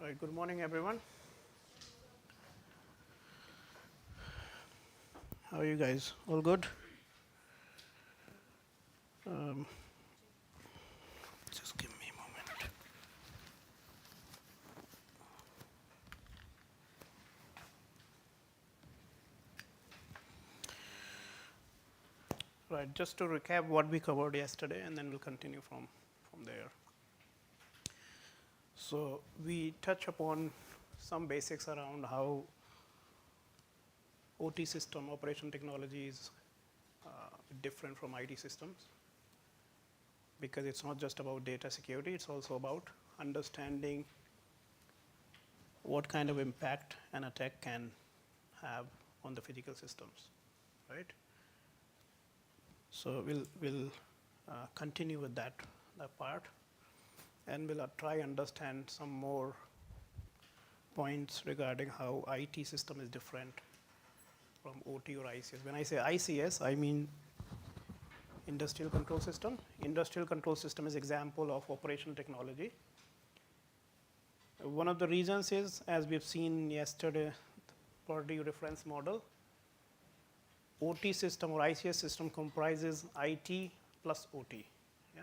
Right, good morning, everyone. How are you guys? All good? Um, just give me a moment. Right, just to recap what we covered yesterday, and then we'll continue from there. So we touch upon some basics around how OT system operation technology is different from IT systems, because it's not just about data security, it's also about understanding what kind of impact an attack can have on the physical systems, right? So we'll continue with that part, and we'll try understand some more points regarding how IT system is different from OT or ICS. When I say ICS, I mean industrial control system. Industrial control system is example of operational technology. One of the reasons is, as we've seen yesterday, Purdue reference model, OT system or ICS system comprises IT plus OT. Yeah?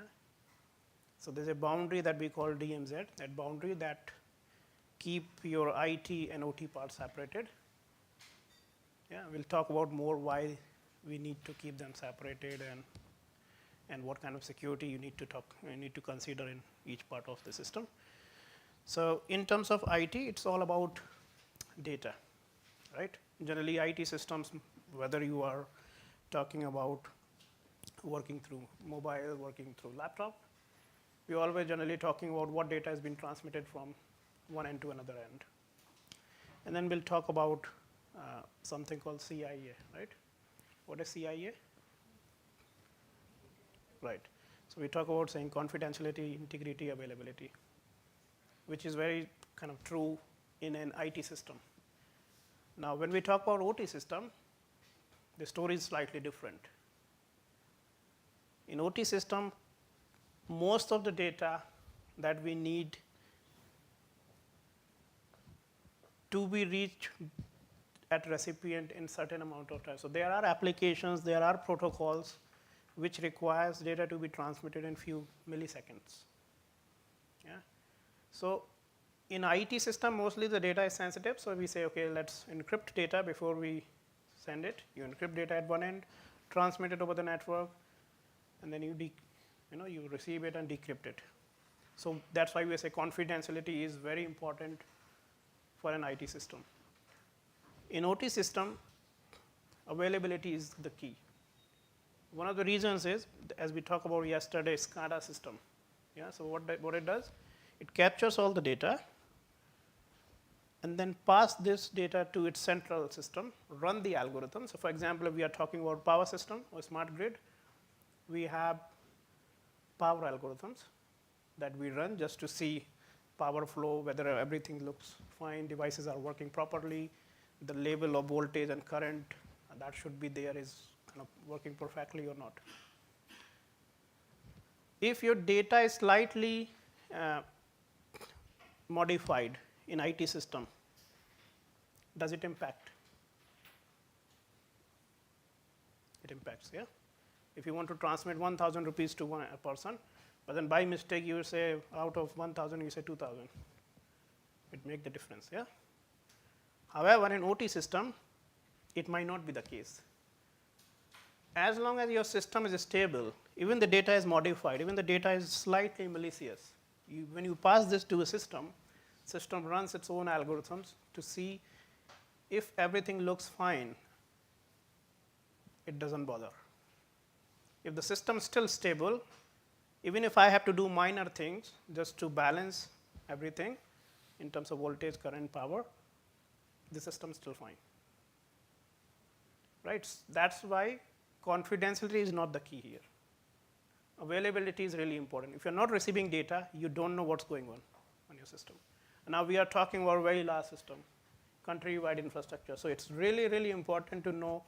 So there's a boundary that we call DMZ, that boundary that keep your IT and OT parts separated. Yeah, we'll talk about more why we need to keep them separated and what kind of security you need to consider in each part of the system. So in terms of IT, it's all about data, right? Generally, IT systems, whether you are talking about working through mobile, working through laptop, we're always generally talking about what data has been transmitted from one end to another end. And then we'll talk about something called CIA, right? What is CIA? Right. So we talk about saying confidentiality, integrity, availability, which is very kind of true in an IT system. Now, when we talk about OT system, the story is slightly different. In OT system, most of the data that we need to be reached at recipient in certain amount of time. So there are applications, there are protocols which requires data to be transmitted in few milliseconds. Yeah. So in IT system, mostly the data is sensitive, so we say, okay, let's encrypt data before we send it. You encrypt data at one end, transmit it over the network, and then you receive it and decrypt it. So that's why we say confidentiality is very important for an IT system. In OT system, availability is the key. One of the reasons is, as we talked about yesterday, SCADA system. Yeah, so what it does, it captures all the data and then pass this data to its central system, run the algorithm. So for example, if we are talking about power system or smart grid, we have power algorithms that we run just to see power flow, whether everything looks fine, devices are working properly, the level of voltage and current that should be there is kind of working perfectly or not. If your data is slightly modified in IT system, does it impact? It impacts, yeah? If you want to transmit 1,000 rupees to a person, but then by mistake you say out of 1,000 you say 2,000, it makes the difference, yeah? However, in OT system, it might not be the case. As long as your system is stable, even the data is modified, even the data is slightly malicious, when you pass this to a system runs its own algorithms to see if everything looks fine, it doesn't bother. If the system is still stable, even if I have to do minor things just to balance everything in terms of voltage, current, power, the system is still fine. Right? That's why confidentiality is not the key here. Availability is really important. If you're not receiving data, you don't know what's going on your system. And now we are talking about a very large system, country-wide infrastructure. So it's really, really important to know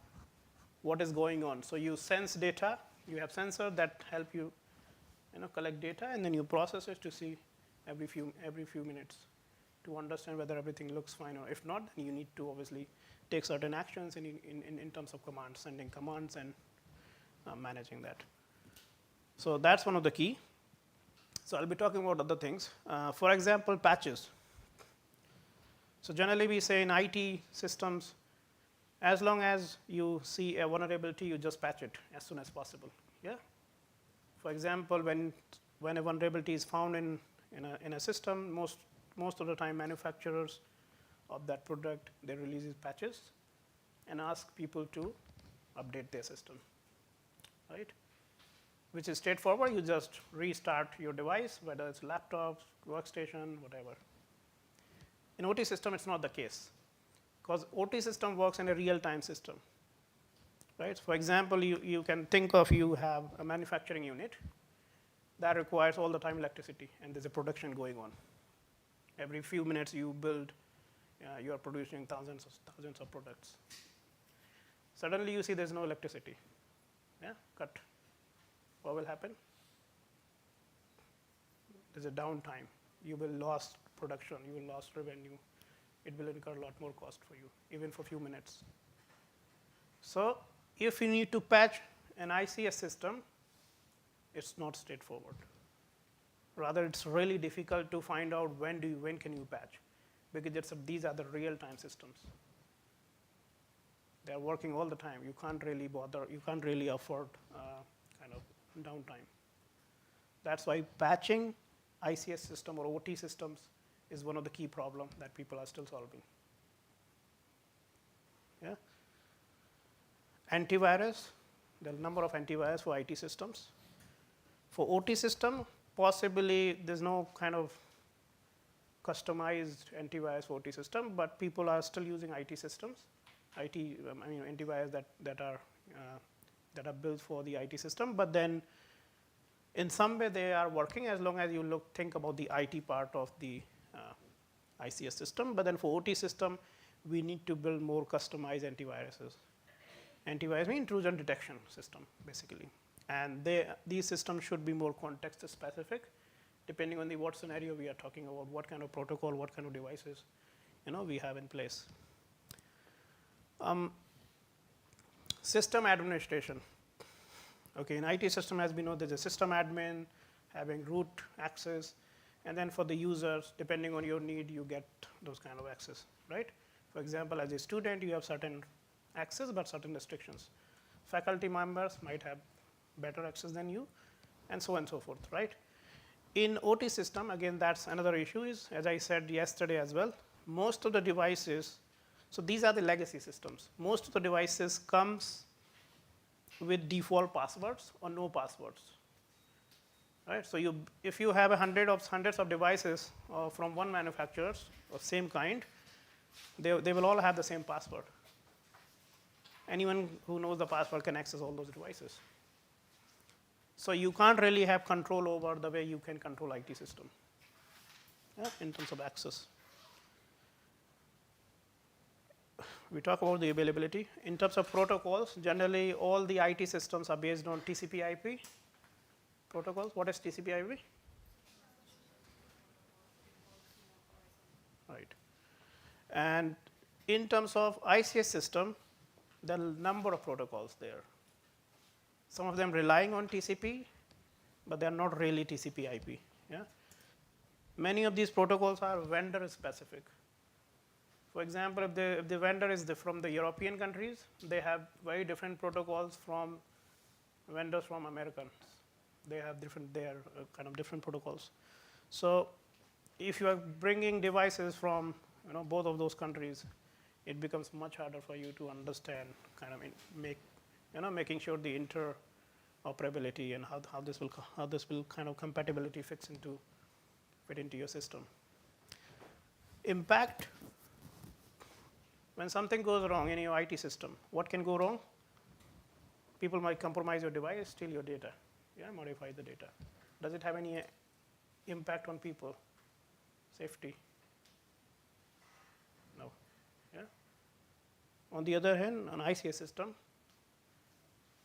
what is going on. So you sense data, you have sensors that help you, collect data, and then you process it to see every few minutes to understand whether everything looks fine, or if not, then you need to obviously take certain actions in terms of commands, sending commands and managing that. So that's one of the key. So I'll be talking about other things. For example, patches. So generally we say in IT systems, as long as you see a vulnerability, you just patch it as soon as possible. Yeah. For example, when a vulnerability is found in a system, most of the time manufacturers of that product, they release patches and ask people to update their system, right? Which is straightforward. You just restart your device, whether it's laptop, workstation, whatever. In OT system, it's not the case, because OT system works in a real-time system, right? For example, you can think of, you have a manufacturing unit that requires all the time electricity, and there's a production going on. Every few minutes you build, you are producing thousands of products. Suddenly you see there's no electricity. Yeah, cut. What will happen? There's a downtime. You will lose production, you will lose revenue. It will incur a lot more cost for you, even for a few minutes. So if you need to patch an ICS system, it's not straightforward. Rather, it's really difficult to find out when can you patch, because these are the real-time systems. They're working all the time. You can't really bother. You can't really afford kind of downtime. That's why patching ICS system or OT systems is one of the key problems that people are still solving. Yeah. Antivirus. There are a number of antivirus for IT systems. For OT system, possibly there's no kind of customized antivirus for OT system, but people are still using IT systems. Antivirus that are built for the IT system, but then in some way they are working as long as you think about the IT part of the ICS system. But then for OT system, we need to build more customized antiviruses. Antivirus means intrusion detection system, basically. And these systems should be more context specific, depending on what scenario we are talking about, what kind of protocol, what kind of devices we have in place. System administration. Okay, in IT system, as we know, there's a system admin having root access, and then for the users, depending on your need, you get those kind of access, right? For example, as a student, you have certain access, but certain restrictions. Faculty members might have better access than you, and so on and so forth, right? In OT system, again, that's another issue is, as I said yesterday as well, most of the devices, so these are the legacy systems. Most of the devices comes with default passwords or no passwords, right? So if you have hundreds of devices from one manufacturer of same kind, they will all have the same password. Anyone who knows the password can access all those devices. So you can't really have control over the way you can control IT system, yeah, in terms of access. We talk about the availability. In terms of protocols, generally all the IT systems are based on TCP/IP protocols. What is TCP/IP? Right. And in terms of ICS system, there are a number of protocols there. Some of them relying on TCP, but they are not really TCP/IP. Yeah? Many of these protocols are vendor specific. For example, if the vendor is from the European countries, they have very different protocols from vendors from Americans. They are kind of different protocols. So if you are bringing devices from both of those countries, it becomes much harder for you to understand, kind of making sure the interoperability and how this will kind of compatibility fit into your system. Impact. When something goes wrong in your IT system, what can go wrong? People might compromise your device, steal your data, yeah, modify the data. Does it have any impact on people? Safety? No. Yeah. On the other hand, an ICS system,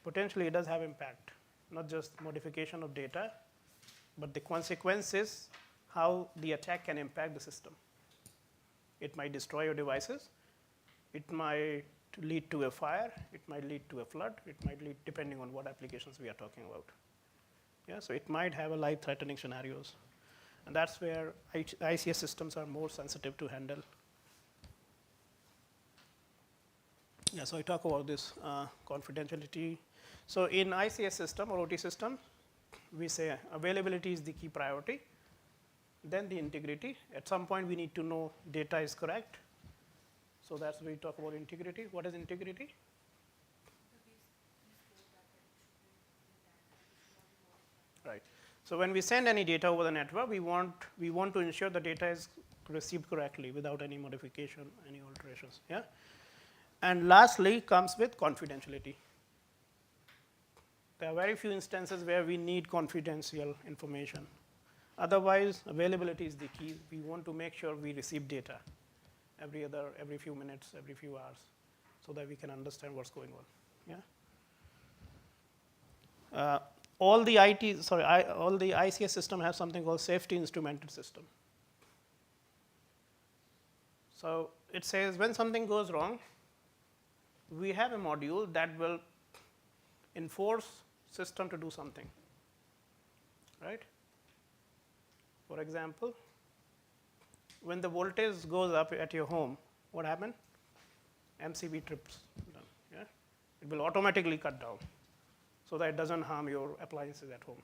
potentially it does have impact, not just modification of data, but the consequences, how the attack can impact the system. It might destroy your devices. It might lead to a fire. It might lead to a flood. It might lead, depending on what applications we are talking about. Yeah, so it might have a life-threatening scenarios. And that's where ICS systems are more sensitive to handle. Yeah, so I talk about this confidentiality. So in ICS system or OT system, we say availability is the key priority. Then the integrity. At some point, we need to know data is correct. So that's where we talk about integrity. What is integrity? Right. So when we send any data over the network, we want to ensure the data is received correctly without any modification, any alterations. Yeah. And lastly comes with confidentiality. There are very few instances where we need confidential information. Otherwise, availability is the key. We want to make sure we receive data every few minutes, every few hours, so that we can understand what's going on. Yeah. All the ICS system have something called safety instrumented system. So it says when something goes wrong, we have a module that will enforce system to do something, right? For example, when the voltage goes up at your home, what happens? MCB trips down. Yeah? It will automatically cut down so that it doesn't harm your appliances at home.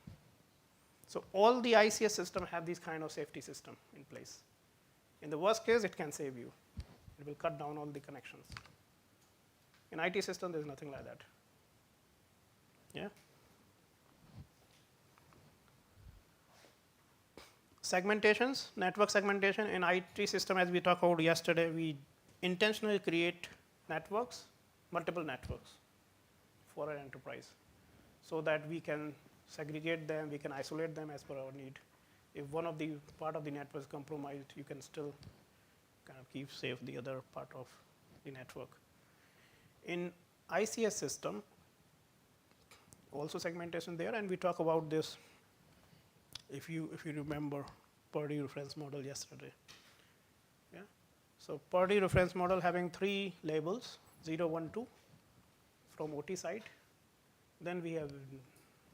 So all the ICS system have these kind of safety system in place. In the worst case, it can save you. It will cut down all the connections. In IT system, there's nothing like that. Yeah. Segmentations, network segmentation. In IT system, as we talked about yesterday, we intentionally create networks, multiple networks for an enterprise, so that we can segregate them, we can isolate them as per our need. If one of the part of the network is compromised, you can still kind of keep safe the other part of the network. In ICS system, also segmentation there, and we talk about this. If you remember Purdy reference model yesterday. Yeah. So Purdy reference model having 3 labels, 0, 1, 2 from OT side. Then we have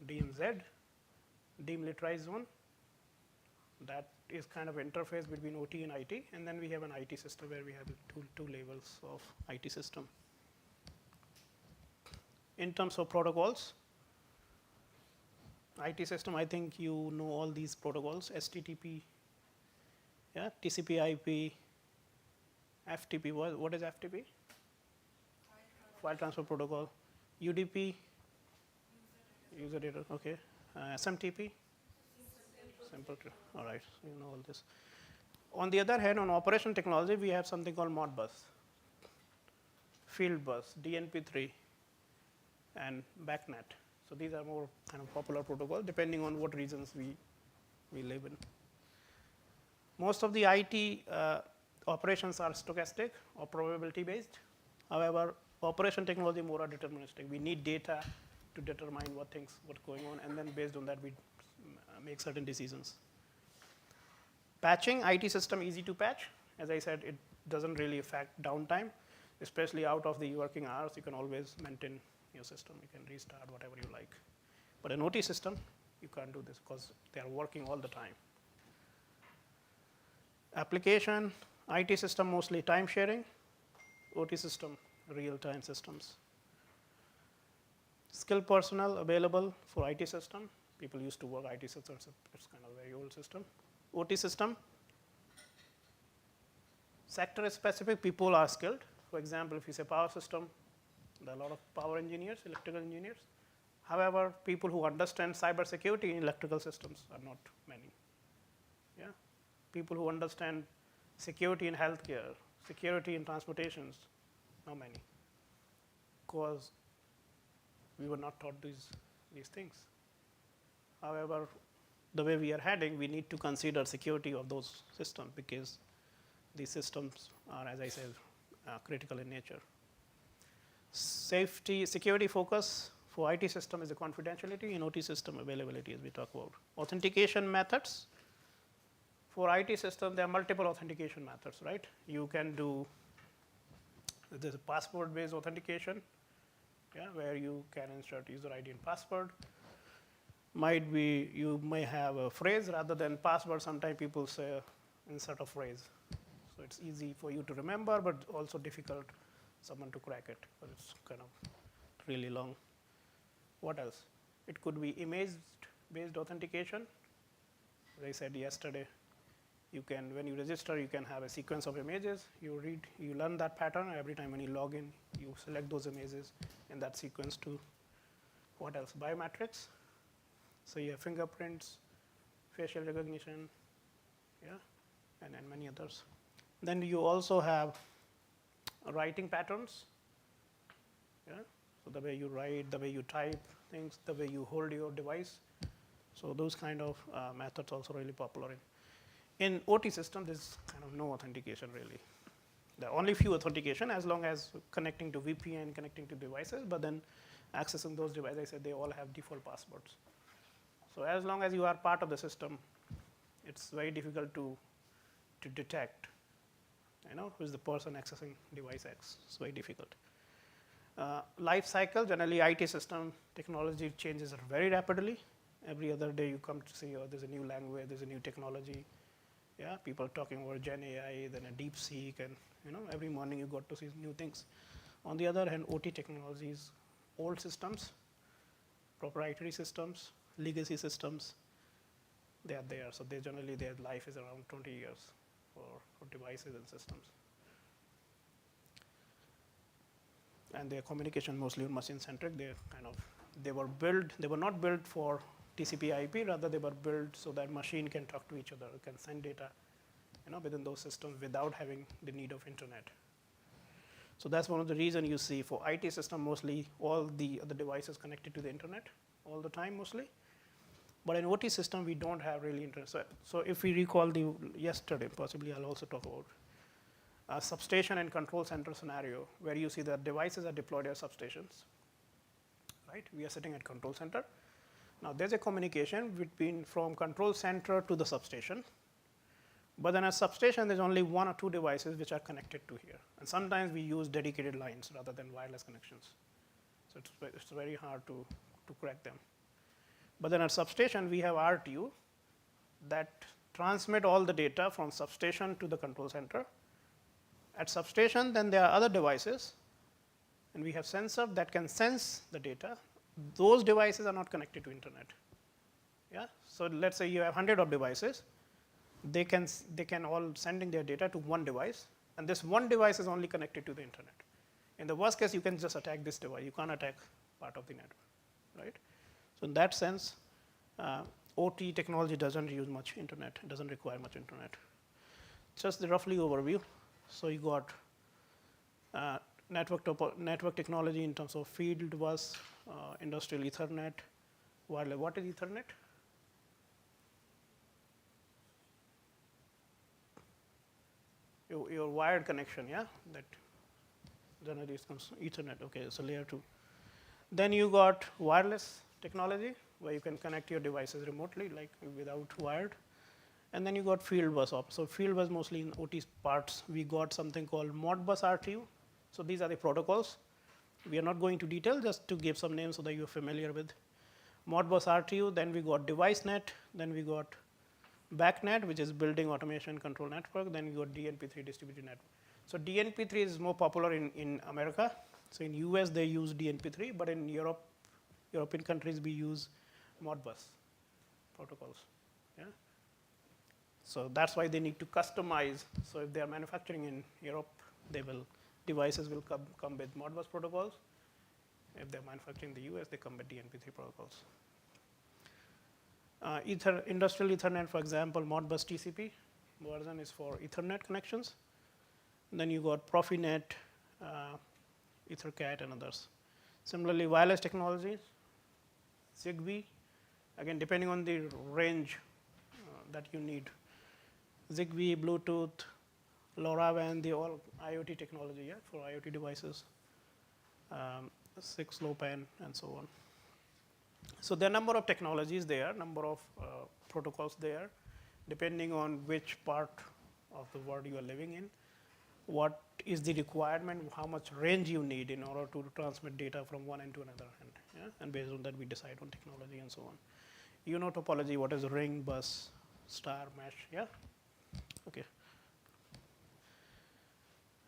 DMZ, demilitarized zone. That is kind of interface between OT and IT. And then we have an IT system where we have two levels of IT system. In terms of protocols, IT system, I think you know all these protocols, HTTP, yeah, TCP/IP, FTP. What is FTP? File transfer protocol. UDP, user data. Okay. SMTP, simple. All right, so you know all this. On the other hand, on operation technology, we have something called Modbus, Field Bus, DNP3, and BACnet. So these are more kind of popular protocols depending on what regions we live in. Most of the IT operations are stochastic or probability based. However, operation technology more are deterministic. We need data to determine what's going on, and then based on that we make certain decisions. Patching, IT system easy to patch. As I said, it doesn't really affect downtime, especially out of the working hours. You can always maintain your system. You can restart whatever you like. But an OT system, you can't do this because they are working all the time. Application, IT system mostly time sharing, OT system real-time systems. Skilled personnel available for IT system. People used to work IT systems, it's kind of a very old system. OT system, sector specific people are skilled. For example, if you say power system, there are a lot of power engineers, electrical engineers. However, people who understand cyber security in electrical systems are not many. Yeah? People who understand security in healthcare, security in transportations, not many. Because we were not taught these things. However, the way we are heading, we need to consider security of those systems because these systems are, as I said, critical in nature. Security focus for IT system is the confidentiality, in OT system availability, as we talk about. Authentication methods, For IT system, there are multiple authentication methods, right? You can do, there's a password-based authentication, yeah, where you can insert user ID and password. Might be, you may have a phrase rather than password. Sometimes people say insert a phrase. So it's easy for you to remember, but also difficult someone to crack it, but it's kind of really long. What else? It could be image-based authentication. As I said yesterday, you can, when you register, you can have a sequence of images. You read, you learn that pattern. Every time when you log in, you select those images in that sequence too. What else? Biometrics. So you have fingerprints, facial recognition, yeah, and many others. Then you also have writing patterns, yeah. So the way you write, the way you type things, the way you hold your device. So those kind of methods also really popular. In OT system, there's kind of no authentication really. There are only few authentication as long as connecting to VPN, connecting to devices, but then accessing those devices, I said they all have default passwords. So as long as you are part of the system, it's very difficult to detect, who's the person accessing device X. It's very difficult. Life cycle, generally IT system technology changes very rapidly. Every other day you come to see, oh, there's a new language, there's a new technology. Yeah, people talking about Gen AI, then a DeepSeek, and every morning you got to see new things. On the other hand, OT technologies, old systems, proprietary systems, legacy systems, they are there. So they generally, their life is around 20 years for devices and systems. And their communication mostly machine-centric. They were not built for TCP/IP, rather they were built so that machine can talk to each other, can send data, within those systems without having the need of internet. So that's one of the reasons you see for IT system, mostly all the other devices connected to the internet all the time mostly. But in OT system, we don't have really internet. So if we recall yesterday, possibly I'll also talk about a substation and control center scenario where you see that devices are deployed as substations, right? We are sitting at control center. Now there's a communication from control center to the substation. But then at substation, there's only one or two devices which are connected to here. And sometimes we use dedicated lines rather than wireless connections. So it's very hard to crack them. But then at substation, we have RTU that transmit all the data from substation to the control center. At substation, then there are other devices, and we have sensor that can sense the data. Those devices are not connected to internet. Yeah. So let's say you have 100 of devices. They can all sending their data to one device, and this one device is only connected to the internet. In the worst case, you can just attack this device. You can't attack part of the network, right? So in that sense, OT technology doesn't use much internet. It doesn't require much internet. Just the roughly overview. So you got network technology in terms of field bus, industrial Ethernet, wireless. What is Ethernet? Your wired connection, yeah? That generally comes Ethernet. Okay, so layer 2. Then you got wireless technology where you can connect your devices remotely, like without wired. And then you got field bus op. So field bus mostly in OT parts, we got something called Modbus RTU. So these are the protocols. We are not going to detail, just to give some names so that you're familiar with. Modbus RTU, then we got DeviceNet, then we got BACnet, which is Building Automation Control Network, then we got DNP3 distributed network. So DNP3 is more popular in America. So in US they use DNP3, but in European countries we use Modbus protocols. Yeah. So that's why they need to customize. So if they are manufacturing in Europe, devices will come with Modbus protocols. If they're manufacturing in the US, they come with DNP3 protocols. Industrial Ethernet, for example, Modbus TCP version is for Ethernet connections. And then you got Profinet, EtherCAT, and others. Similarly, wireless technologies, Zigbee, again, depending on the range that you need. Zigbee, Bluetooth, LoRaWAN, they all IoT technology, yeah, for IoT devices. 6LoWPAN, and so on. So there are a number of technologies there, number of protocols there. depending on which part of the world you are living in, what is the requirement, how much range you need in order to transmit data from one end to another end. Yeah? And based on that, we decide on technology and so on. You know topology, what is ring, bus, star, mesh, yeah? Okay.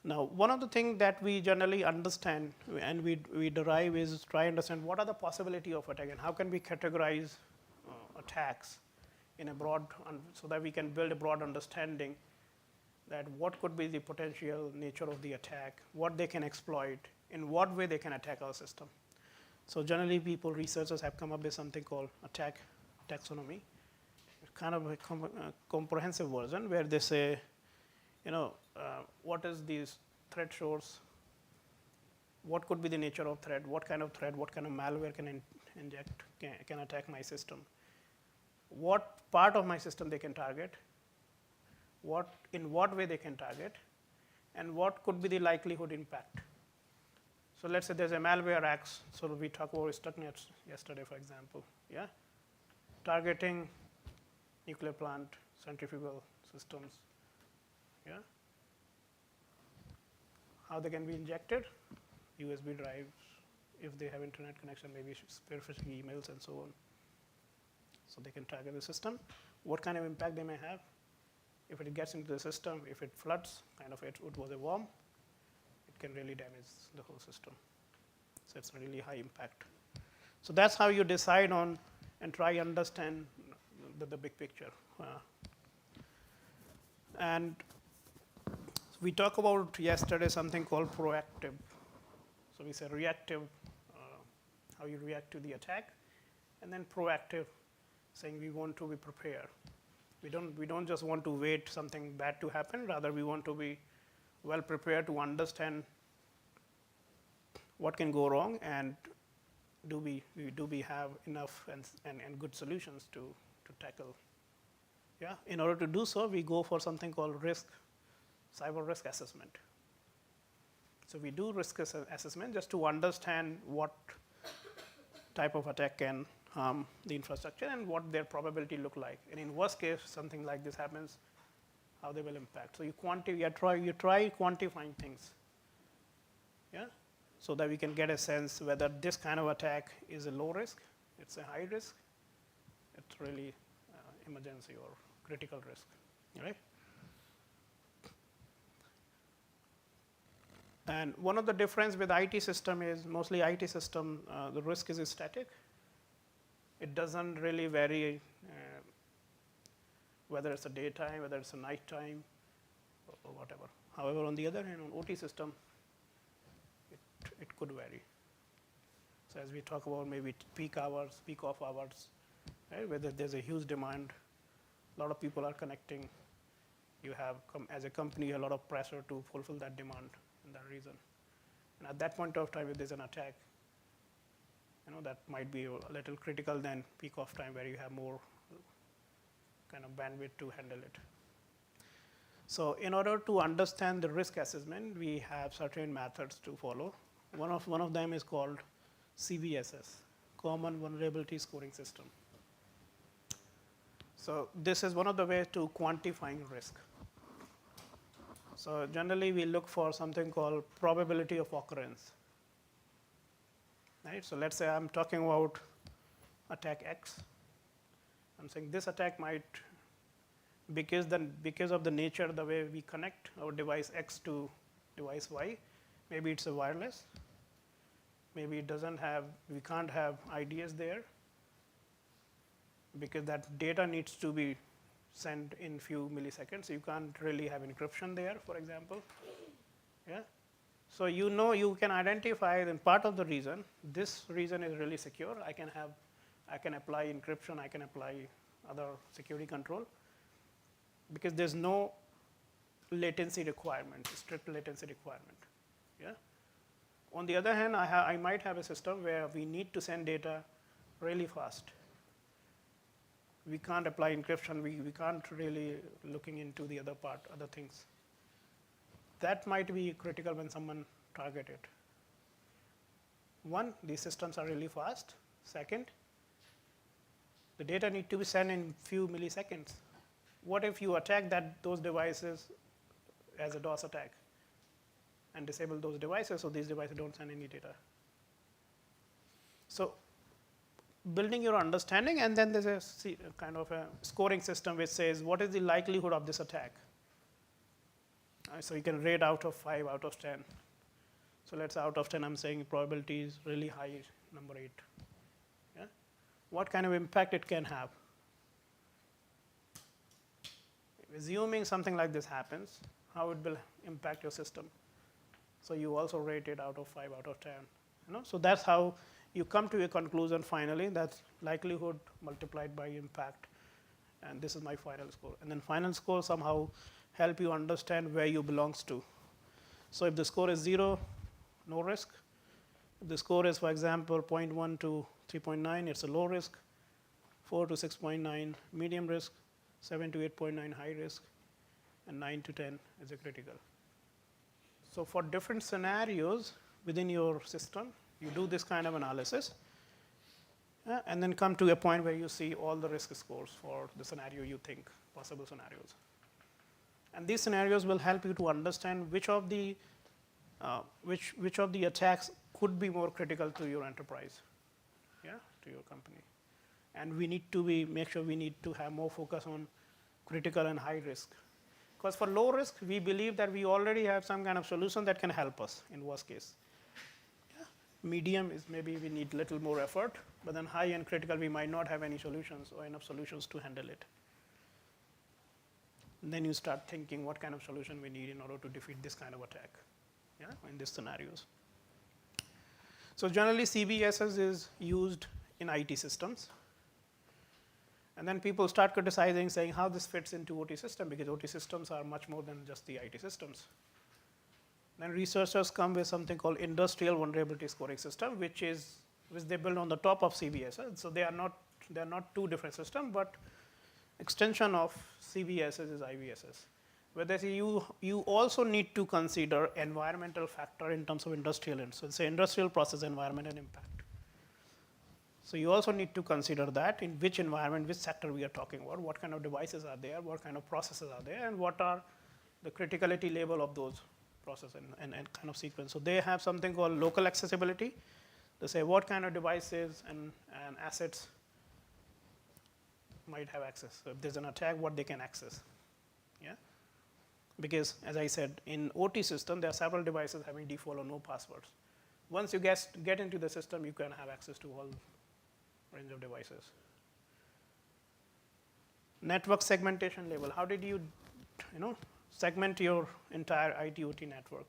Now, one of the things that we generally understand and we derive is try to understand what are the possibility of attack and how can we categorize attacks in a broad, so that we can build a broad understanding that what could be the potential nature of the attack, what they can exploit, in what way they can attack our system. So generally people, researchers have come up with something called attack taxonomy. It's kind of a comprehensive version where they say, what is the threat source, what could be the nature of threat, what kind of malware can inject, can attack my system, what part of my system they can target, in what way they can target, and what could be the likelihood impact. So let's say there's a malware X, so we talked about Stuxnet yesterday, for example, yeah? Targeting nuclear plant, centrifugal systems, yeah? How they can be injected? USB drives, if they have internet connection, maybe spear phishing emails and so on. So they can target the system. What kind of impact they may have? If it gets into the system, if it floods, it was a worm, it can really damage the whole system. So it's really high impact. So that's how you decide on and try understand the big picture. And we talked about yesterday something called proactive. So we said reactive, how you react to the attack, and then proactive, saying we want to be prepared. We don't just want to wait something bad to happen, rather we want to be well prepared to understand what can go wrong and do we have enough and good solutions to tackle. Yeah? In order to do so, we go for something called cyber risk assessment. So we do risk assessment just to understand what type of attack can harm the infrastructure and what their probability look like. And in worst case, something like this happens, how they will impact. So you try quantifying things, yeah, so that we can get a sense whether this kind of attack is a low risk, it's a high risk, it's really emergency or critical risk, right? And one of the difference with IT system is mostly IT system, the risk is static. It doesn't really vary whether it's a daytime, whether it's a nighttime, or whatever. However, on the other hand, on OT system, it could vary. So as we talk about maybe peak hours, peak off hours, right? Whether there's a huge demand, a lot of people are connecting. You have, as a company, a lot of pressure to fulfill that demand and that reason. And at that point of time, if there's an attack, that might be a little critical than peak off time where you have more kind of bandwidth to handle it. So in order to understand the risk assessment, we have certain methods to follow. One of them is called CVSS, Common Vulnerability Scoring System. So this is one of the ways to quantifying risk. So generally we look for something called probability of occurrence. Right? So let's say I'm talking about attack X. I'm saying this attack might, because of the nature of the way we connect our device X to device Y, maybe it's a wireless, maybe it doesn't have, we can't have IDS there, because that data needs to be sent in few milliseconds. You can't really have encryption there, for example. Yeah. So you can identify then part of the reason. This region is really secure. I can apply encryption. I can apply other security control because there's no latency requirement, strict latency requirement. Yeah. On the other hand, I might have a system where we need to send data really fast. We can't apply encryption. We can't really looking into the other things. That might be critical when someone target it. One, these systems are really fast. Second, the data need to be sent in few milliseconds. What if you attack those devices as a DOS attack and disable those devices so these devices don't send any data? So building your understanding, and then there's a kind of a scoring system which says what is the likelihood of this attack. So you can rate out of 5, out of 10. So let's say out of 10, I'm saying probability is really high, number 8. Yeah? What kind of impact it can have? Assuming something like this happens, how it will impact your system. So you also rate it out of 5, out of 10. So that's how you come to a conclusion finally. That's likelihood multiplied by impact, and this is my final score. And then final score somehow help you understand where you belongs to. So if the score is 0, no risk. If the score is, for example, 0.1 to 3.9, it's a low risk. 4 to 6.9, medium risk. 7 to 8.9, high risk. And 9 to 10 is a critical. So for different scenarios within your system, you do this kind of analysis, and then come to a point where you see all the risk scores for the scenario you think, possible scenarios. And these scenarios will help you to understand which of the attacks could be more critical to your enterprise, to your company. And we need to make sure we need to have more focus on critical and high risk. Because for low risk, we believe that we already have some kind of solution that can help us in worst case. Medium is maybe we need little more effort, but then high and critical, we might not have any solutions or enough solutions to handle it. And then you start thinking what kind of solution we need in order to defeat this kind of attack, in these scenarios. So generally, CBSS is used in IT systems. And then people start criticizing, saying how this fits into OT system, because OT systems are much more than just the IT systems. Then researchers come with something called industrial vulnerability scoring system, which they build on the top of CBSS. So they are not two different systems, but extension of CBSS is IVSS. Where you also need to consider environmental factor in terms of industrial, so it's an industrial process environment and impact. So you also need to consider that in which environment, which sector we are talking about, what kind of devices are there, what kind of processes are there, and what are the criticality level of those processes and kind of sequence. So they have something called local accessibility. They say what kind of devices and assets might have access. So if there's an attack, what they can access. Because as I said, in OT system, there are several devices having default or no passwords. Once you get into the system, you can have access to all range of devices. Network segmentation level. How did you segment your entire IT/OT network?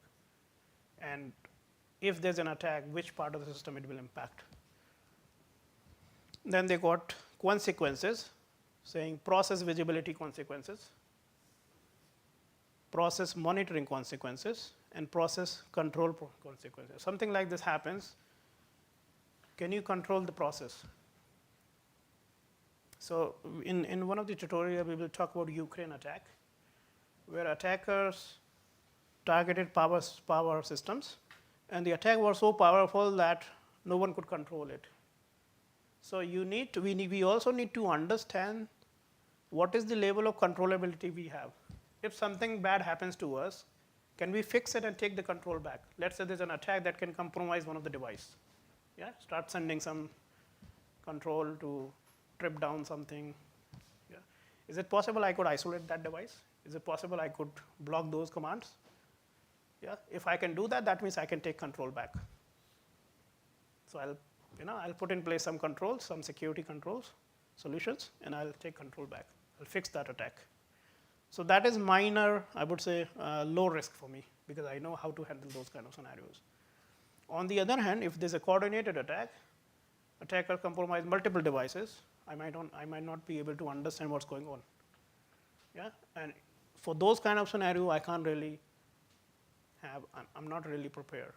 And if there's an attack, which part of the system it will impact? Then they got consequences, saying process visibility consequences, process monitoring consequences, and process control consequences. Something like this happens. Can you control the process? So in one of the tutorials, we will talk about Ukraine attack, where attackers targeted power systems, and the attack was so powerful that no one could control it. So we also need to understand what is the level of controllability we have. If something bad happens to us, can we fix it and take the control back? Let's say there's an attack that can compromise one of the device. Start sending some control to trip down something. Is it possible I could isolate that device? Is it possible I could block those commands? If I can do that, that means I can take control back. So I'll put in place some controls, some security controls, solutions, and I'll take control back. I'll fix that attack. So that is minor, I would say, low risk for me, because I know how to handle those kind of scenarios. On the other hand, if there's a coordinated attack, attacker compromise multiple devices, I might not be able to understand what's going on. And for those kind of scenario, I can't really I'm not really prepared.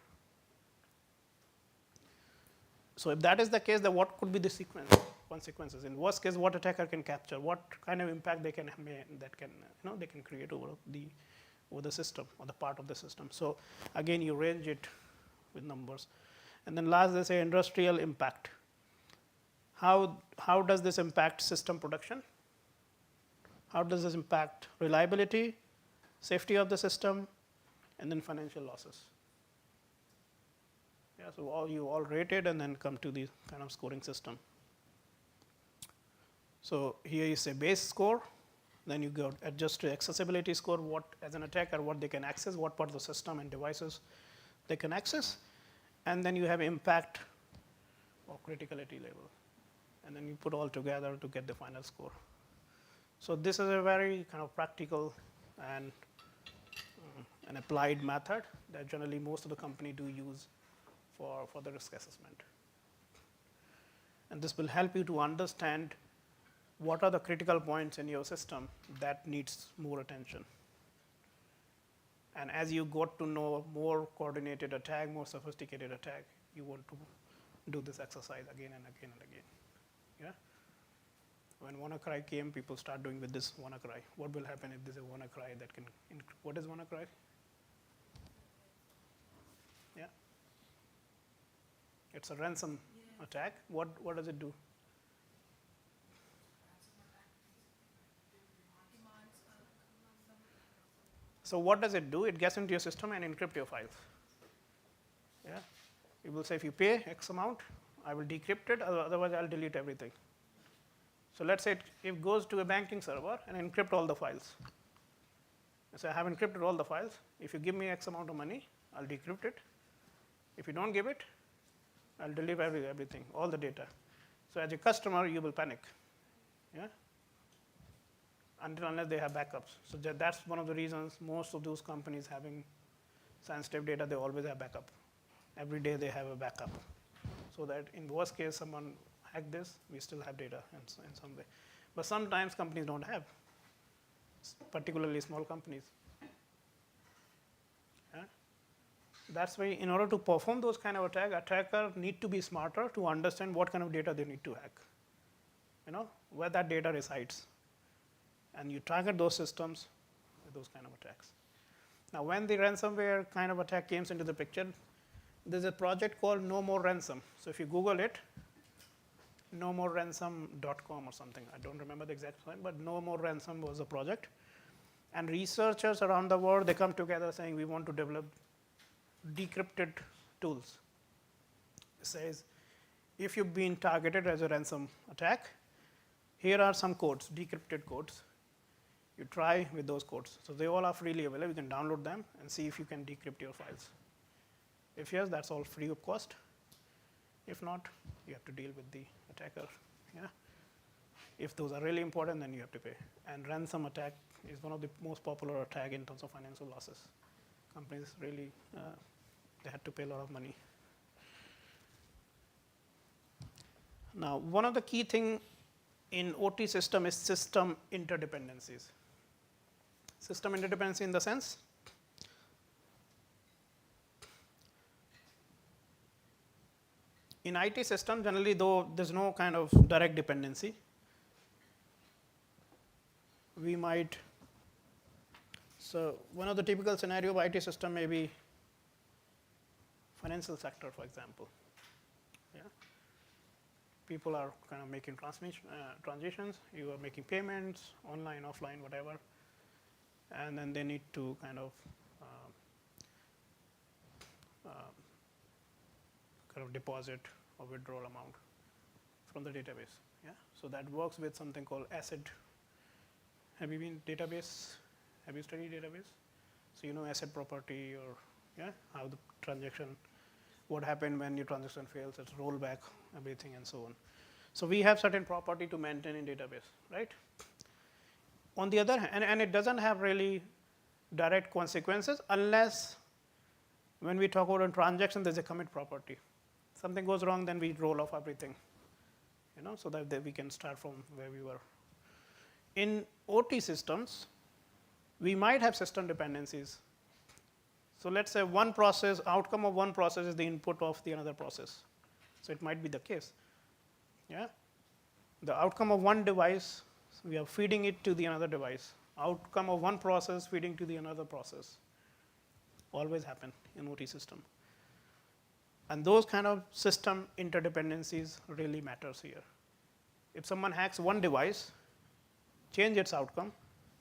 So if that is the case, then what could be the consequences? In worst case, what attacker can capture? What kind of impact they can they can create over the system or the part of the system? So again, you range it with numbers. And then last, they say industrial impact. How does this impact system production? How does this impact reliability, safety of the system, and then financial losses? Yeah, so you all rate it and then come to the kind of scoring system. So here is a base score, then you go adjust to accessibility score, what as an attacker, what they can access, what part of the system and devices they can access, and then you have impact or criticality level. And then you put all together to get the final score. So this is a very kind of practical and an applied method that generally most of the company do use for the risk assessment. And this will help you to understand what are the critical points in your system that needs more attention. And as you got to know more coordinated attack, more sophisticated attack, you want to do this exercise again and again and again. Yeah? When WannaCry came, people start doing with this WannaCry. What will happen if there's a WannaCry that can, what is WannaCry? Yeah? It's a ransom attack. What does it do? So what does it do? It gets into your system and encrypt your files. Yeah? It will say if you pay X amount, I will decrypt it, otherwise I'll delete everything. So let's say it goes to a banking server and encrypt all the files. So I have encrypted all the files. If you give me X amount of money, I'll decrypt it. If you don't give it, I'll delete everything, all the data. So as a customer, you will panic. Yeah? Unless they have backups. So that's one of the reasons most of those companies having sensitive data, they always have backup. Every day they have a backup. So that in worst case, someone hacked this, we still have data in some way. But sometimes companies don't have, particularly small companies. Yeah? That's why in order to perform those kind of attacker need to be smarter to understand what kind of data they need to hack. You know, where that data resides. And you target those systems with those kind of attacks. Now, when the ransomware kind of attack came into the picture, there's a project called No More Ransom. So if you Google it, nomoreransom.com or something. I don't remember the exact name, but No More Ransom was a project. And researchers around the world, they come together saying we want to develop decrypted tools. It says, if you've been targeted as a ransom attack, here are some codes, decrypted codes. You try with those codes. So they all are freely available. You can download them and see if you can decrypt your files. If yes, that's all free of cost. If not, you have to deal with the attacker. Yeah? If those are really important, then you have to pay. And ransom attack is one of the most popular attack in terms of financial losses. Companies really, they had to pay a lot of money. Now, one of the key things in OT system is system interdependencies. System interdependency in the sense, in IT system, generally though there's no kind of direct dependency, we might, so one of the typical scenario of IT system may be financial sector, for example. Yeah? People are kind of making transitions, you are making payments, online, offline, whatever, and then they need to kind of deposit or withdrawal amount from the database. Yeah? So that works with something called ACID. Have you been database? Have you studied database? So you know ACID property, or yeah, how the transaction, what happened when your transaction fails, it's rollback, everything and so on. So we have certain property to maintain in database, right? On the other hand, and it doesn't have really direct consequences unless when we talk about a transaction, there's a commit property. Something goes wrong, then we roll off everything, you know, so that we can start from where we were. In OT systems, we might have system dependencies. So let's say one process, outcome of one process is the input of the another process. So it might be the case. Yeah? The outcome of one device, we are feeding it to the another device. Outcome of one process feeding to the another process. Always happen in OT system. And those kind of system interdependencies really matters here. If someone hacks one device, change its outcome,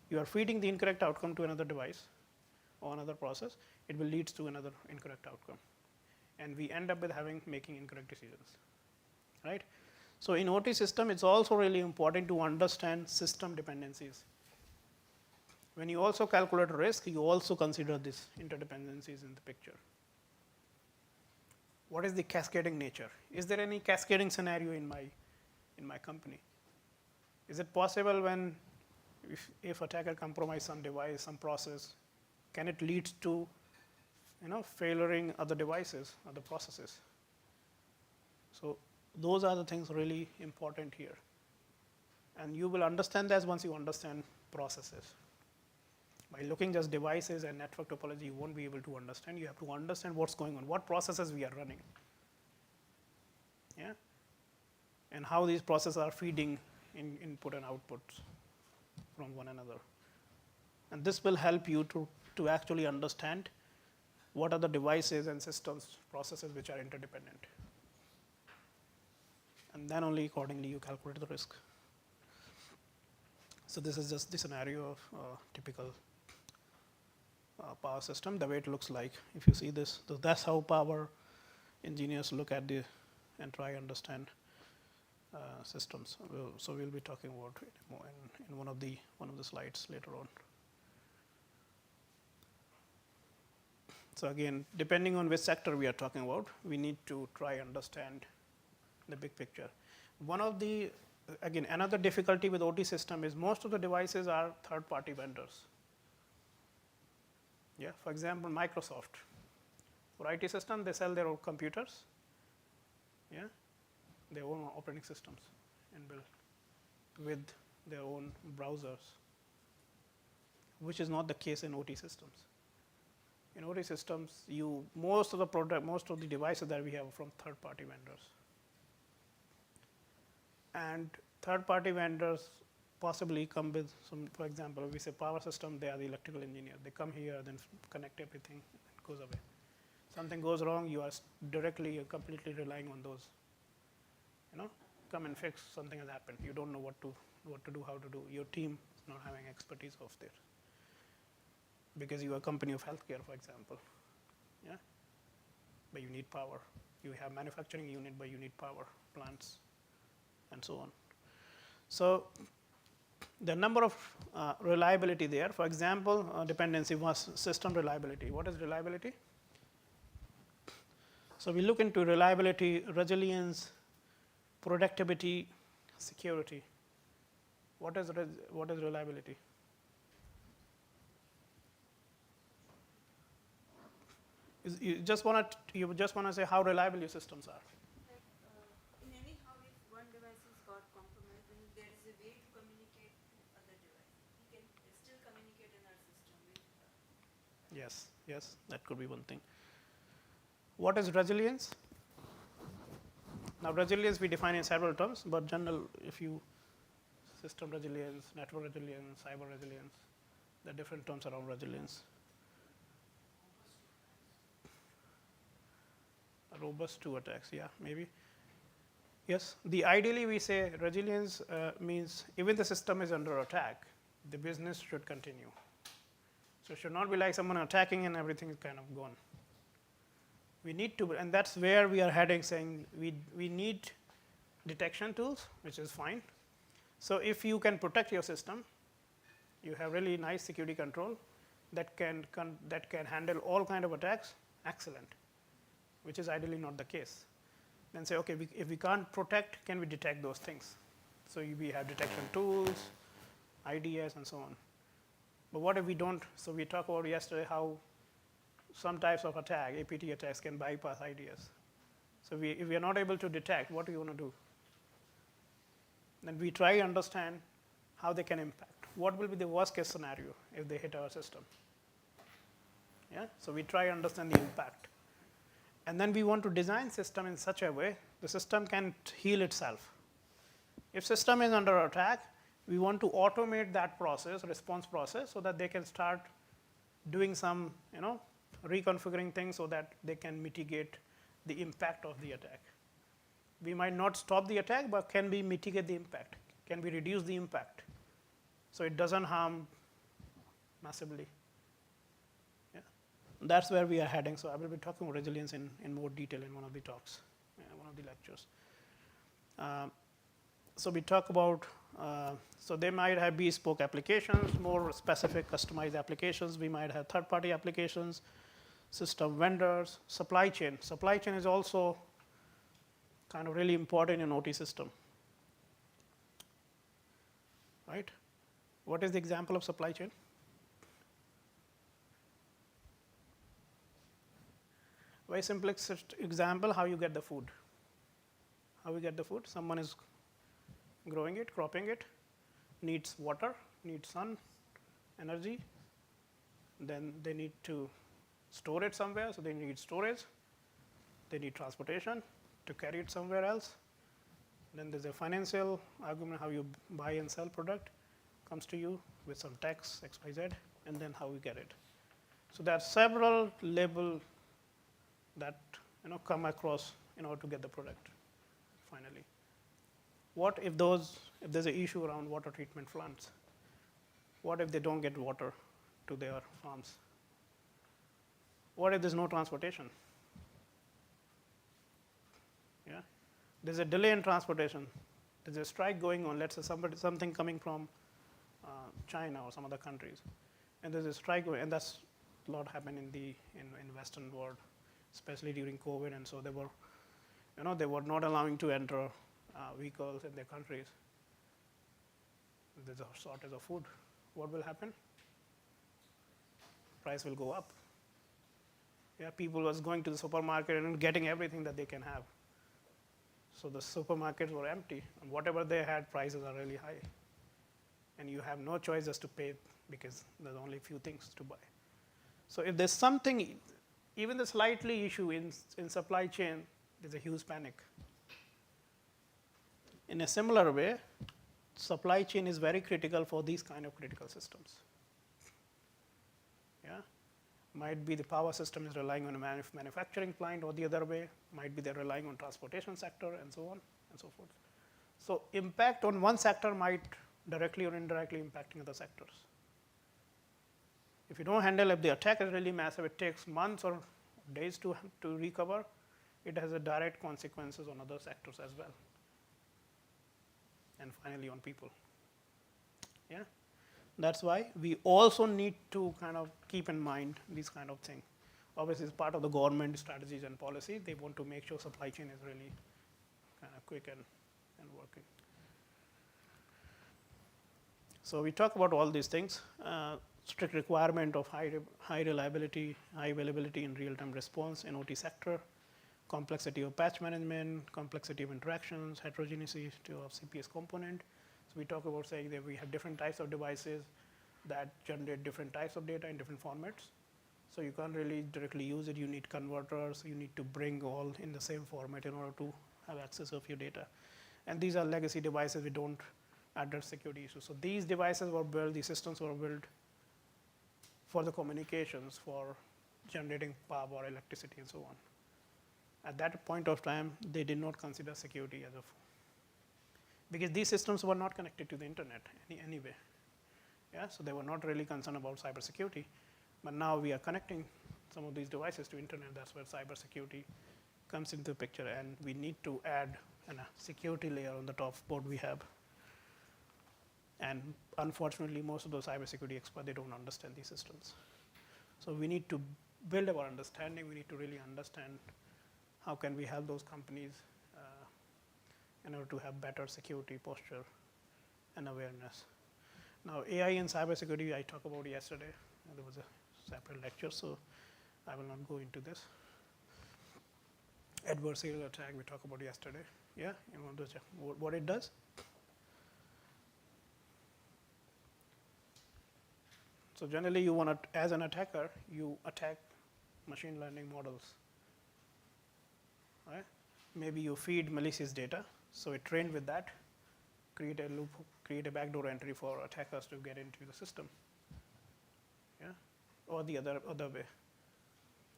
you are feeding the incorrect outcome to another device or another process, it will lead to another incorrect outcome. And we end up with making incorrect decisions, right? So in OT system, it's also really important to understand system dependencies. When you also calculate risk, you also consider these interdependencies in the picture. What is the cascading nature? Is there any cascading scenario in my company? Is it possible when if attacker compromise some device, some process, can it lead to failuring other devices, other processes? So those are the things really important here. And you will understand that once you understand processes. By looking just devices and network topology, you won't be able to understand. You have to understand what's going on, what processes we are running, yeah, and how these processes are feeding in input and output from one another. And this will help you to actually understand what are the devices and systems, processes which are interdependent. And then only accordingly you calculate the risk. So this is just the scenario of typical power system, the way it looks like. If you see this, so that's how power engineers look at and try to understand systems. So we'll be talking about it more in one of the slides later on. So again, depending on which sector we are talking about, we need to try understand the big picture. Another difficulty with OT system is most of the devices are third-party vendors. Yeah, for example, Microsoft. For IT system, they sell their own computers, yeah, their own operating systems inbuilt with their own browsers, which is not the case in OT systems. In OT systems, most of the devices that we have are from third-party vendors. And third-party vendors possibly come with some, for example, if we say power system, they are the electrical engineer. They come here, then connect everything, and goes away. Something goes wrong, you are completely relying on those. Come and fix, something has happened. You don't know what to do, how to do. Your team is not having expertise of there. Because you are a company of healthcare, for example, yeah? But you need power. You have manufacturing unit, but you need power plants, and so on. So the number of reliability there, for example, dependency was system reliability. What is reliability? So we look into reliability, resilience, productivity, security. What is reliability? You just want to say how reliable your systems are. In any how, if one device is got compromised, then there is a way to communicate to other device. We can still communicate in our system with. Yes, that could be one thing. What is resilience? Now, resilience we define in several terms, but general, system resilience, network resilience, cyber resilience, there are different terms around resilience. Robust to attacks, yeah, maybe. Yes, ideally we say resilience means even the system is under attack, the business should continue. So it should not be like someone attacking and everything is kind of gone. We need to, and that's where we are heading, saying we need detection tools, which is fine. So if you can protect your system, you have really nice security control that can handle all kind of attacks, excellent. Which is ideally not the case. Then say, okay, if we can't protect, can we detect those things? So we have detection tools, IDS, and so on. But what if we don't? So we talked about yesterday how some types of attack, APT attacks, can bypass IDS. So if we are not able to detect, what do you want to do? Then we try to understand how they can impact. What will be the worst case scenario if they hit our system? Yeah. So we try to understand the impact. And then we want to design system in such a way the system can heal itself. If system is under attack, we want to automate that process, response process, so that they can start doing some, reconfiguring things so that they can mitigate the impact of the attack. We might not stop the attack, but can we mitigate the impact? Can we reduce the impact so it doesn't harm massively. Yeah. That's where we are heading. So I will be talking about resilience in more detail in one of the talks, one of the lectures. So we talk about, so they might have bespoke applications, more specific customized applications. We might have third-party applications, system vendors, supply chain. Supply chain is also kind of really important in OT system, right? What is the example of supply chain? Very simplistic example, how you get the food. How we get the food? Someone is growing it, cropping it, needs water, needs sun, energy. Then they need to store it somewhere, so they need storage. They need transportation to carry it somewhere else. Then there's a financial argument, how you buy and sell product comes to you with some tax, X, Y, Z, and then how we get it. So there are several labels that come across in order to get the product finally. What if there's an issue around water treatment plants? What if they don't get water to their farms? What if there's no transportation? Yeah, there's a delay in transportation. There's a strike going on. Let's say something coming from China or some other countries, and there's a strike going, and that's a lot happened in Western world, especially during COVID, and so they were not allowing to enter vehicles in their countries. There's a shortage of food. What will happen? Price will go up. Yeah, people was going to the supermarket and getting everything that they can have. So the supermarkets were empty, and whatever they had, prices are really high. And you have no choice just to pay because there's only a few things to buy. So if there's something, even the slightly issue in supply chain, there's a huge panic. In a similar way, supply chain is very critical for these kind of critical systems. Yeah, might be the power system is relying on a manufacturing plant, or the other way, might be they're relying on transportation sector, and so on and so forth. So impact on one sector might directly or indirectly impacting other sectors. If you don't handle, if the attack is really massive, it takes months or days to recover. It has a direct consequences on other sectors as well. And finally on people. Yeah, that's why we also need to kind of keep in mind these kind of things. Obviously, it's part of the government strategies and policy. They want to make sure supply chain is really kind of quick and working. So we talk about all these things. Strict requirement of high reliability, high availability in real-time response in OT sector, complexity of patch management, complexity of interactions, heterogeneity of CPS component. So we talk about saying that we have different types of devices that generate different types of data in different formats. So you can't really directly use it. You need converters. You need to bring all in the same format in order to have access of your data. And these are legacy devices. We don't address security issues. So these devices were built, these systems were built for the communications, for generating power, electricity, and so on. At that point of time, they did not consider security as because these systems were not connected to the internet anyway. Yeah, so they were not really concerned about cybersecurity. But now we are connecting some of these devices to internet. That's where cybersecurity comes into the picture, and we need to add a security layer on the top of what we have. And unfortunately, most of those cybersecurity experts, they don't understand these systems. So we need to build our understanding. We need to really understand how can we help those companies in order to have better security posture and awareness. Now, AI and cybersecurity, I talked about yesterday. There was a separate lecture, so I will not go into this. Adversarial attack, we talked about yesterday. Yeah, you want to check what it does? So generally, you want to, as an attacker, you attack machine learning models. Right? Maybe you feed malicious data, so it trained with that, create a loop, create a backdoor entry for attackers to get into the system. Yeah, or the other way.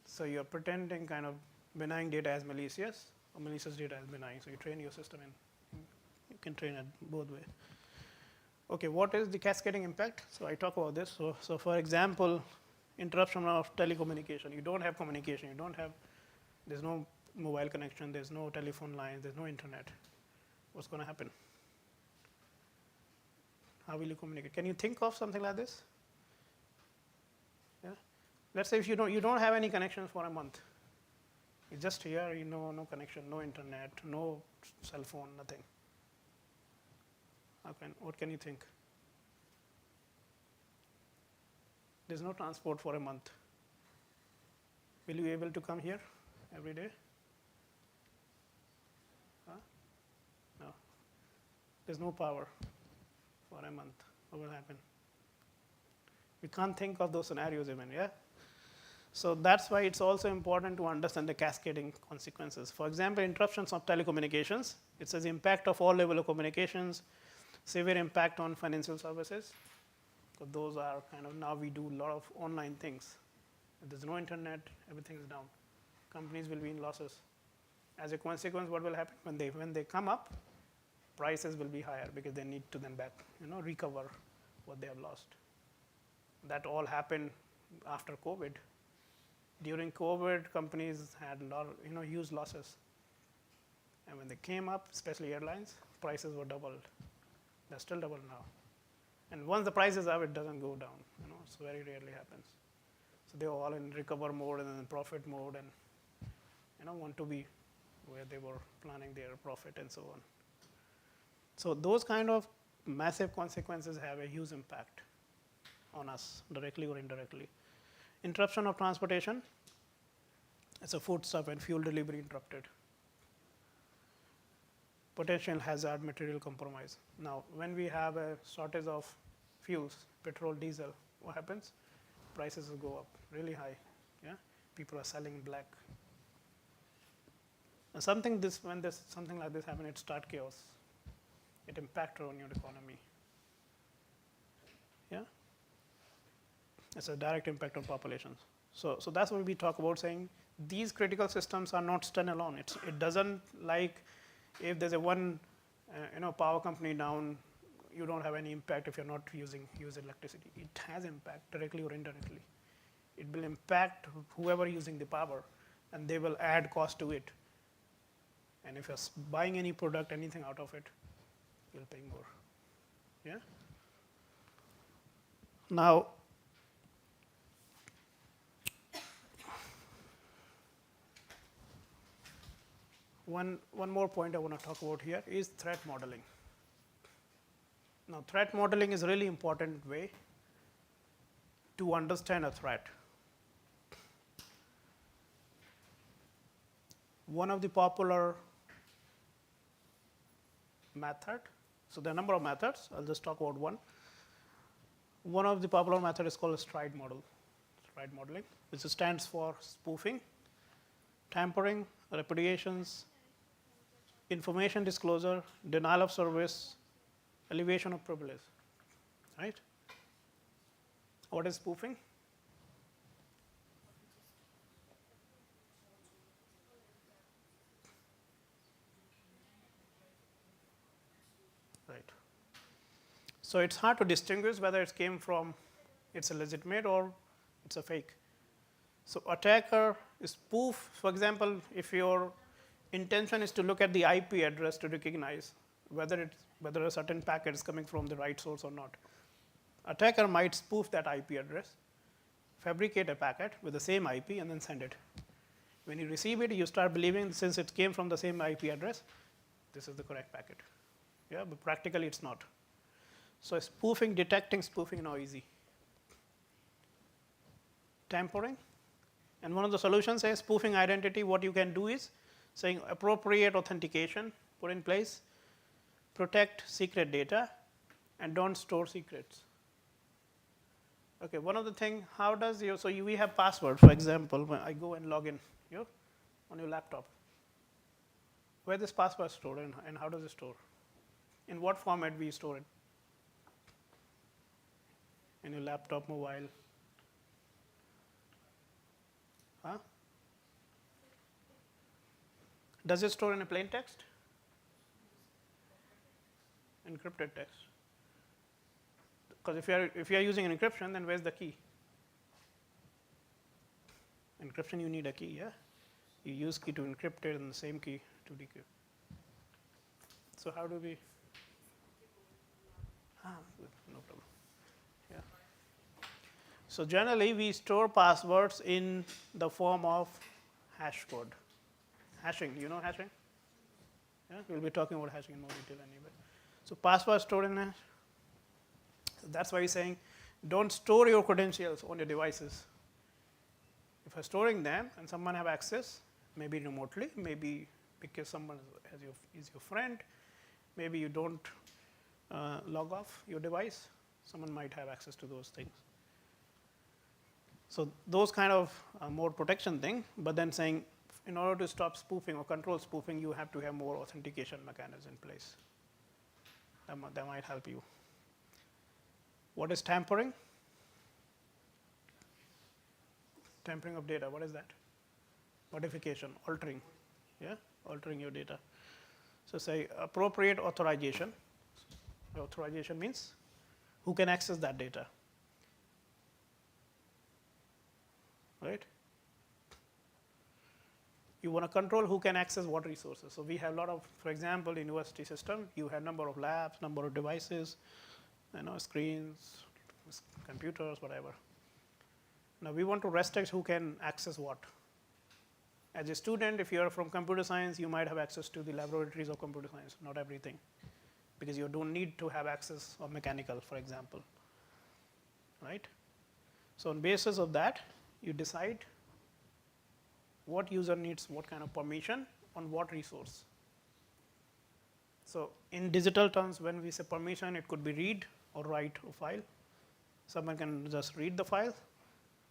So you're pretending kind of benign data as malicious, or malicious data as benign. So you train your system, and you can train it both ways. Okay, what is the cascading impact? So I talk about this. So for example, interruption of telecommunication. You don't have communication. You don't have. There's no mobile connection. There's no telephone lines. There's no internet. What's going to happen? How will you communicate? Can you think of something like this? Yeah. Let's say if you don't have any connections for a month. You're just here. You know, no connection, no internet, no cell phone, nothing. What can you think? There's no transport for a month. Will you be able to come here every day? Huh? No. There's no power for a month. What will happen? We can't think of those scenarios even, yeah? So that's why it's also important to understand the cascading consequences. For example, interruptions of telecommunications. It says impact of all level of communications, severe impact on financial services. So those are kind of, now we do a lot of online things. If there's no internet, everything is down. Companies will be in losses. As a consequence, what will happen? When they come up, prices will be higher because they need to then back, recover what they have lost. That all happened after COVID. During COVID, companies had a lot, huge losses. And when they came up, especially airlines, prices were doubled. They're still doubled now. And once the price is up, it doesn't go down. So very rarely happens. So they're all in recover mode and then profit mode, and want to be where they were planning their profit and so on. So those kind of massive consequences have a huge impact on us, directly or indirectly. Interruption of transportation. It's a foodstuff and fuel delivery interrupted. Potential hazard, material compromise. Now, when we have a shortage of fuels, petrol, diesel, what happens? Prices will go up really high. Yeah, people are selling black. And when something like this happens, it starts chaos. It impacts on your economy. Yeah, it's a direct impact on populations. So that's what we talk about, saying these critical systems are not standalone. It doesn't like if there's a one power company down, you don't have any impact if you're not use electricity. It has impact directly or indirectly. It will impact whoever using the power, and they will add cost to it. And if you're buying any product, anything out of it, you'll pay more. Yeah. Now, one more point I want to talk about here is threat modeling. Now, threat modeling is a really important way to understand a threat. One of the popular method, so there are a number of methods, I'll just talk about one. One of the popular method is called a stride modeling, which stands for spoofing, tampering, repudiations, information disclosure, denial of service, elevation of privilege, right? What is spoofing? Right. So it's hard to distinguish whether it came from, it's a legitimate or it's a fake. So attacker is spoof. For example, if your intention is to look at the IP address to recognize whether a certain packet is coming from the right source or not, attacker might spoof that IP address, fabricate a packet with the same IP, and then send it. When you receive it, you start believing since it came from the same IP address, this is the correct packet. Yeah, but practically it's not. So detecting spoofing now easy. Tampering, and one of the solutions is spoofing identity. What you can do is saying appropriate authentication put in place, protect secret data, and don't store secrets. Okay, one of the thing, how does we have password, for example, when I go and log in on your laptop. Where this password stored and how does it store? In what format we store it? In your laptop, mobile? Huh? Does it store in a plain text? Encrypted text. Because if you are using encryption, then where's the key? Encryption, you need a key, yeah? You use key to encrypt it and the same key to decrypt. So how do we? No problem. Yeah. So generally, we store passwords in the form of hash code. Hashing, you know hashing? Yeah, we'll be talking about hashing in more detail anyway. So password stored in hash. So that's why we're saying don't store your credentials on your devices. If you're storing them and someone have access, maybe remotely, maybe because someone is your friend, maybe you don't log off your device, someone might have access to those things. So those kind of more protection thing, but then saying in order to stop spoofing or control spoofing, you have to have more authentication mechanisms in place. That might help you. What is tampering? Tampering of data, what is that? Modification, altering, yeah, altering your data. So say appropriate authorization. Authorization means who can access that data, right? You want to control who can access what resources. So we have a lot of, for example, university system, you have number of labs, number of devices, screens, computers, whatever. Now we want to restrict who can access what. As a student, if you are from computer science, you might have access to the laboratories of computer science, not everything, because you don't need to have access of mechanical, for example, right? So on basis of that, you decide what user needs what kind of permission on what resource. So in digital terms, when we say permission, it could be read or write a file. Someone can just read the file.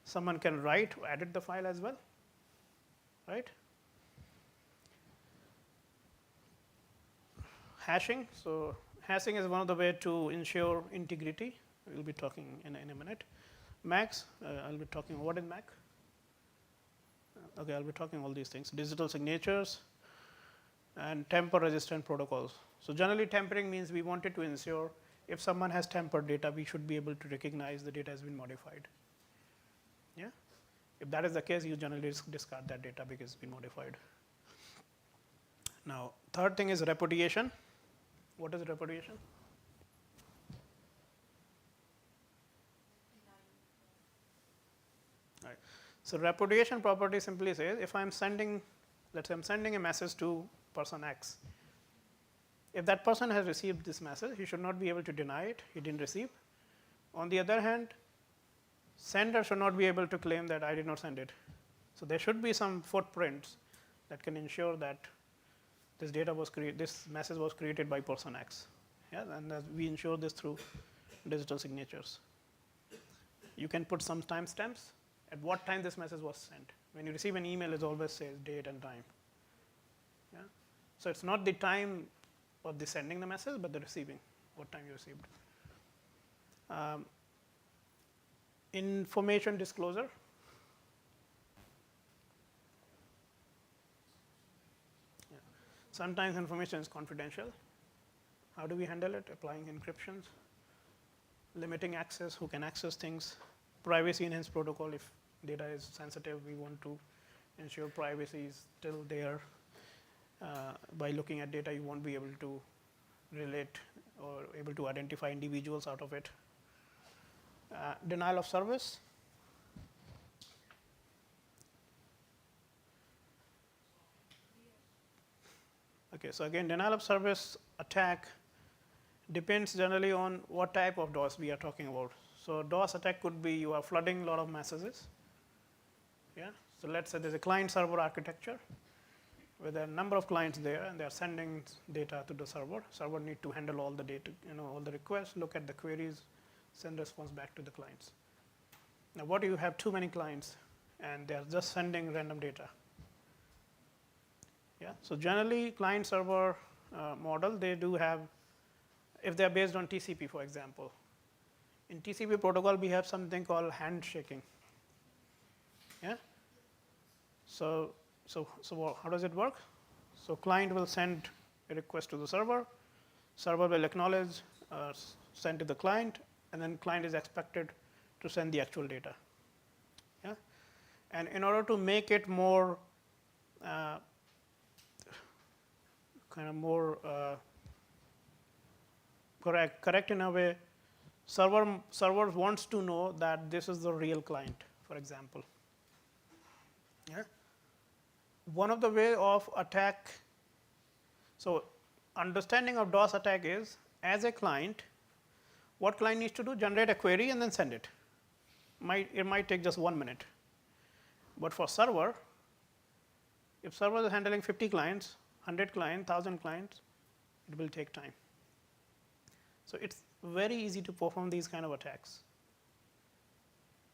Someone can write or edit the file as well, right? Hashing. So hashing is one of the way to ensure integrity. We'll be talking in a minute. MACs, I'll be talking what is MAC. Okay, I'll be talking all these things. Digital signatures and tamper-resistant protocols. So generally, tampering means we wanted to ensure if someone has tampered data, we should be able to recognize the data has been modified. Yeah. If that is the case, you generally discard that data because it's been modified. Now, third thing is repudiation. What is repudiation? Right. So repudiation property simply says if I'm sending, let's say I'm sending a message to person X. If that person has received this message, he should not be able to deny it, he didn't receive. On the other hand, sender should not be able to claim that I did not send it. So there should be some footprints that can ensure that this data was created, this message was created by person X. Yeah, and we ensure this through digital signatures. You can put some timestamps at what time this message was sent. When you receive an email, it always says date and time. Yeah? So it's not the time of the sending the message, but the receiving, what time you received. Information disclosure. Yeah. Sometimes information is confidential. How do we handle it? Applying encryptions, limiting access, who can access things, privacy enhanced protocol. If data is sensitive, we want to ensure privacy is still there. By looking at data, you won't be able to relate or able to identify individuals out of it. Denial of service. Okay, so again, denial of service attack depends generally on what type of DOS we are talking about. So DOS attack could be you are flooding a lot of messages. Yeah. So let's say there's a client server architecture with a number of clients there, and they are sending data to the server. Server need to handle all the data, all the requests, look at the queries, send response back to the clients. Now, what do you have too many clients, and they are just sending random data? Yeah. So generally, client server model, they do have, if they are based on TCP, for example. In TCP protocol, we have something called handshaking. Yeah. So how does it work? So client will send a request to the server. Server will acknowledge, send to the client, and then client is expected to send the actual data. Yeah? And in order to make it more correct in a way, server wants to know that this is the real client, for example. Yeah? One of the way of attack, so understanding of DOS attack is, as a client, what client needs to do? Generate a query and then send it. It might take just 1 minute. But for server, if server is handling 50 clients, 100 clients, 1,000 clients, it will take time. So it's very easy to perform these kind of attacks.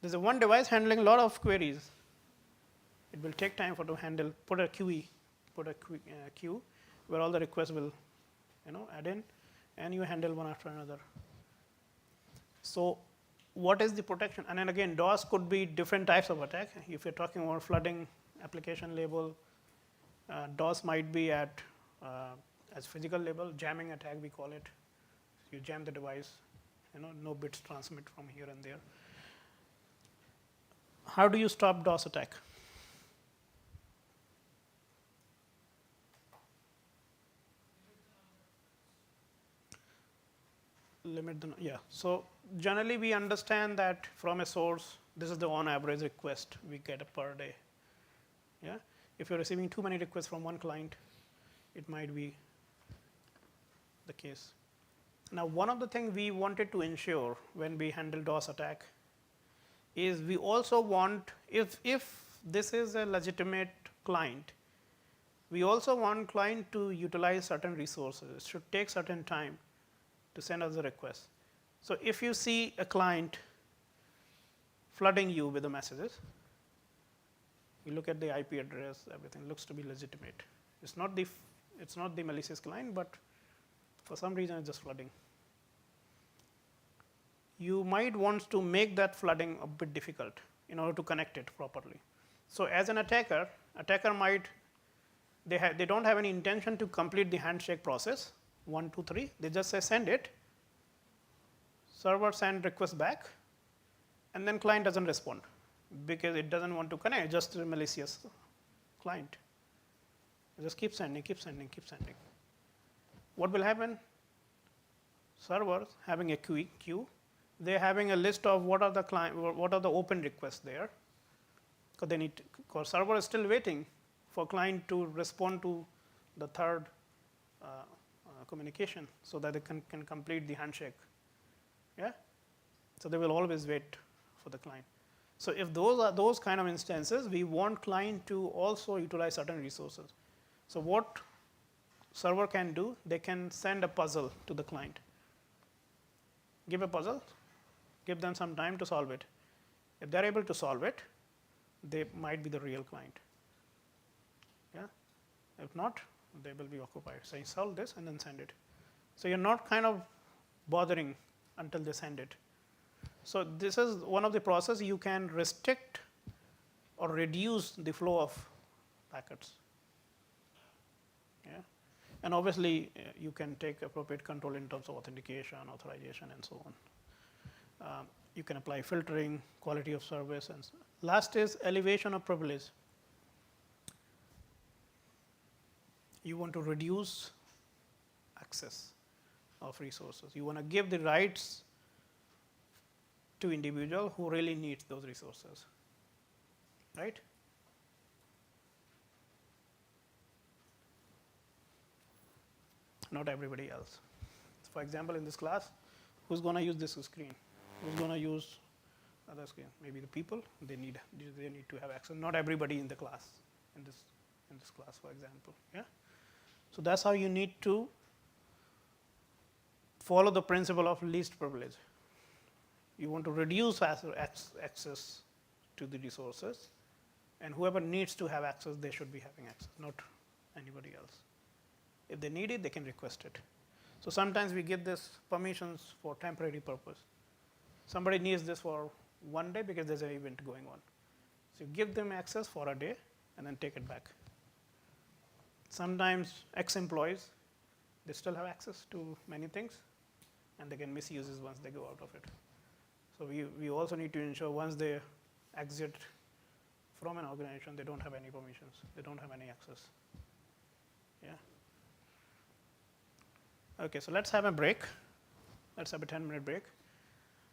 There's a one device handling a lot of queries. It will take time for to handle, put a queue where all the requests will add in, and you handle one after another. So what is the protection? And then again, DOS could be different types of attack. If you're talking about flooding application label, DOS might be at as physical label, jamming attack we call it. You jam the device, no bits transmit from here and there. How do you stop DOS attack? So generally we understand that from a source, this is the on average request we get per day. Yeah. If you're receiving too many requests from one client, it might be the case. Now, one of the things we wanted to ensure when we handle DOS attack is we also want, if this is a legitimate client, we also want client to utilize certain resources. It should take certain time to send us a request. So if you see a client flooding you with the messages, you look at the IP address, everything looks to be legitimate. It's not the malicious client, but for some reason it's just flooding. You might want to make that flooding a bit difficult in order to connect it properly. So as an attacker might, they don't have any intention to complete the handshake process, 1, 2, 3. They just say send it, server send request back, and then client doesn't respond because it doesn't want to connect, just a malicious client. Just keep sending, keep sending, keep sending. What will happen? Servers having a queue, they're having a list of what are the open requests there, because server is still waiting for client to respond to the third communication so that they can complete the handshake. Yeah? So they will always wait for the client. So if those are those kind of instances, we want client to also utilize certain resources. So what server can do, they can send a puzzle to the client. Give a puzzle, give them some time to solve it. If they're able to solve it, they might be the real client. Yeah? If not, they will be occupied. So you solve this and then send it. So you're not kind of bothering until they send it. So this is one of the processes you can restrict or reduce the flow of packets. Yeah? And obviously, you can take appropriate control in terms of authentication, authorization, and so on. You can apply filtering, quality of service, and so on. Last is elevation of privilege. You want to reduce access of resources. You want to give the rights to individual who really needs those resources, right? Not everybody else. So for example, in this class, who's going to use this screen? Who's going to use other screen? Maybe the people, they need to have access. Not everybody in the class, in this class, for example. Yeah. So that's how you need to follow the principle of least privilege. You want to reduce access to the resources, and whoever needs to have access, they should be having access, not anybody else. If they need it, they can request it. So sometimes we give this permissions for temporary purpose. Somebody needs this for 1 day because there's an event going on. So you give them access for a day and then take it back. Sometimes ex-employees, they still have access to many things. and they can misuse it once they go out of it. So we also need to ensure once they exit from an organization, they don't have any permissions, they don't have any access. Yeah. Okay, so let's have a break. Let's have a 10-minute break.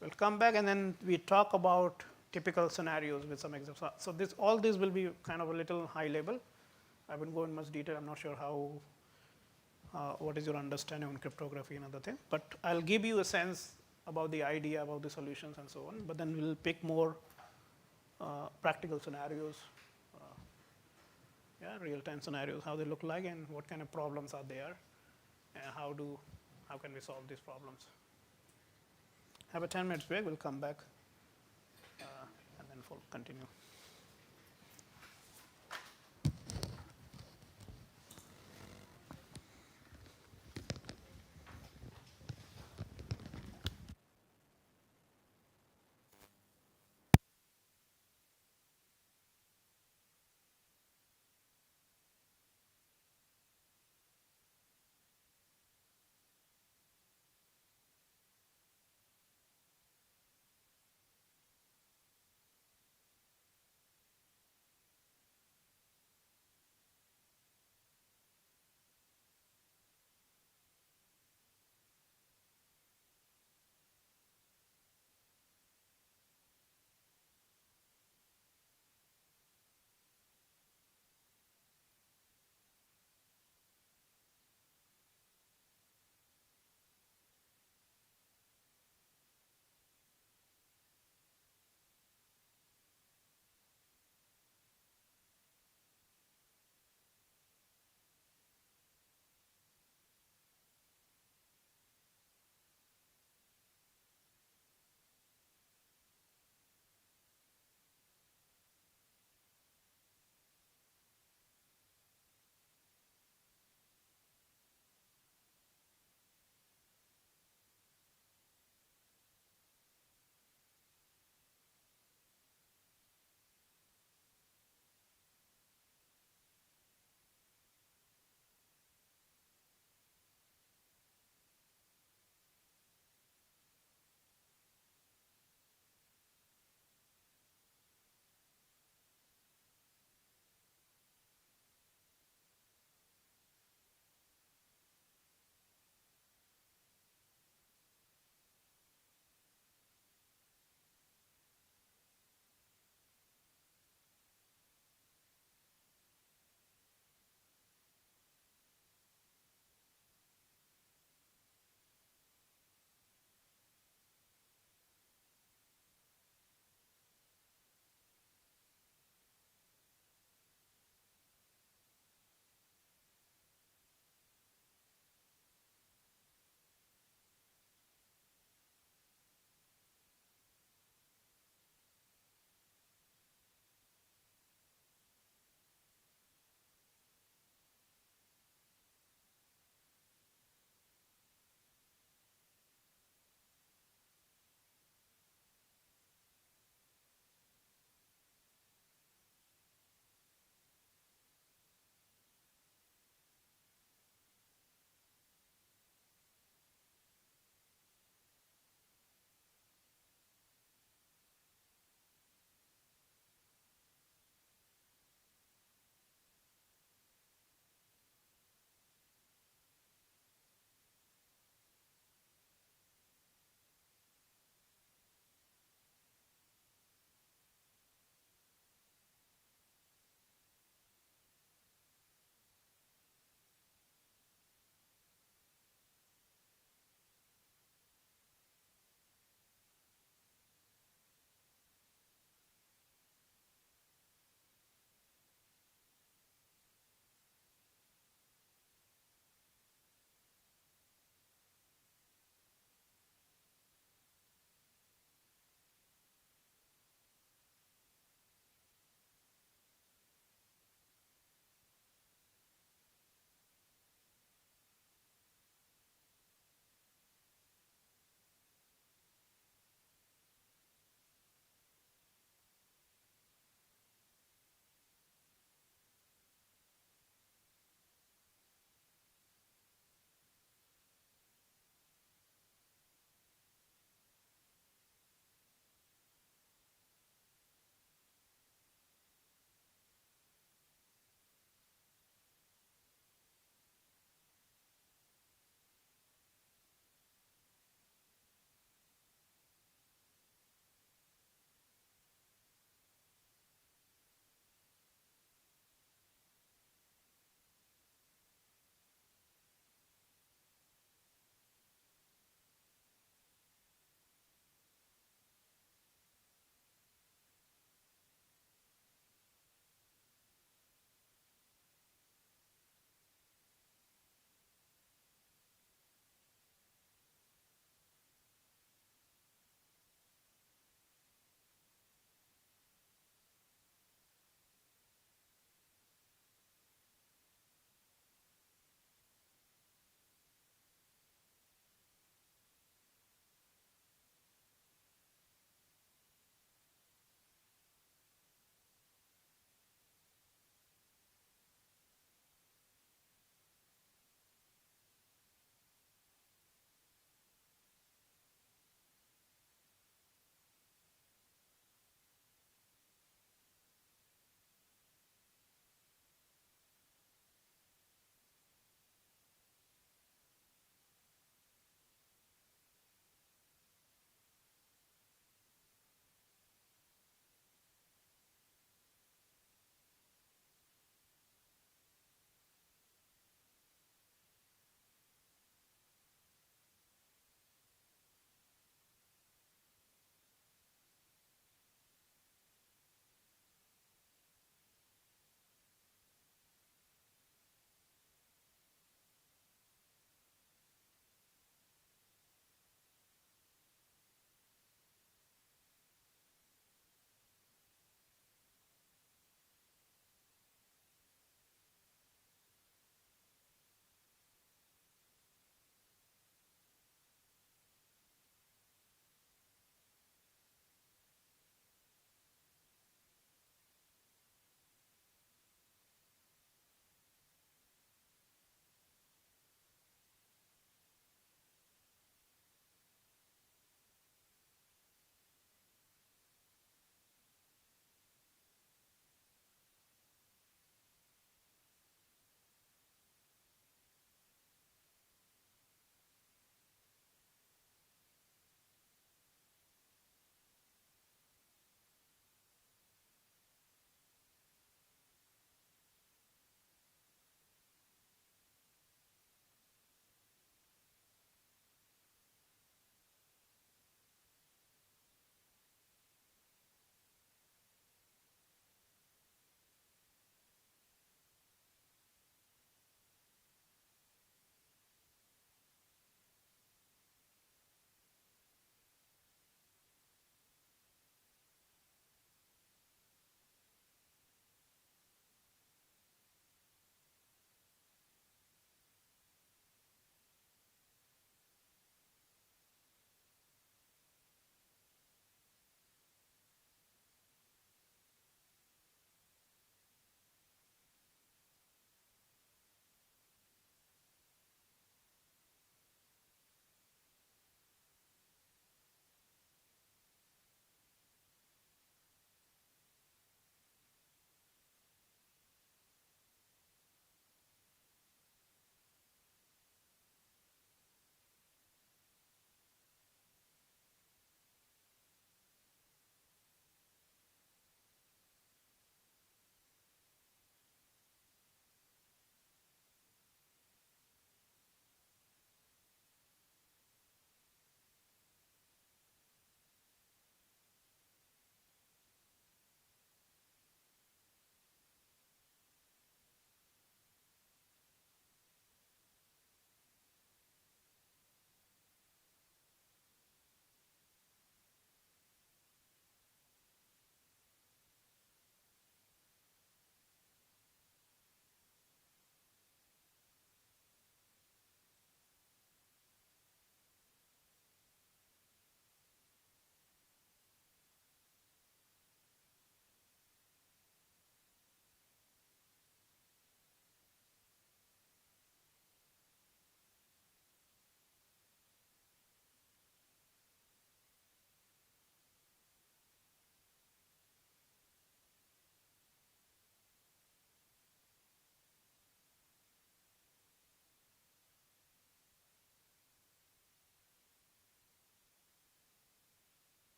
We'll come back and then we talk about typical scenarios with some examples. So all this will be kind of a little high level. I won't go in much detail. I'm not sure how, what is your understanding on cryptography and other things. But I'll give you a sense about the idea, about the solutions and so on. But then we'll pick more practical scenarios, real-time scenarios, how they look like and what kind of problems are there, and how can we solve these problems. Have a 10 minutes break, we'll come back and then we'll continue.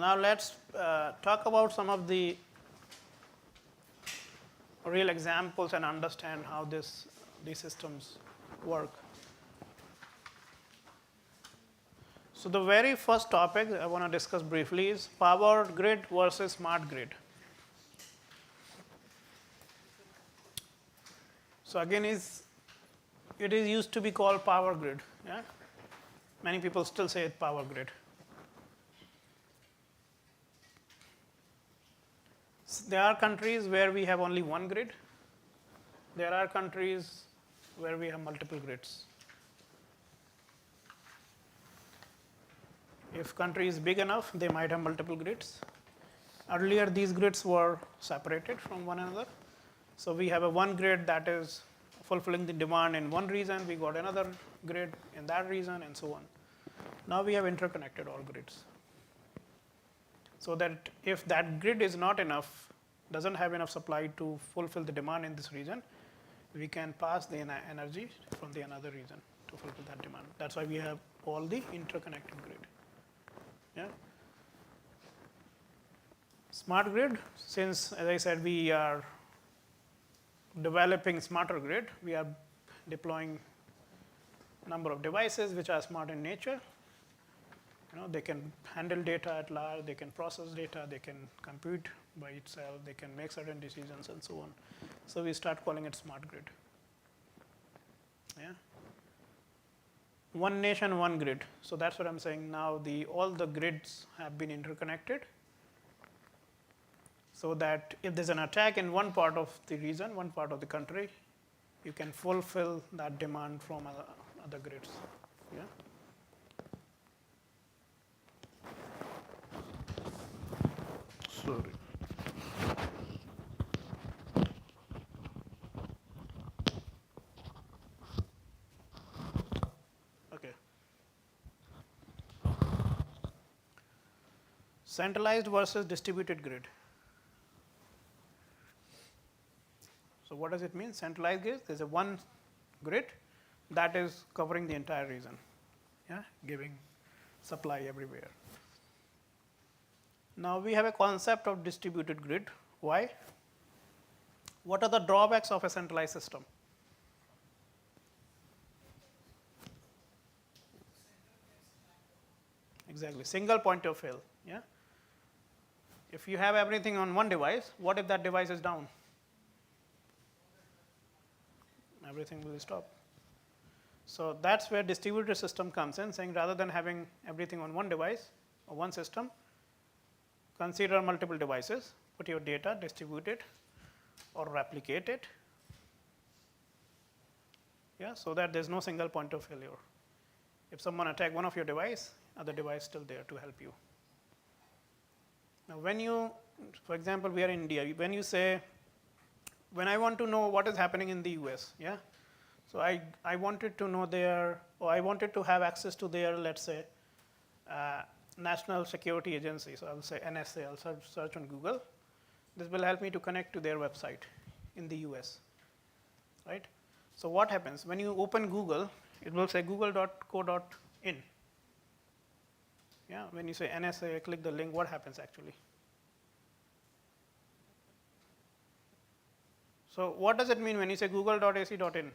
now let's talk about some of the real examples and understand how these systems work. So the very first topic I want to discuss briefly is power grid versus smart grid. So again, it is used to be called power grid. Yeah? Many people still say it power grid. There are countries where we have only one grid. There are countries where we have multiple grids. If country is big enough, they might have multiple grids. Earlier, these grids were separated from one another. So we have a one grid that is fulfilling the demand in one region. We got another grid in that region, and so on. Now we have interconnected all grids. So that if that grid is not enough, doesn't have enough supply to fulfill the demand in this region, we can pass the energy from the another region to fulfill that demand. That's why we have all the interconnected grid. Yeah. Smart grid, since as I said, we are developing smarter grid, we are deploying number of devices which are smart in nature. They can handle data at large, they can process data, they can compute by itself, they can make certain decisions, and so on. So we start calling it smart grid. Yeah. One nation, one grid. So that's what I'm saying now. All the grids have been interconnected, so that if there's an attack in one part of the region, one part of the country, you can fulfill that demand from other grids. Yeah. Sorry. Okay. Centralized versus distributed grid. So what does it mean? Centralized grid, there's a one grid that is covering the entire region, yeah, giving supply everywhere. Now we have a concept of distributed grid. Why? What are the drawbacks of a centralized system? Exactly, single point of fail. Yeah. If you have everything on one device, what if that device is down? Everything will stop. So that's where distributed system comes in, saying rather than having everything on one device or one system, consider multiple devices, put your data, distribute it or replicate it, yeah, so that there's no single point of failure. If someone attack one of your device, other device still there to help you. Now when you, for example, we are in India, when you say, when I want to know what is happening in the US, yeah, so I wanted to know their, or I wanted to have access to their, let's say, National Security Agency, so I'll say NSA, I'll search on Google. This will help me to connect to their website in the US, right? So what happens? When you open Google, it will say google.co.in. Yeah, when you say NSA, click the link, what happens actually? So what does it mean when you say google.ac.in?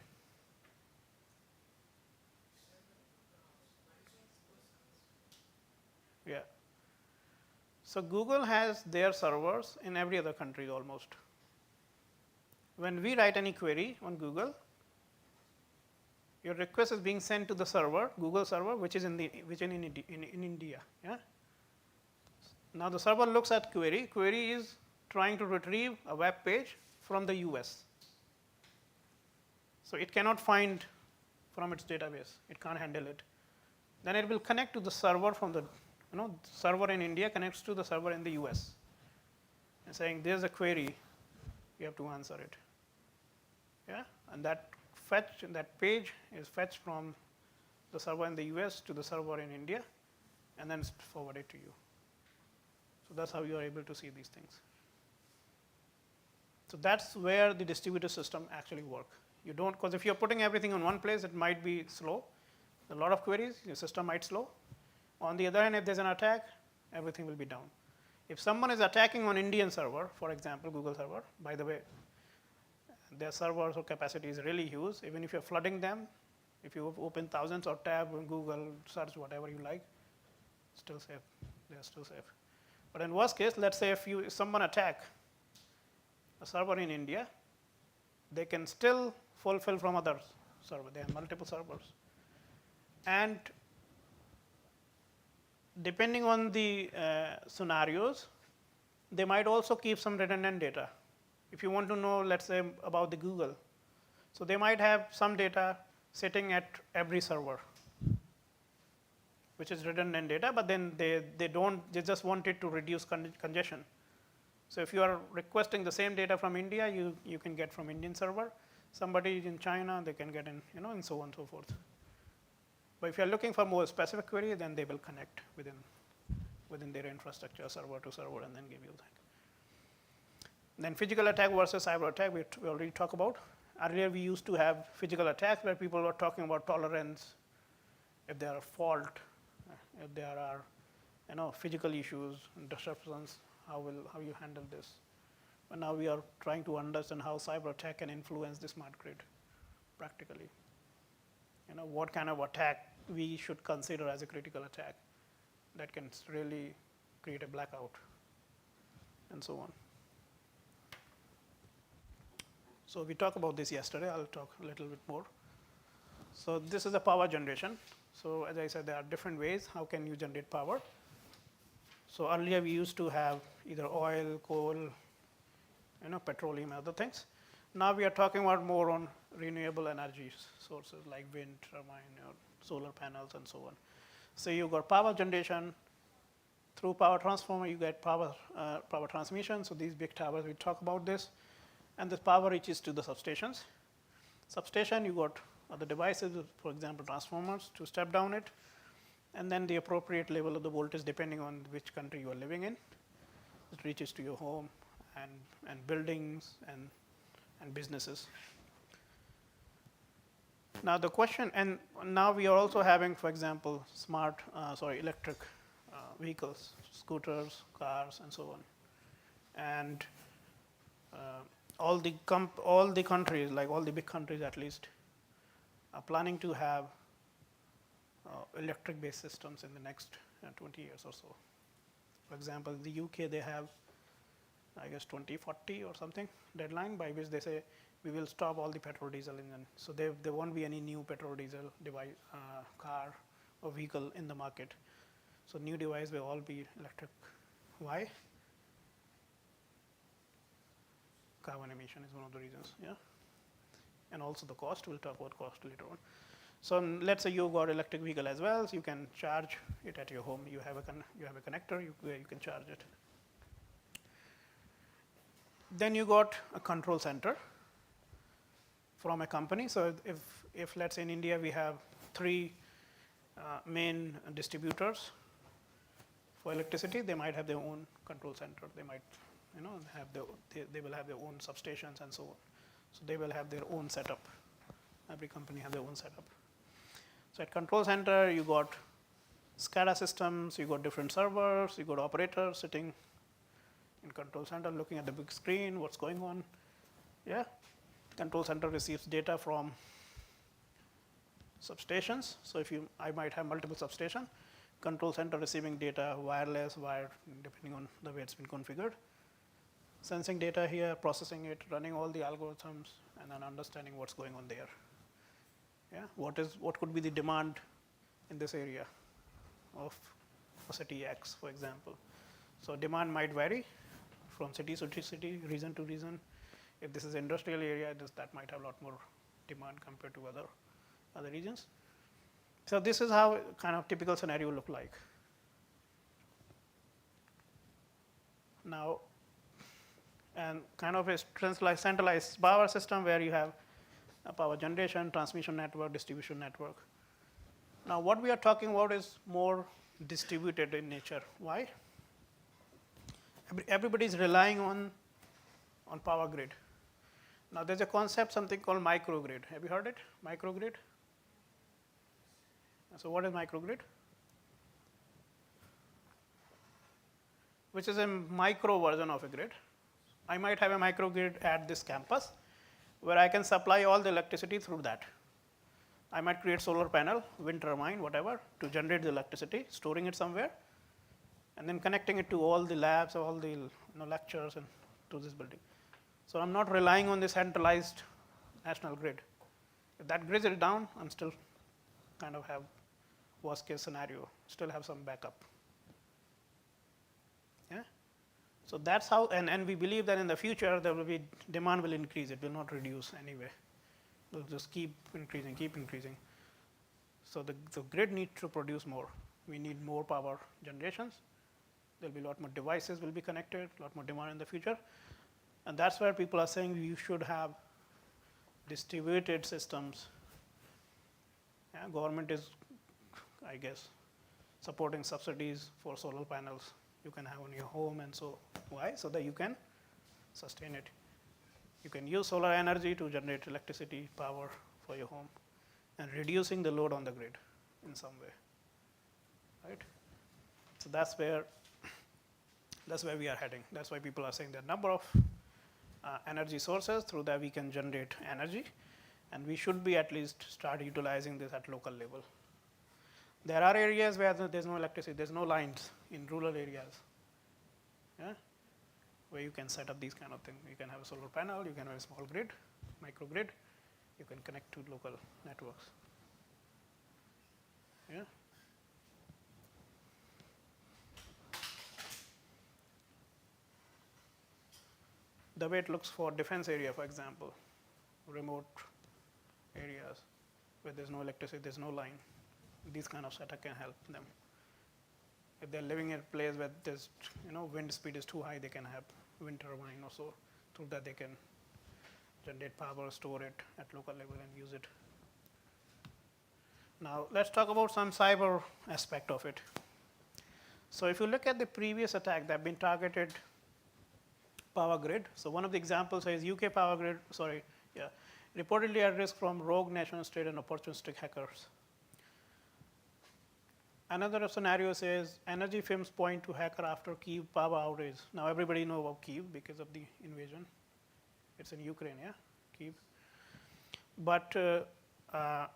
Yeah. So Google has their servers in every other country almost. When we write any query on Google, your request is being sent to the server, Google server, which is in India. Yeah. Now the server looks at query. Query is trying to retrieve a web page from the US. So it cannot find from its database. It can't handle it. Then it will connect to the server from the server in India connects to the server in the US and saying there's a query, you have to answer it. Yeah, and that page is fetched from the server in the US to the server in India and then forwarded to you. So that's how you are able to see these things. So that's where the distributed system actually works. You don't, because if you're putting everything on one place, it might be slow. A lot of queries, your system might slow. On the other hand, if there's an attack, everything will be down. If someone is attacking on Indian server, for example, Google server, by the way, their servers or capacity is really huge. Even if you're flooding them, if you open thousands of tabs on Google, search whatever you like, still safe. They're still safe. But in worst case, let's say if someone attack a server in India, they can still fulfill from other server. They have multiple servers. And depending on the scenarios, they might also keep some redundant data. If you want to know, let's say, about the Google, so they might have some data sitting at every server, which is redundant data, but then they just want it to reduce congestion. So if you are requesting the same data from India, you can get from Indian server. Somebody in China, they can get in, and so on and so forth. But if you're looking for more specific query, then they will connect within their infrastructure, server to server, and then give you that. Then physical attack versus cyber attack, we already talked about. Earlier, we used to have physical attacks where people were talking about tolerance, if there are fault, if there are physical issues, disruptions, how you handle this. But now we are trying to understand how cyber attack can influence the smart grid practically. What kind of attack we should consider as a critical attack that can really create a blackout, and so on. So we talked about this yesterday. I'll talk a little bit more. So this is the power generation. So as I said, there are different ways how can you generate power. So earlier we used to have either oil, coal, petroleum, other things. Now we are talking about more on renewable energy sources like wind turbine or solar panels and so on. So you got power generation through power transformer. You get power transmission. So these big towers, we talk about this, and this power reaches to the substations. Substation, you got other devices, for example, transformers to step down it, and then the appropriate level of the voltage depending on which country you are living in. It reaches to your home and buildings and businesses. Now the question, and now we are also having, for example, electric vehicles, scooters, cars, and so on. And all the countries, like all the big countries at least, are planning to have electric-based systems in the next 20 years or so. For example, the UK, they have, I guess, 2040 or something deadline by which they say we will stop all the petrol diesel engine. So there won't be any new petrol diesel device, car or vehicle in the market. So new device will all be electric. Why? Carbon emission is one of the reasons, yeah. And also the cost. We'll talk about cost later on. So let's say you got electric vehicle as well. So you can charge it at your home. You have a connector where you can charge it. Then you got a control center from a company. So if let's say in India we have 3 main distributors for electricity, they might have their own control center. They might they will have their own substations and so on. So they will have their own setup. Every company has their own setup. So at control center, you got SCADA systems, you got different servers, you got operators sitting in control center looking at the big screen, what's going on. Yeah. Control center receives data from substations. So I might have multiple substations. Control center receiving data, wireless, wired, depending on the way it's been configured. Sensing data here, processing it, running all the algorithms, and then understanding what's going on there. Yeah, what could be the demand in this area of city X, for example. So demand might vary from city to city, region to region. If this is industrial area, that might have a lot more demand compared to other regions. So this is how kind of typical scenario look like. Now, and kind of a centralized power system where you have a power generation, transmission network, distribution network. Now what we are talking about is more distributed in nature. Why? Everybody is relying on power grid. Now there's a concept, something called microgrid. Have you heard it? Microgrid? So what is microgrid? which is a micro version of a grid. I might have a microgrid at this campus where I can supply all the electricity through that. I might create solar panel, wind turbine, whatever, to generate the electricity, storing it somewhere, and then connecting it to all the labs, all the lectures, and to this building. So I'm not relying on the centralized national grid. If that grid is down, I'm still kind of have worst case scenario, still have some backup. Yeah. So that's how, and we believe that in the future there will be demand will increase. It will not reduce anyway. It will just keep increasing, keep increasing. So the grid needs to produce more. We need more power generations. There'll be a lot more devices will be connected, a lot more demand in the future. And that's where people are saying you should have distributed systems. Yeah, government is, I guess, supporting subsidies for solar panels you can have on your home, and so why? So that you can sustain it. You can use solar energy to generate electricity, power for your home, and reducing the load on the grid in some way, right? So that's where we are heading. That's why people are saying there are a number of energy sources through that we can generate energy, and we should be at least start utilizing this at local level. There are areas where there's no electricity, there's no lines in rural areas, yeah, where you can set up these kind of things. You can have a solar panel, you can have a small grid, microgrid, you can connect to local networks. Yeah. The way it looks for defense area, for example, remote areas where there's no electricity, there's no line, these kind of setup can help them. If they're living in a place where there's, wind speed is too high, they can have wind turbine or so. Through that they can generate power, store it at local level and use it. Now let's talk about some cyber aspect of it. So if you look at the previous attack that have been targeted power grid. So one of the examples is UK power grid, reportedly at risk from rogue nation state and opportunistic hackers. Another scenario says energy firms point to hacker after Kyiv power outage. Now everybody knows about Kyiv because of the invasion. It's in Ukraine, yeah, Kyiv. But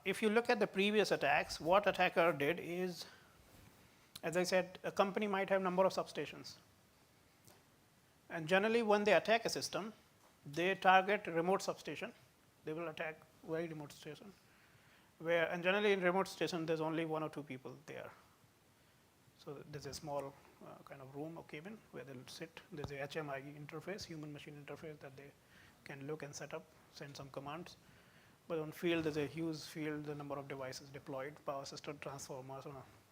if you look at the previous attacks, what attacker did is, as I said, a company might have a number of substations. And generally when they attack a system, they target a remote substation. They will attack very remote station. And generally in remote station, there's only 1 or 2 people there. So there's a small kind of room or cabin where they'll sit. There's a HMI interface, human machine interface, that they can look and set up, send some commands. But on field, there's a huge field, the number of devices deployed, power system, transformers,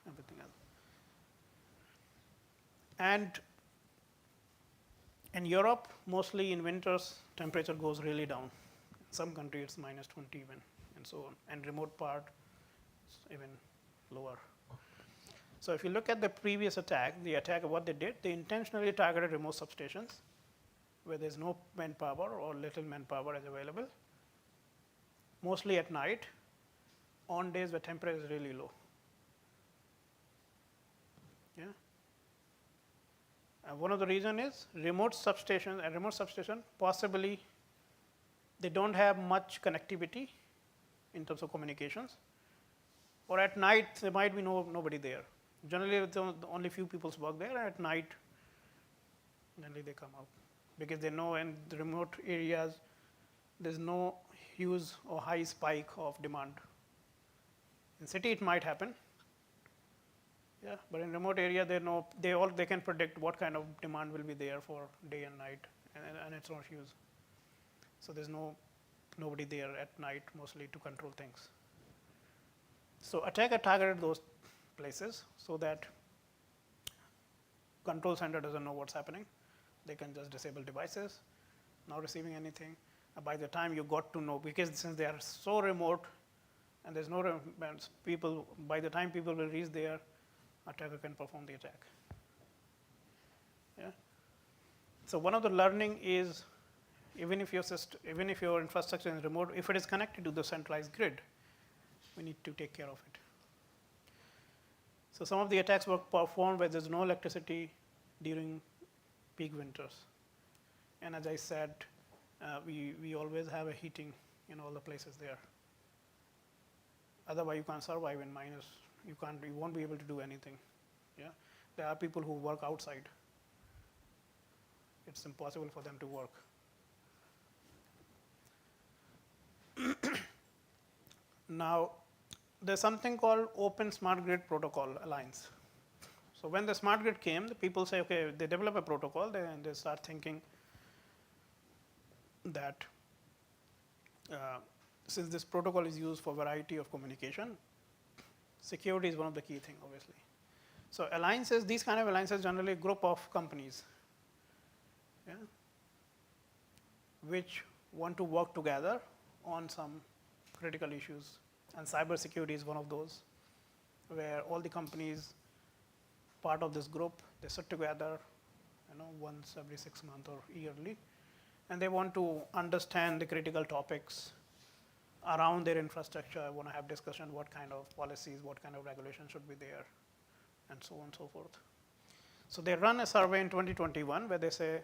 everything else. And in Europe, mostly in winters, temperature goes really down. In some countries, it's minus 20 even, and so on. And remote part, it's even lower. So if you look at the previous attack, what they did, they intentionally targeted remote substations where there's no manpower or little manpower is available, mostly at night, on days where temperature is really low. Yeah. And one of the reasons is remote substation, possibly they don't have much connectivity in terms of communications, or at night there might be nobody there. Generally, only few people work there, and at night, generally they come out because they know in the remote areas there's no huge or high spike of demand. In city, it might happen. Yeah, but in remote area, they can predict what kind of demand will be there for day and night, and it's not huge. So there's nobody there at night mostly to control things. So attacker targeted those places so that control center doesn't know what's happening. They can just disable devices, not receiving anything. And by the time you got to know, because since they are so remote and there's no people, by the time people will reach there, attacker can perform the attack. Yeah. So one of the learning is, even if your infrastructure is remote, if it is connected to the centralized grid, we need to take care of it. So some of the attacks were performed where there's no electricity during peak winters. And as I said, we always have a heating in all the places there. Otherwise, you can't survive in minus. You won't be able to do anything. Yeah, there are people who work outside. It's impossible for them to work. Now, there's something called Open Smart Grid Protocol Alliance. So when the smart grid came, the people say, okay, they develop a protocol, and they start thinking that since this protocol is used for variety of communication, security is one of the key things, obviously. So alliances, these kind of alliances, generally a group of companies, yeah, which want to work together on some critical issues. And cybersecurity is one of those, where all the companies part of this group, they sit together, once every 6 months or yearly, and they want to understand the critical topics around their infrastructure. I want to have discussion what kind of policies, what kind of regulations should be there, and so on and so forth. So they run a survey in 2021 where they say,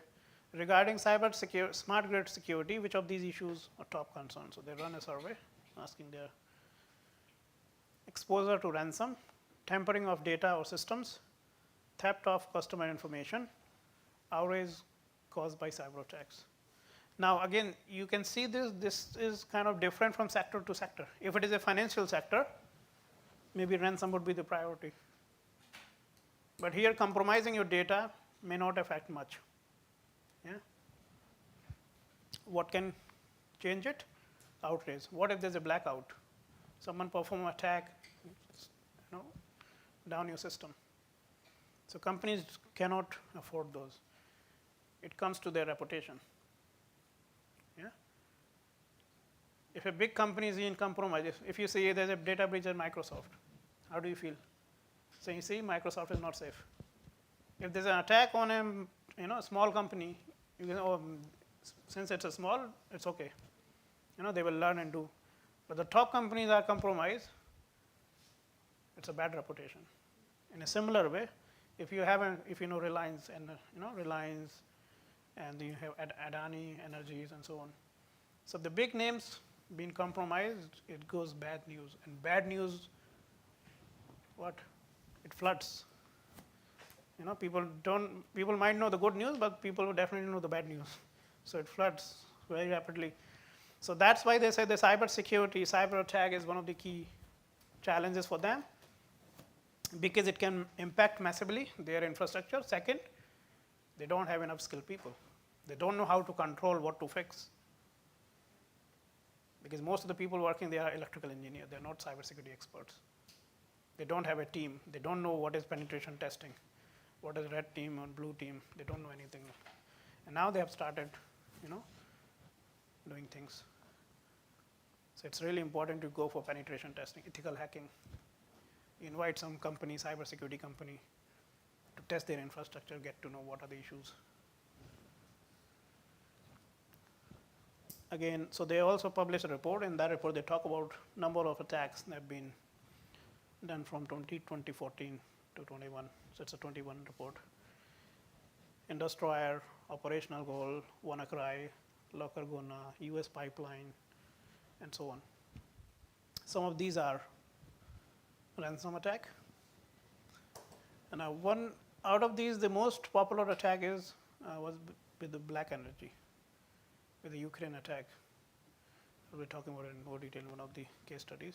regarding smart grid security, which of these issues are top concerns? So they run a survey asking their exposure to ransom, tampering of data or systems, theft of customer information, outrage caused by cyber attacks. Now, again, you can see this is kind of different from sector to sector. If it is a financial sector, maybe ransom would be the priority. But here, compromising your data may not affect much. Yeah. What can change it? Outrage. What if there's a blackout? Someone perform an attack, down your system. So companies cannot afford those. It comes to their reputation. Yeah. If a big company is in compromise, if you say there's a data breach at Microsoft, how do you feel? So you see, Microsoft is not safe. If there's an attack on a small company, you know, since it's a small, it's okay. They will learn and do. But the top companies are compromised, it's a bad reputation. In a similar way, if you know Reliance and Reliance, and you have Adani Energies and so on. So the big names being compromised, it goes bad news. And bad news, what? It floods. People might know the good news, but people will definitely know the bad news. So it floods very rapidly. So that's why they say the cyber attack is one of the key challenges for them, because it can impact massively their infrastructure. Second, they don't have enough skilled people. They don't know how to control what to fix. Because most of the people working there are electrical engineers. They're not cybersecurity experts. They don't have a team. They don't know what is penetration testing, what is red team or blue team. They don't know anything. And now they have started, doing things. So it's really important to go for penetration testing, ethical hacking. Invite some company, cybersecurity company, to test their infrastructure, get to know what are the issues. Again, so they also published a report. In that report, they talk about number of attacks that have been done from 2014 to 21. So it's a 21 report. Industroyer, Operational Goal, WannaCry, Lockergona, US Pipeline, and so on. Some of these are ransom attack. And one out of these, the most popular attack was with the Black Energy, with the Ukraine attack. We'll be talking about it in more detail in one of the case studies.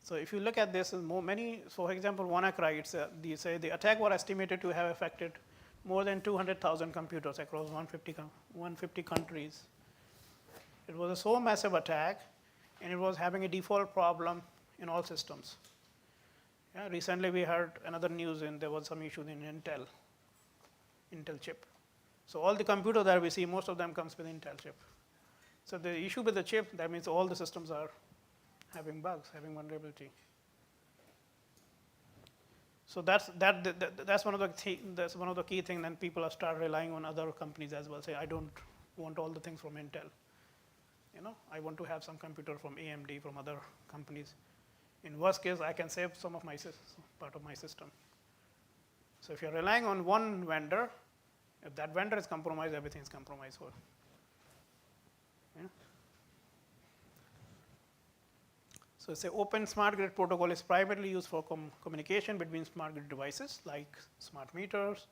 So if you look at this, for example, WannaCry, they say the attack was estimated to have affected more than 200,000 computers across 150 countries. It was a so massive attack, and it was having a default problem in all systems. Yeah, recently we heard another news, and there was some issue in Intel chip. So all the computers that we see, most of them comes with Intel chip. So the issue with the chip, that means all the systems are having bugs, having vulnerability. So that's one of the key things. Then people start relying on other companies as well. Say, I don't want all the things from Intel. I want to have some computer from AMD, from other companies. In worst case, I can save some of part of my system. So if you're relying on one vendor, if that vendor is compromised, everything is compromised. Yeah. So say open smart grid protocol is primarily used for communication between smart grid devices like smart meters,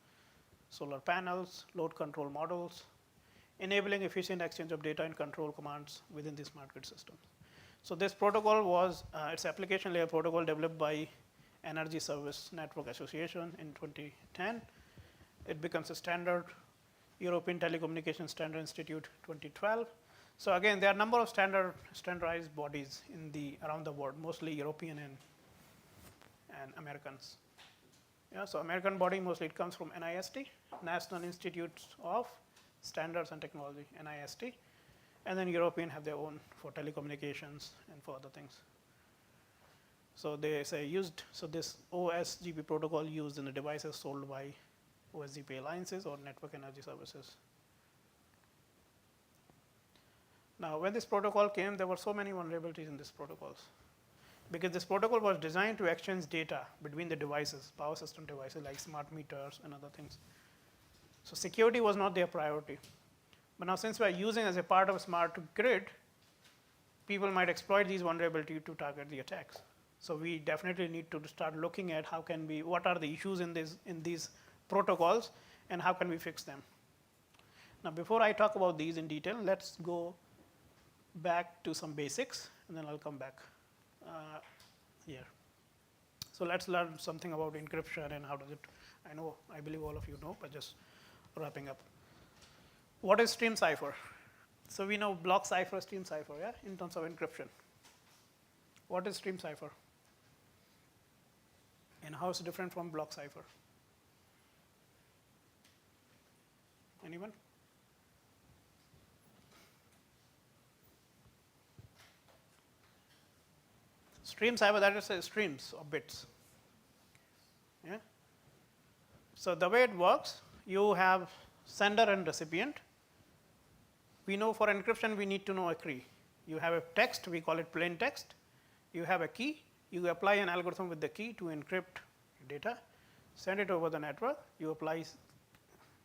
solar panels, load control models, enabling efficient exchange of data and control commands within the smart grid system. So this protocol was, it's application layer protocol developed by Energy Service Network Association in 2010. It becomes a standard, European Telecommunication Standard Institute 2012. So again, there are a number of standardized bodies around the world, mostly European and Americans. Yeah, so American body, mostly it comes from NIST, National Institutes of Standards and Technology, NIST. And then European have their own for telecommunications and for other things. So they say so this OSGP protocol used in the devices sold by OSGP alliances or network energy services. Now, when this protocol came, there were so many vulnerabilities in these protocols, because this protocol was designed to exchange data between the devices, power system devices like smart meters and other things. So security was not their priority. But now, since we are using as a part of a smart grid, people might exploit these vulnerabilities to target the attacks. So we definitely need to start looking at what are the issues in these protocols, and how can we fix them. Now, before I talk about these in detail, let's go back to some basics, and then I'll come back here. So let's learn something about encryption and how does it. I believe all of you know, but just wrapping up. What is stream cipher? So we know block cipher, stream cipher, yeah, in terms of encryption. What is stream cipher? And how is it different from block cipher? Anyone? Stream cipher, that is streams of bits. Yeah. So the way it works, you have sender and recipient. We know for encryption we need to know a key. You have a text, we call it plain text. You have a key. You apply an algorithm with the key to encrypt data, send it over the network. You apply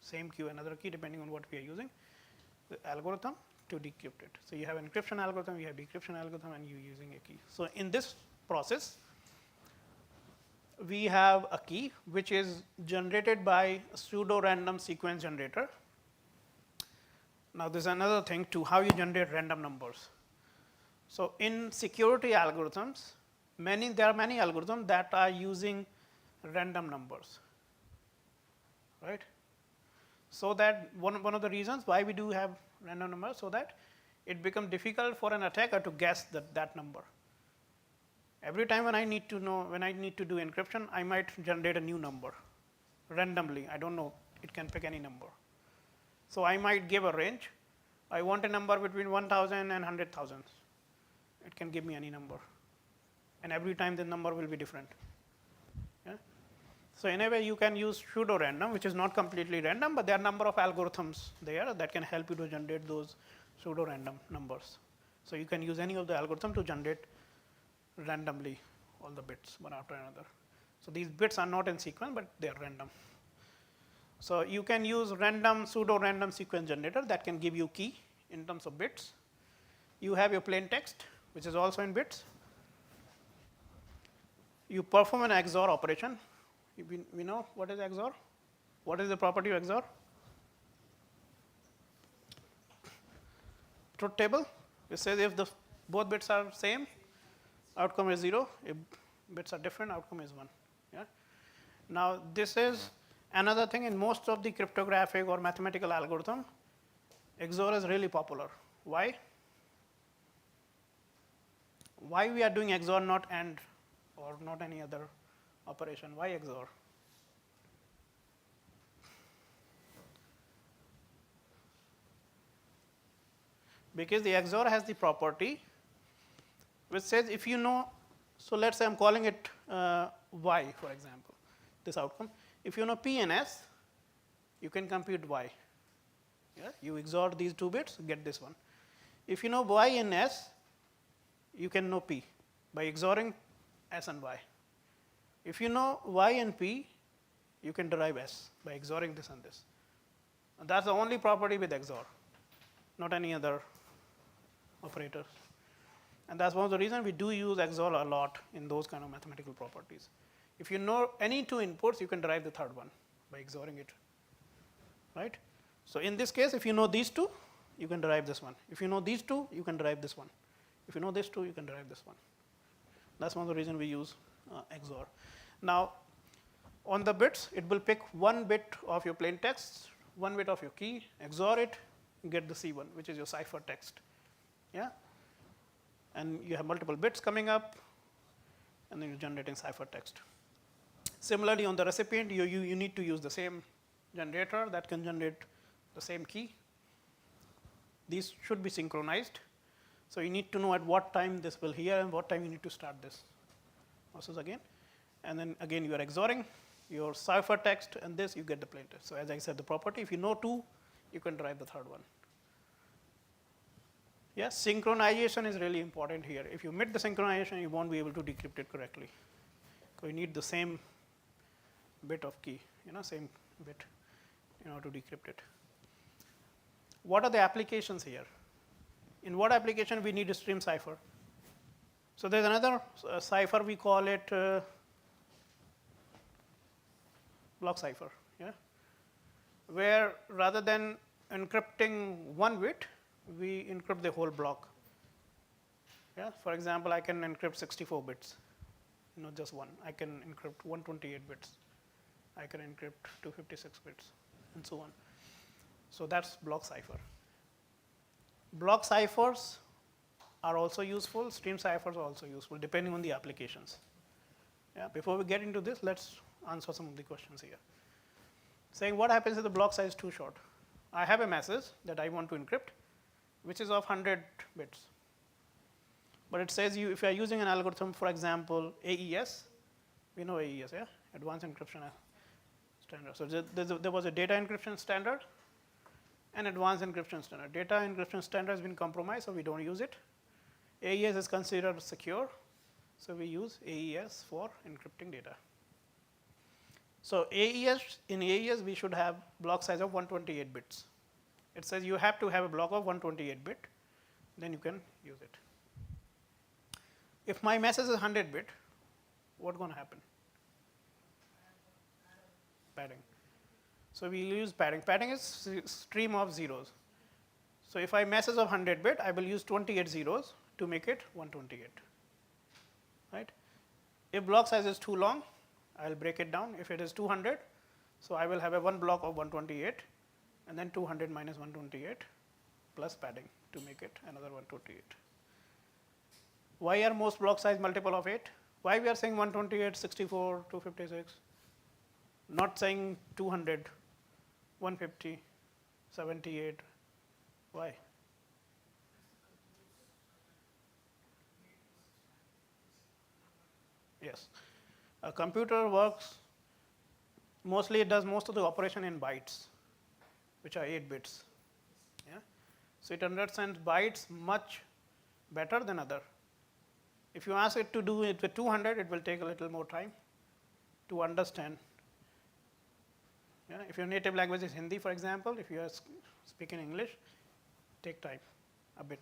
same key, another key, depending on what we are using, the algorithm to decrypt it. So you have encryption algorithm, you have decryption algorithm, and you're using a key. So in this process, we have a key which is generated by a pseudo-random sequence generator. Now, there's another thing to how you generate random numbers. So in security algorithms, there are many algorithms that are using random numbers, right? So that one of the reasons why we do have random numbers, so that it becomes difficult for an attacker to guess that number. Every time when I need to do encryption, I might generate a new number randomly. I don't know, it can pick any number. So I might give a range. I want a number between 1,000 and 100,000. It can give me any number. And every time the number will be different. Yeah? So in a way you can use pseudo-random, which is not completely random, but there are a number of algorithms there that can help you to generate those pseudo-random numbers. So you can use any of the algorithm to generate randomly all the bits one after another. So these bits are not in sequence, but they are random. So you can use pseudo-random sequence generator that can give you key in terms of bits. You have your plain text, which is also in bits. You perform an XOR operation. We know what is XOR? What is the property of XOR? Truth table. It says if both bits are same, outcome is 0. If bits are different, outcome is 1. Yeah? Now, this is another thing in most of the cryptographic or mathematical algorithm. XOR is really popular. Why? Why we are doing XOR, not AND or not any other operation? Why XOR? Because the XOR has the property which says if you know, so let's say I'm calling it Y, for example, this outcome. If you know P and S, you can compute Y. Yeah? You XOR these two bits, get this one. If you know Y and S, you can know P by XORing S and Y. If you know Y and P, you can derive S by XORing this and this. And that's the only property with XOR, not any other operators. And that's one of the reasons we do use XOR a lot in those kind of mathematical properties. If you know any two inputs, you can derive the third one by XORing it, right? So in this case, if you know these two, you can derive this one. If you know these two, you can derive this one. If you know this two, you can derive this one. That's one of the reasons we use XOR. Now, on the bits, it will pick one bit of your plain text, one bit of your key, XOR it, and get the C1, which is your cipher text. Yeah? And you have multiple bits coming up, and then you're generating cipher text. Similarly, on the recipient, you need to use the same generator that can generate the same key. These should be synchronized. So you need to know at what time this will hear and what time you need to start this process again. And then again, you are XORing your cipher text, and this you get the plain text. So as I said, the property, if you know two, you can derive the third one. Yes, synchronization is really important here. If you omit the synchronization, you won't be able to decrypt it correctly. So you need the same bit of key, same bit in order to decrypt it. What are the applications here? In what application we need a stream cipher? So there's another cipher, we call it block cipher, yeah? Where rather than encrypting one bit, we encrypt the whole block. Yeah? For example, I can encrypt 64 bits, not just one. I can encrypt 128 bits. I can encrypt 256 bits, and so on. So that's block cipher. Block ciphers are also useful. Stream ciphers are also useful, depending on the applications. Yeah, before we get into this, let's answer some of the questions here. Saying what happens if the block size is too short? I have a message that I want to encrypt, which is of 100 bits. But it says if you are using an algorithm, for example, AES, we know AES, yeah? Advanced Encryption Standard. So there was a data encryption standard and advanced encryption standard. Data encryption standard has been compromised, so we don't use it. AES is considered secure, so we use AES for encrypting data. So in AES, we should have block size of 128 bits. It says you have to have a block of 128 bit, then you can use it. If my message is 100 bit, what's going to happen? Padding. So we use padding. Padding is stream of zeros. So if I message of 100 bit, I will use 28 zeros to make it 128. Right? If block size is too long, I'll break it down. If it is 200, so I will have a one block of 128, and then 200 minus 128 plus padding to make it another 128. Why are most block size multiple of 8? Why we are saying 128, 64, 256? Not saying 200, 150, 78. Why? Yes. A computer works, mostly it does most of the operation in bytes, which are 8 bits. Yeah? So it understands bytes much better than other. If you ask it to do it with 200, it will take a little more time to understand. Yeah? If your native language is Hindi, for example, if you are speaking English, take time a bit.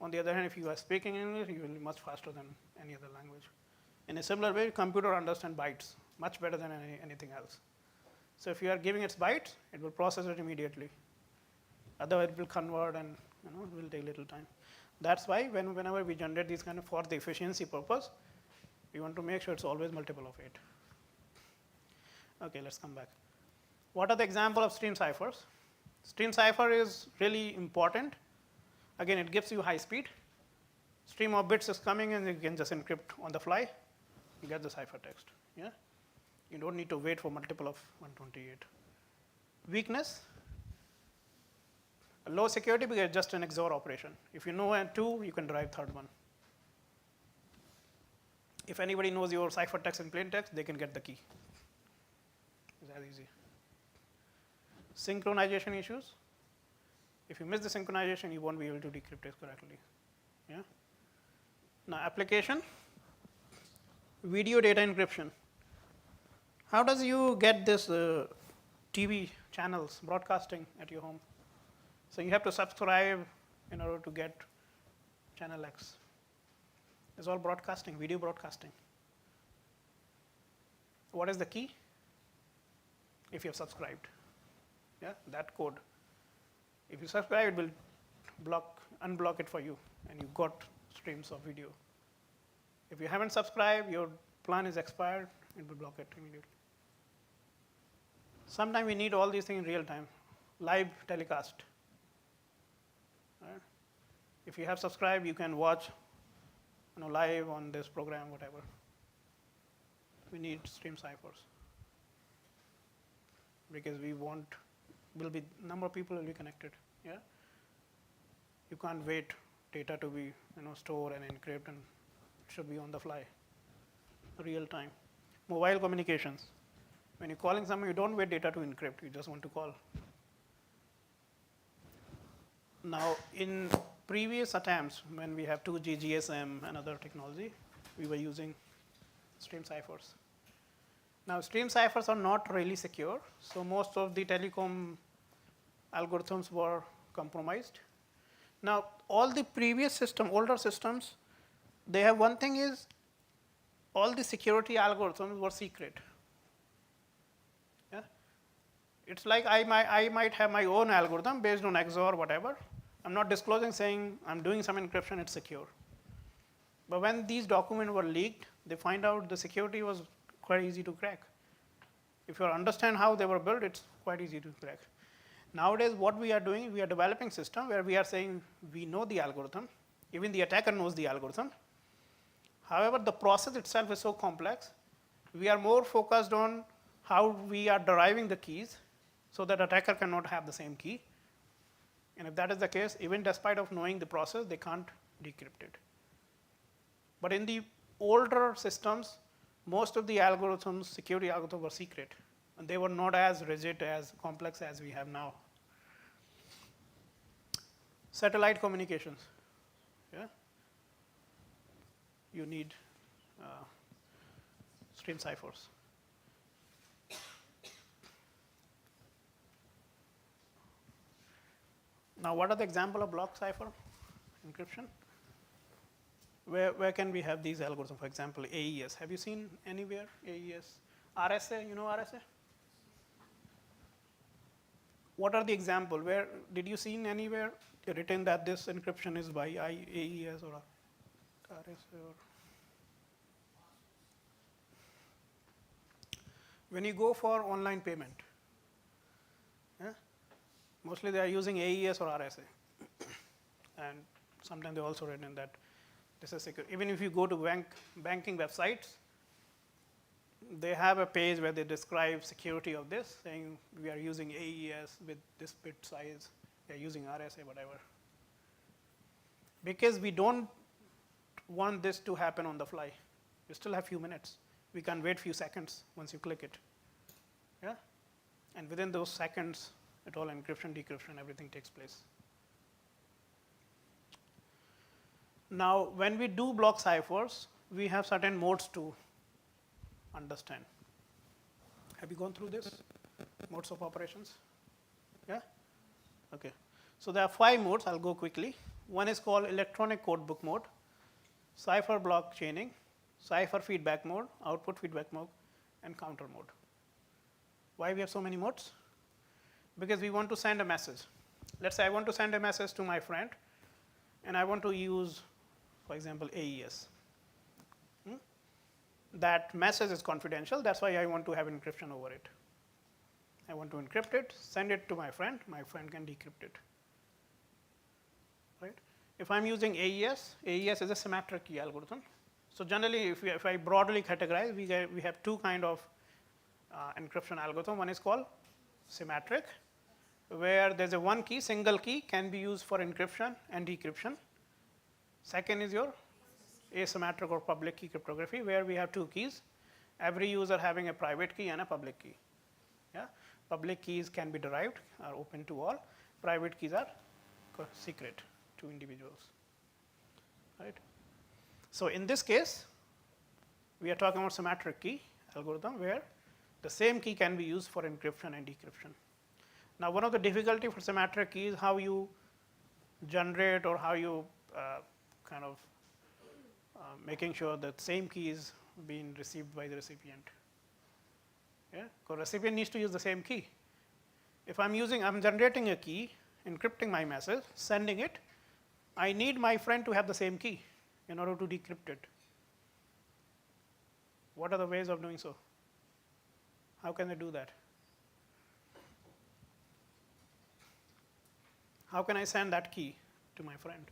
On the other hand, if you are speaking English, you will be much faster than any other language. In a similar way, computer understands bytes much better than anything else. So if you are giving it bytes, it will process it immediately. Otherwise, it will convert and it will take little time. That's why whenever we generate these kind of for the efficiency purpose, we want to make sure it's always multiple of 8. Okay, let's come back. What are the examples of stream ciphers? Stream cipher is really important. Again, it gives you high speed. Stream of bits is coming and you can just encrypt on the fly. You get the cipher text. Yeah? You don't need to wait for multiple of 128. Weakness, low security because it's just an XOR operation. If you know 2, you can derive third one. If anybody knows your cipher text and plain text, they can get the key. It's as easy. Synchronization issues. If you miss the synchronization, you won't be able to decrypt it correctly. Yeah? Now application, video data encryption. How does you get this TV channels broadcasting at your home? So you have to subscribe in order to get channel X. It's all broadcasting, video broadcasting. What is the key? If you have subscribed, yeah, that code. If you subscribe, it will unblock it for you, and you got streams of video. If you haven't subscribed, your plan is expired, it will block it immediately. Sometimes we need all these things in real time, live telecast. Right? If you have subscribed, you can watch live on this program, whatever. We need stream ciphers because number of people will be connected. Yeah, you can't wait data to be stored and encrypt, and it should be on the fly, real time. Mobile communications. When you're calling someone, you don't wait data to encrypt. You just want to call. Now, in previous attempts, when we have 2G, GSM, and other technology, we were using stream ciphers. Now, stream ciphers are not really secure, so most of the telecom algorithms were compromised. Now, all the previous system, older systems, they have one thing is all the security algorithms were secret. Yeah? It's like I might have my own algorithm based on XOR, whatever. I'm not disclosing, saying I'm doing some encryption, it's secure. But when these documents were leaked, they find out the security was quite easy to crack. If you understand how they were built, it's quite easy to crack. Nowadays, what we are doing, we are developing system where we are saying we know the algorithm, even the attacker knows the algorithm. However, the process itself is so complex, we are more focused on how we are deriving the keys so that attacker cannot have the same key. And if that is the case, even despite of knowing the process, they can't decrypt it. But in the older systems, most of the algorithms, security algorithms were secret, and they were not as rigid, as complex as we have now. Satellite communications. Yeah? You need stream ciphers. Now, what are the example of block cipher encryption? Where can we have these algorithms? For example, AES. Have you seen anywhere AES? RSA, you know RSA? What are the example? Where did you see anywhere written that this encryption is by AES or RSA? Or when you go for online payment, yeah, mostly they are using AES or RSA, and sometimes they also written that this is secure. Even if you go to banking websites, they have a page where they describe security of this, saying we are using AES with this bit size, we are using RSA, whatever. Because we don't want this to happen on the fly. We still have few minutes. We can wait few seconds once you click it. Yeah? And within those seconds, it all encryption, decryption, everything takes place. Now, when we do block ciphers, we have certain modes to understand. Have you gone through this? Modes of operations? Yeah? Okay. So there are 5 modes. I'll go quickly. One is called electronic codebook mode, cipher block chaining, cipher feedback mode, output feedback mode, and counter mode. Why we have so many modes? Because we want to send a message. Let's say I want to send a message to my friend, and I want to use, for example, AES. That message is confidential. That's why I want to have encryption over it. I want to encrypt it, send it to my friend can decrypt it. Right? If I'm using AES, AES is a symmetric key algorithm. So generally, if I broadly categorize, we have 2 kind of encryption algorithm. One is called symmetric, where there's a one key, single key, can be used for encryption and decryption. Second is your asymmetric or public key cryptography, where we have 2 keys, every user having a private key and a public key. Yeah? Public keys can be derived, are open to all. Private keys are secret to individuals. Right? So in this case, we are talking about symmetric key algorithm, where The same key can be used for encryption and decryption. Now, one of the difficulty for symmetric key is how you generate or how you kind of making sure that same key is being received by the recipient. Yeah, because recipient needs to use the same key. If I'm generating a key, encrypting my message, sending it, I need my friend to have the same key in order to decrypt it. What are the ways of doing so? How can I do that? How can I send that key to my friend?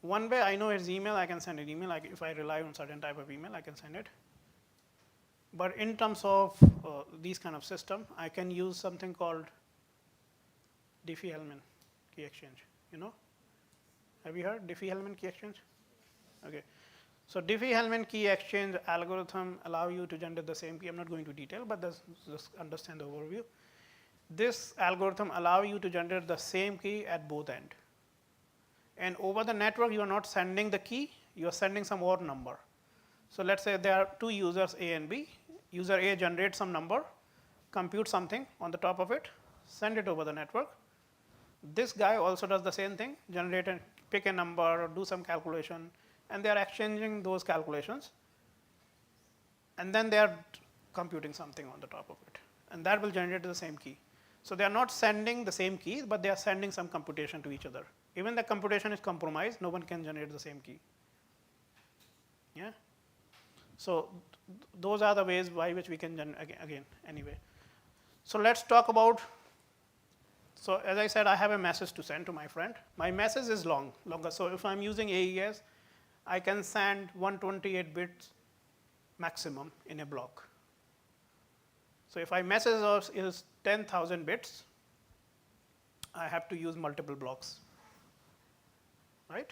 One way I know is email. I can send an email. Like if I rely on certain type of email, I can send it. But in terms of these kind of system, I can use something called Diffie-Hellman key exchange. You know? Have you heard Diffie-Hellman key exchange? Okay. So Diffie-Hellman key exchange algorithm allow you to generate the same key. I'm not going to detail, but just understand the overview. This algorithm allow you to generate the same key at both ends. And over the network, you are not sending the key, you are sending some odd number. So let's say there are two users A and B. User A generates some number, compute something on the top of it, send it over the network. This guy also does the same thing, generate and pick a number or do some calculation, and they are exchanging those calculations. And then they are computing something on the top of it. And that will generate the same key. So they are not sending the same key, but they are sending some computation to each other. Even the computation is compromised, no one can generate the same key. Yeah. So those are the ways by which we can again anyway. So let's talk about. So as I said, I have a message to send to my friend. My message is longer. So if I'm using AES, I can send 128 bits maximum in a block. So if my message is 10,000 bits, I have to use multiple blocks. Right?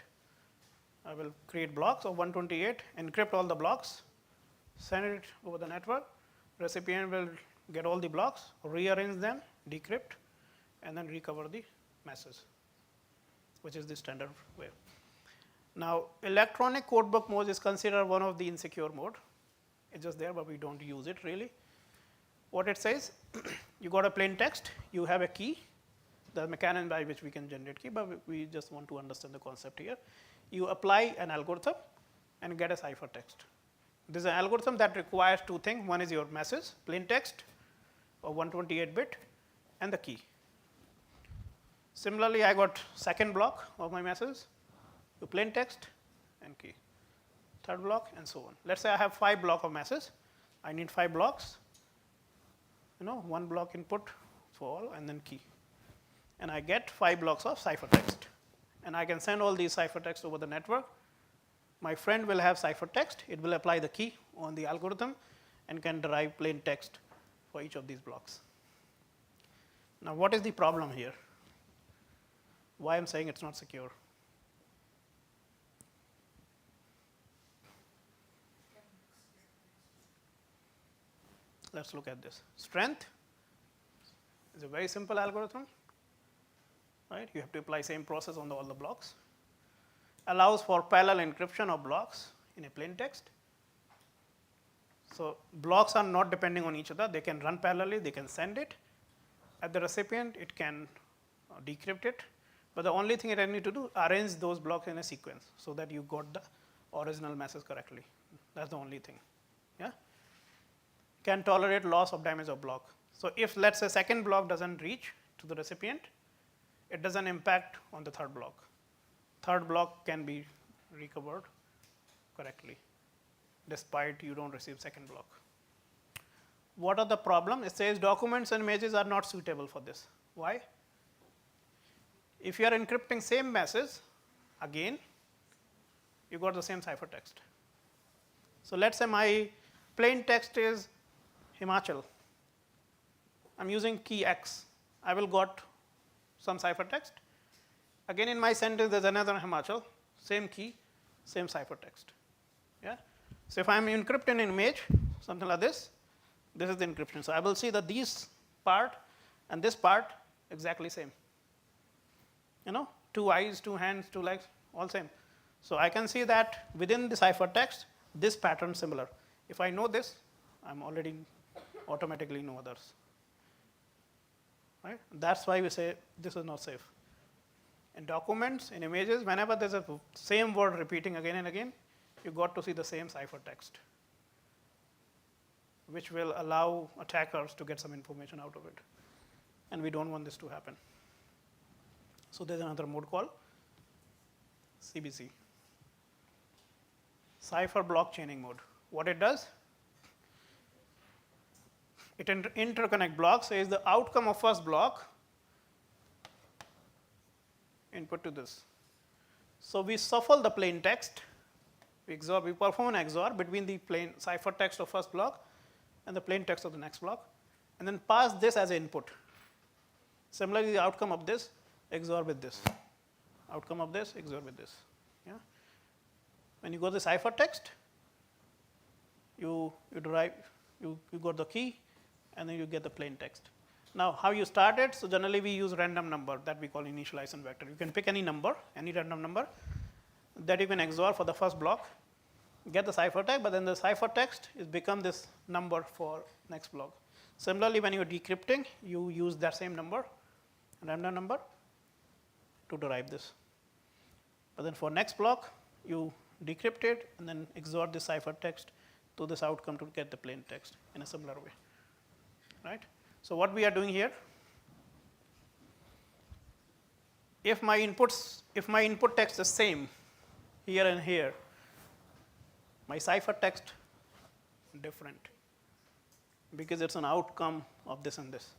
I will create blocks of 128, encrypt all the blocks, send it over the network. Recipient will get all the blocks, rearrange them, decrypt, and then recover the message, which is the standard way. Now, electronic codebook mode is considered one of the insecure mode. It's just there, but we don't use it really. What it says, you got a plain text, you have a key, the mechanism by which we can generate key, but we just want to understand the concept here. You apply an algorithm and get a ciphertext. This is an algorithm that requires two things. One is your message, plain text, or 128 bit, and the key. Similarly, I got second block of my message, the plain text and key. Third block and so on. Let's say I have 5 blocks of message. I need 5 blocks. You know, 1 block input for all and then key. And I get 5 blocks of ciphertext. And I can send all these ciphertext over the network. My friend will have ciphertext. It will apply the key on the algorithm and can derive plain text for each of these blocks. Now, what is the problem here? Why I'm saying it's not secure? Let's look at this. Strength is a very simple algorithm. Right? You have to apply same process on all the blocks. Allows for parallel encryption of blocks in a plain text. So blocks are not depending on each other. They can run parallelly. They can send it. At the recipient, it can decrypt it. But the only thing it need to do, arrange those blocks in a sequence so that you got the original message correctly. That's the only thing. Yeah. Can tolerate loss of damage of block. So if let's say second block doesn't reach to the recipient, it doesn't impact on the third block. Third block can be recovered correctly, despite you don't receive second block. What are the problems? It says documents and images are not suitable for this. Why? If you are encrypting same message, again, you got the same ciphertext. So let's say my plain text is Himachal. I'm using key X. I will got some ciphertext. Again, in my sentence, there's another Himachal, same key, same ciphertext. Yeah. So if I'm encrypting an image, something like this is the encryption. So I will see that these part and this part exactly same. You know, 2 eyes, 2 hands, 2 legs, all same. So I can see that within the ciphertext, this pattern similar. If I know this, I'm already automatically know others. Right? That's why we say this is not safe. In documents, in images, whenever there's a same word repeating again and again, you got to see the same ciphertext, which will allow attackers to get some information out of it. And we don't want this to happen. So there's another mode called CBC, cipher block chaining mode. What it does, it interconnect blocks, says the outcome of first block input to this. So we shuffle the plain text, we perform an XOR between the plain ciphertext of first block and the plain text of the next block, and then pass this as input. Similarly, the outcome of this XOR with this, outcome of this XOR with this. Yeah? When you go to the ciphertext, you got the key, and then you get the plain text. Now, how you start it? So generally, we use random number that we call initialization vector. You can pick any number, any random number that you can XOR for the first block, get the ciphertext, but then the ciphertext is become this number for next block. Similarly, when you are decrypting, you use that same number, random number, to derive this. But then for next block, you decrypt it and then XOR this ciphertext to this outcome to get the plain text in a similar way. Right? So what we are doing here, if my input text is same here and here, my ciphertext different because it's an outcome of this and this.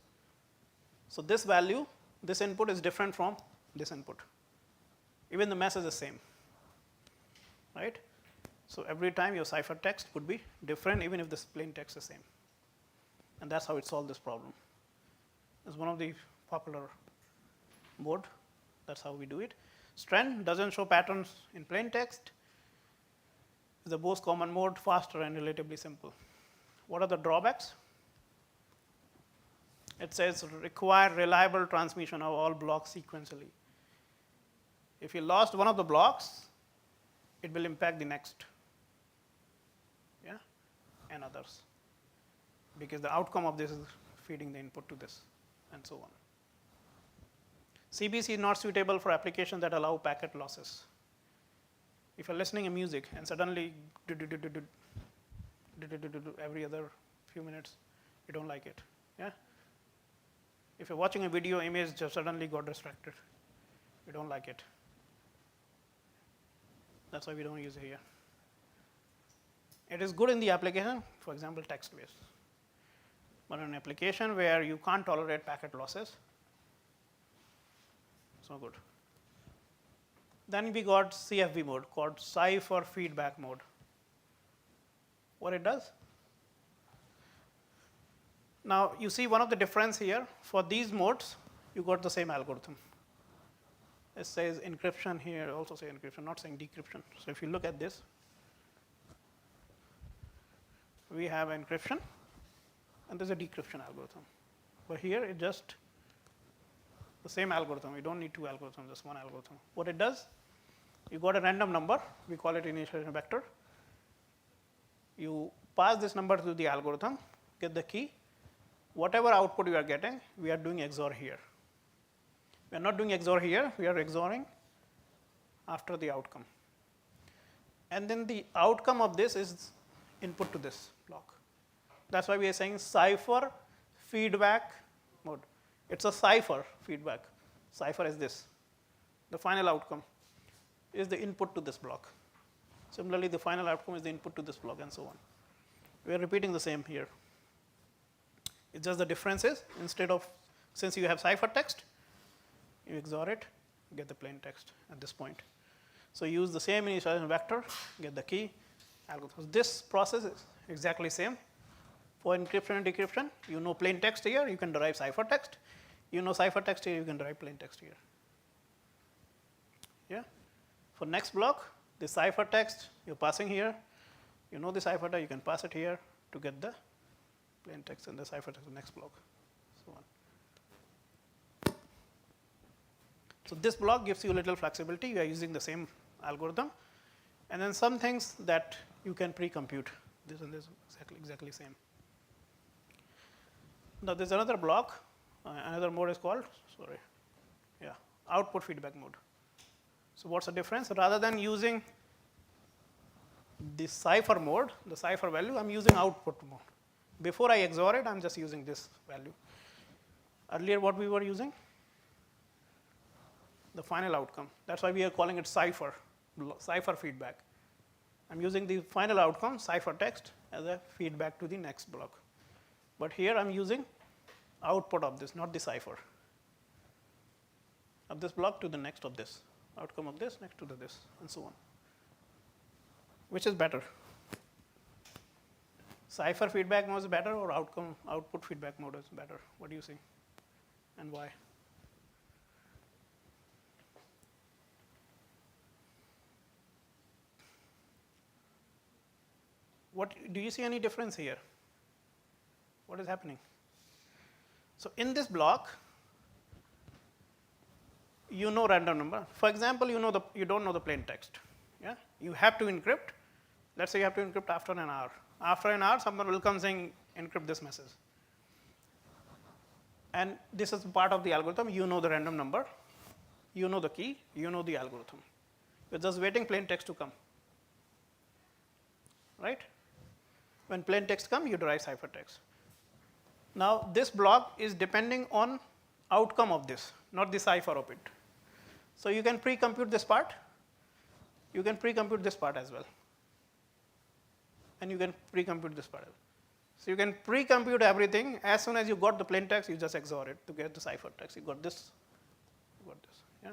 So this value, this input is different from this input. Even the message is same. Right? So every time your ciphertext could be different even if this plain text is same. And that's how it solved this problem. It's one of the popular mode. That's how we do it. Strand doesn't show patterns in plain text. It's the most common mode, faster and relatively simple. What are the drawbacks? It says require reliable transmission of all blocks sequentially. If you lost one of the blocks, it will impact the next, yeah, and others, because the outcome of this is feeding the input to this, and so on. CBC is not suitable for applications that allow packet losses. If you're listening to music and suddenly every other few minutes, you don't like it. Yeah? If you're watching a video, image just suddenly got distracted. You don't like it. That's why we don't use it here. It is good in the application, for example, text-based. But in an application where you can't tolerate packet losses, it's not good. Then we got CFB mode called cipher feedback mode. What it does? Now you see one of the difference here. For these modes, you got the same algorithm. It says encryption here, also say encryption, not saying decryption. So if you look at this, we have encryption, and there's a decryption algorithm. But here it just the same algorithm. We don't need two algorithms, just one algorithm. What it does, you got a random number, we call it initialization vector. You pass this number to the algorithm, get the key. Whatever output you are getting, we are doing XOR here. We are not doing XOR here, we are XORing after the outcome. And then the outcome of this is input to this block. That's why we are saying cipher feedback mode. It's a cipher feedback. Cipher is this. The final outcome is the input to this block. Similarly, the final outcome is the input to this block, and so on. We are repeating the same here. It's just the difference is, instead of, since you have ciphertext, you XOR it, get the plain text at this point. So use the same initialization vector, get the key, algorithm. This process is exactly same. For encryption and decryption, you know plain text here, you can derive ciphertext. You know ciphertext here, you can derive plain text here. Yeah. For next block, the ciphertext you're passing here, you know the ciphertext, you can pass it here to get the plain text and the ciphertext the next block, so on. So this block gives you a little flexibility. You are using the same algorithm, And then some things that you can pre-compute. This and this exactly same. Now there's another block, another mode is called, output feedback mode. So what's the difference? Rather than using the cipher mode, the cipher value, I'm using output mode. Before I XOR it, I'm just using this value. Earlier what we were using? The final outcome. That's why we are calling it cipher feedback. I'm using the final outcome, cipher text, as a feedback to the next block. But here I'm using output of this, not the cipher. Of this block to the next of this. Outcome of this next to this, and so on. Which is better? Cipher feedback mode is better, or output feedback mode is better? What do you see? And why? What do you see any difference here? What is happening? So in this block, you know random number. For example, you don't know the plain text. Yeah? You have to encrypt. Let's say you have to encrypt after an hour. After an hour, someone will come saying, encrypt this message. And this is part of the algorithm. You know the random number. You know the key. You know the algorithm. You're just waiting plain text to come. Right? When plain text comes, you derive ciphertext. Now, this block is depending on outcome of this, not the cipher of it. So you can pre-compute this part. You can pre-compute this part as well. And you can pre-compute this part as well. So you can pre-compute everything. As soon as you got the plain text, you just XOR it to get the ciphertext. You got this, you got this. Yeah?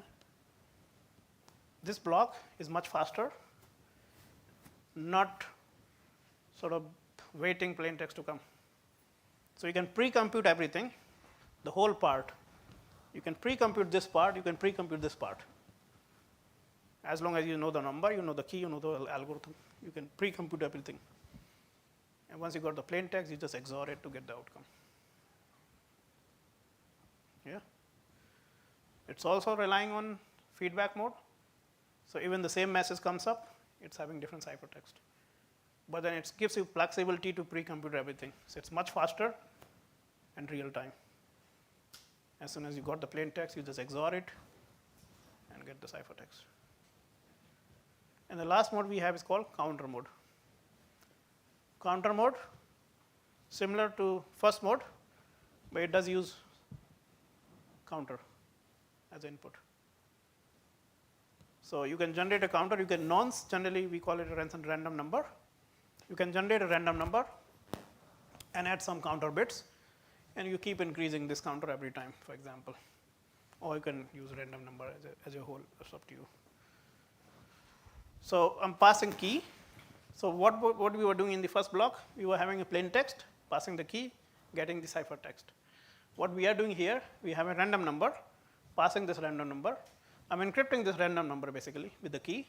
This block is much faster, not sort of waiting plain text to come. So you can pre-compute everything, the whole part. You can pre-compute this part, you can pre-compute this part. As long as you know the number, you know the key, you know the algorithm, you can pre-compute everything. And once you got the plain text, you just XOR it to get the outcome. Yeah? It's also relying on feedback mode. So even the same message comes up, it's having different ciphertext. But then it gives you flexibility to pre-compute everything. So it's much faster and real time. As soon as you got the plain text, you just XOR it and get the ciphertext. And the last mode we have is called counter mode. Counter mode, similar to first mode, but it does use counter as input. So you can generate a counter. You can nonce, generally we call it a random number. You can generate a random number and add some counter bits, and you keep increasing this counter every time, for example. Or you can use random number as a whole. It's up to you. So I'm passing key. So what we were doing in the first block, we were having a plain text, passing the key, getting the ciphertext. What we are doing here, we have a random number, passing this random number. I'm encrypting this random number basically with the key.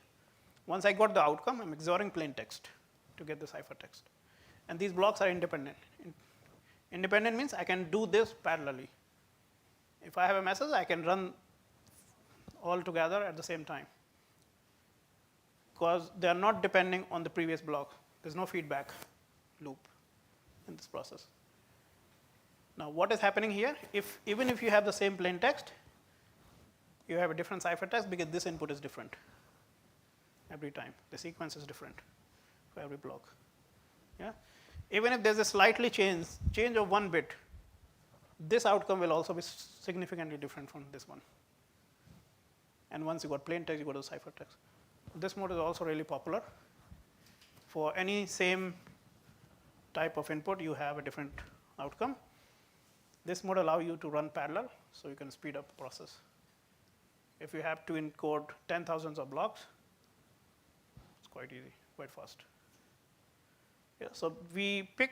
Once I got the outcome, I'm XORing plain text to get the ciphertext. And these blocks are independent. Independent means I can do this parallelly. If I have a message, I can run all together at the same time, because they are not depending on the previous block. There's no feedback loop in this process. Now, what is happening here? Even if you have the same plain text, you have a different ciphertext because this input is different every time. The sequence is different for every block. Yeah? Even if there's a slightly change of one bit, this outcome will also be significantly different from this one. And once you got plain text, you go to the ciphertext. This mode is also really popular. For any same type of input, you have a different outcome. This mode allows you to run parallel, so you can speed up the process. If you have to encode 10,000s of blocks, it's quite easy, quite fast. Yeah, so we pick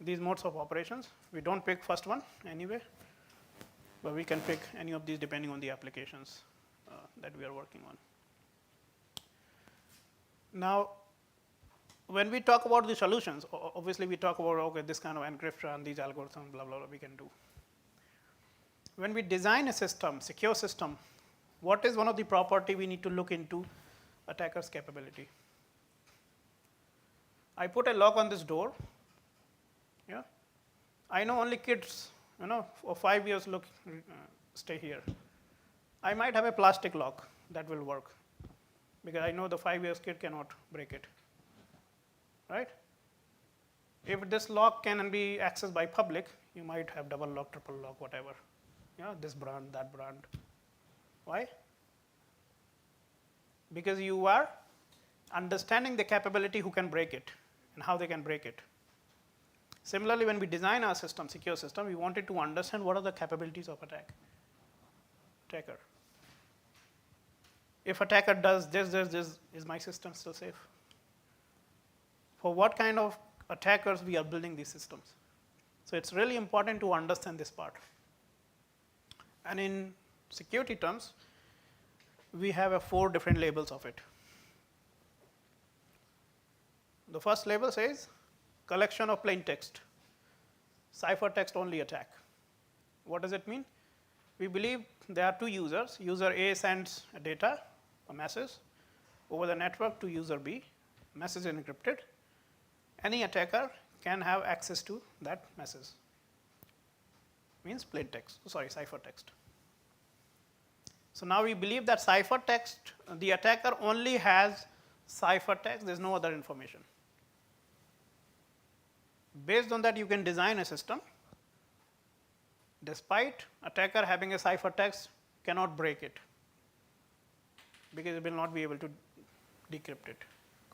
these modes of operations. We don't pick first one anyway, but we can pick any of these depending on the applications that we are working on. Now, when we talk about the solutions, obviously we talk about, okay, this kind of encryption, these algorithms, blah, blah, blah, we can do. When we design a system, secure system, what is one of the property we need to look into attacker's capability. I put a lock on this door. Yeah, I know only kids, for 5 years stay here. I might have a plastic lock that will work because I know the 5 years kid cannot break it, right? If this lock can be accessed by public, you might have double lock, triple lock, whatever. This brand, that brand. Why? Because you are understanding the capability who can break it and how they can break it. Similarly, when we design our system, secure system, we wanted to understand what are the capabilities of attacker. If attacker does this, is my system still safe? For what kind of attackers we are building these systems? So it's really important to understand this part. And in security terms, we have 4 different labels of it. The first label says collection of plain text, ciphertext only attack. What does it mean? We believe there are 2 users. User A sends a data, a message, over the network to user B. Message is encrypted. Any attacker can have access to that message. Means plain text, ciphertext. So now we believe that ciphertext, the attacker only has ciphertext, there is no other information. Based on that, you can design a system. Despite attacker having a ciphertext, cannot break it because it will not be able to decrypt it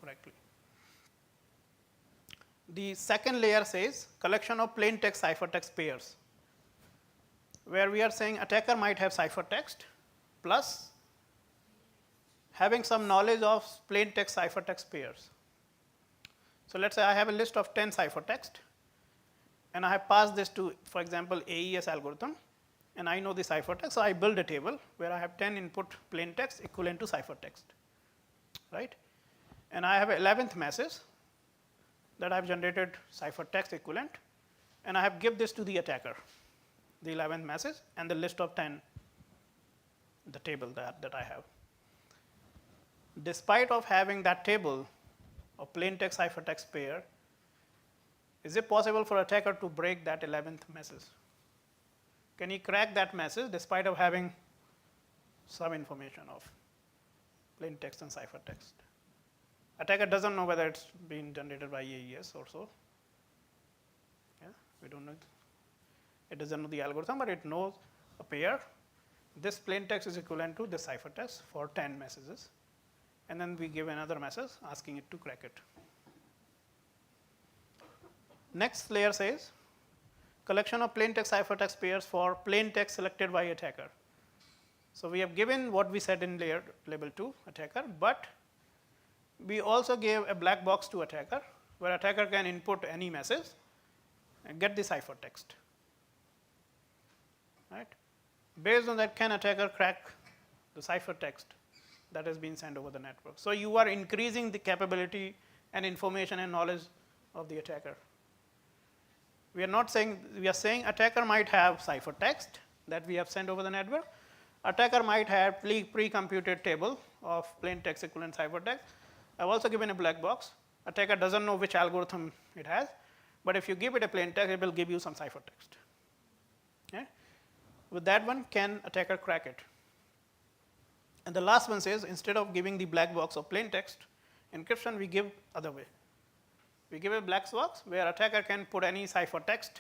correctly. The second layer says collection of plain text ciphertext pairs, where we are saying attacker might have ciphertext plus having some knowledge of plain text ciphertext pairs. So let's say I have a list of 10 ciphertext and I have passed this to, for example, AES algorithm, and I know the ciphertext, so I build a table where I have 10 input plain text equivalent to ciphertext, right? And I have an 11th message that I have generated ciphertext equivalent, and I have give this to the attacker, the 11th message and the list of 10, the table that I have. Despite of having that table of plain text ciphertext pair, is it possible for attacker to break that 11th message? Can he crack that message despite of having some information of plain text and ciphertext? Attacker doesn't know whether it's been generated by AES or so. Yeah, we don't know. It doesn't know the algorithm, but it knows a pair. This plain text is equivalent to this ciphertext for 10 messages. And then we give another message asking it to crack it. Next layer says collection of plain text ciphertext pairs for plain text selected by attacker. So we have given what we said in label 2, attacker, but we also gave a black box to attacker where attacker can input any message and get the ciphertext. Right? Based on that, can attacker crack the ciphertext that has been sent over the network? So you are increasing the capability and information and knowledge of the attacker. We are not saying, we are saying attacker might have ciphertext that we have sent over the network. Attacker might have pre-computed table of plain text equivalent ciphertext. I've also given a black box. Attacker doesn't know which algorithm it has, but if you give it a plain text, it will give you some ciphertext. Okay? With that one, can attacker crack it? And the last one says, instead of giving the black box of plain text encryption, we give other way. We give a black box where attacker can put any ciphertext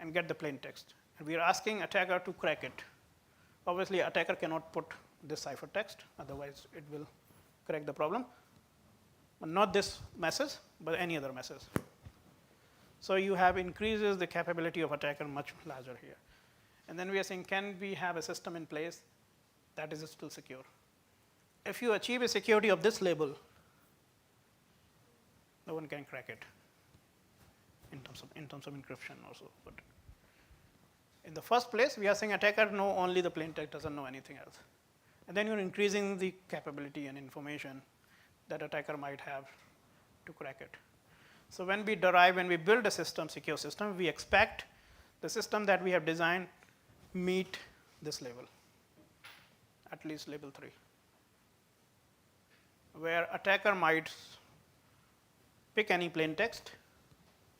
and get the plain text. And we are asking attacker to crack it. Obviously, attacker cannot put this ciphertext, otherwise it will crack the problem. But not this message, but any other message. So you have increases the capability of attacker much larger here. And then we are saying, can we have a system in place that is still secure? If you achieve a security of this level, no one can crack it in terms of encryption also. But in the first place, we are saying attacker know only the plain text, doesn't know anything else. And then you're increasing the capability and information that attacker might have to crack it. So when we build a system, secure system, we expect the system that we have designed meet this level, at least level 3. where attacker might pick any plain text,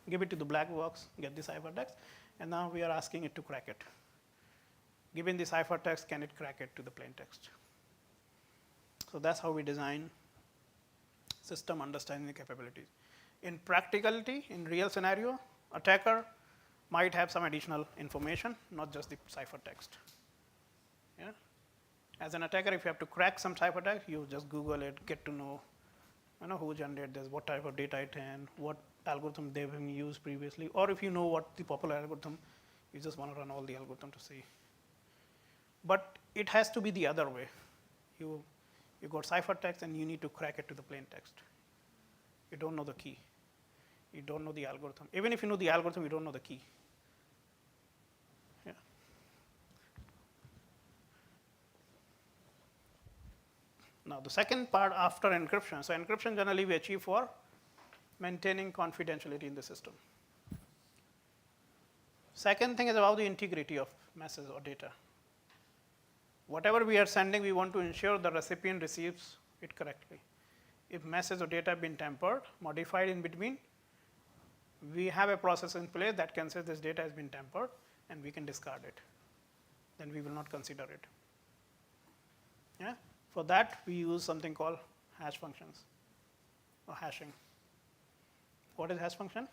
give it to the black box, get the ciphertext, and now we are asking it to crack it. Given the ciphertext, can it crack it to the plain text? So that's how we design system understanding capabilities. In practicality, in real scenario, attacker might have some additional information, not just the ciphertext. Yeah? As an attacker, if you have to crack some ciphertext, you just Google it, get to know, who generated this, what type of data it had, what algorithm they've used previously, or if you know what the popular algorithm, you just want to run all the algorithm to see. But it has to be the other way. You got ciphertext and you need to crack it to the plain text. You don't know the key. You don't know the algorithm. Even if you know the algorithm, you don't know the key. Yeah. Now the second part after encryption. So encryption generally we achieve for maintaining confidentiality in the system. Second thing is about the integrity of message or data. Whatever we are sending, we want to ensure the recipient receives it correctly. If message or data have been tampered, modified in between, we have a process in place that can say this data has been tampered and we can discard it. Then we will not consider it. Yeah? For that, we use something called hash functions or hashing. What is hash function?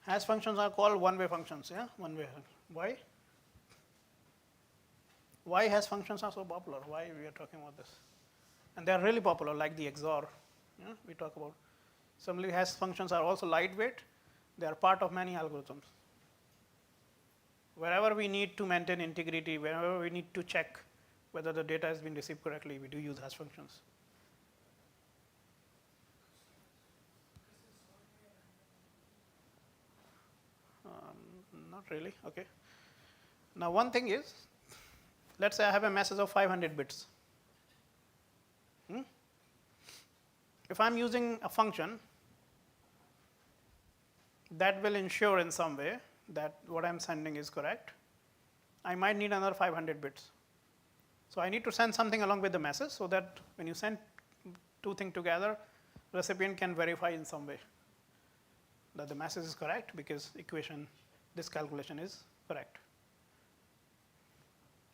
Hash functions are called one-way functions. Yeah, one-way. Why? Why hash functions are so popular? Why we are talking about this? And they are really popular, like the XOR. Yeah, we talk about. Similarly, hash functions are also lightweight. They are part of many algorithms. Wherever we need to maintain integrity, wherever we need to check whether the data has been received correctly, we do use hash functions. Not really. Okay. Now one thing is, let's say I have a message of 500 bits. If I'm using a function that will ensure in some way that what I'm sending is correct, I might need another 500 bits. So I need to send something along with the message so that when you send two things together, the recipient can verify in some way that the message is correct because equation, this calculation is correct.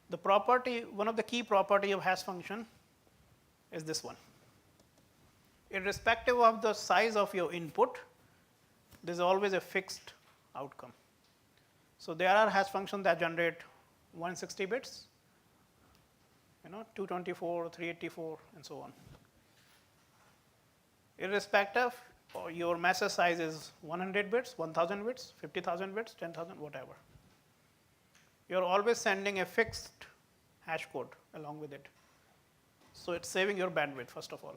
The property, one of the key property of hash function is this one. Irrespective of the size of your input, there is always a fixed outcome. So there are hash functions that generate 160 bits, 224, 384, and so on. Irrespective, your message size is 100 bits, 1000 bits, 50,000 bits, 10,000, whatever. You're always sending a fixed hash code along with it. So it's saving your bandwidth, first of all.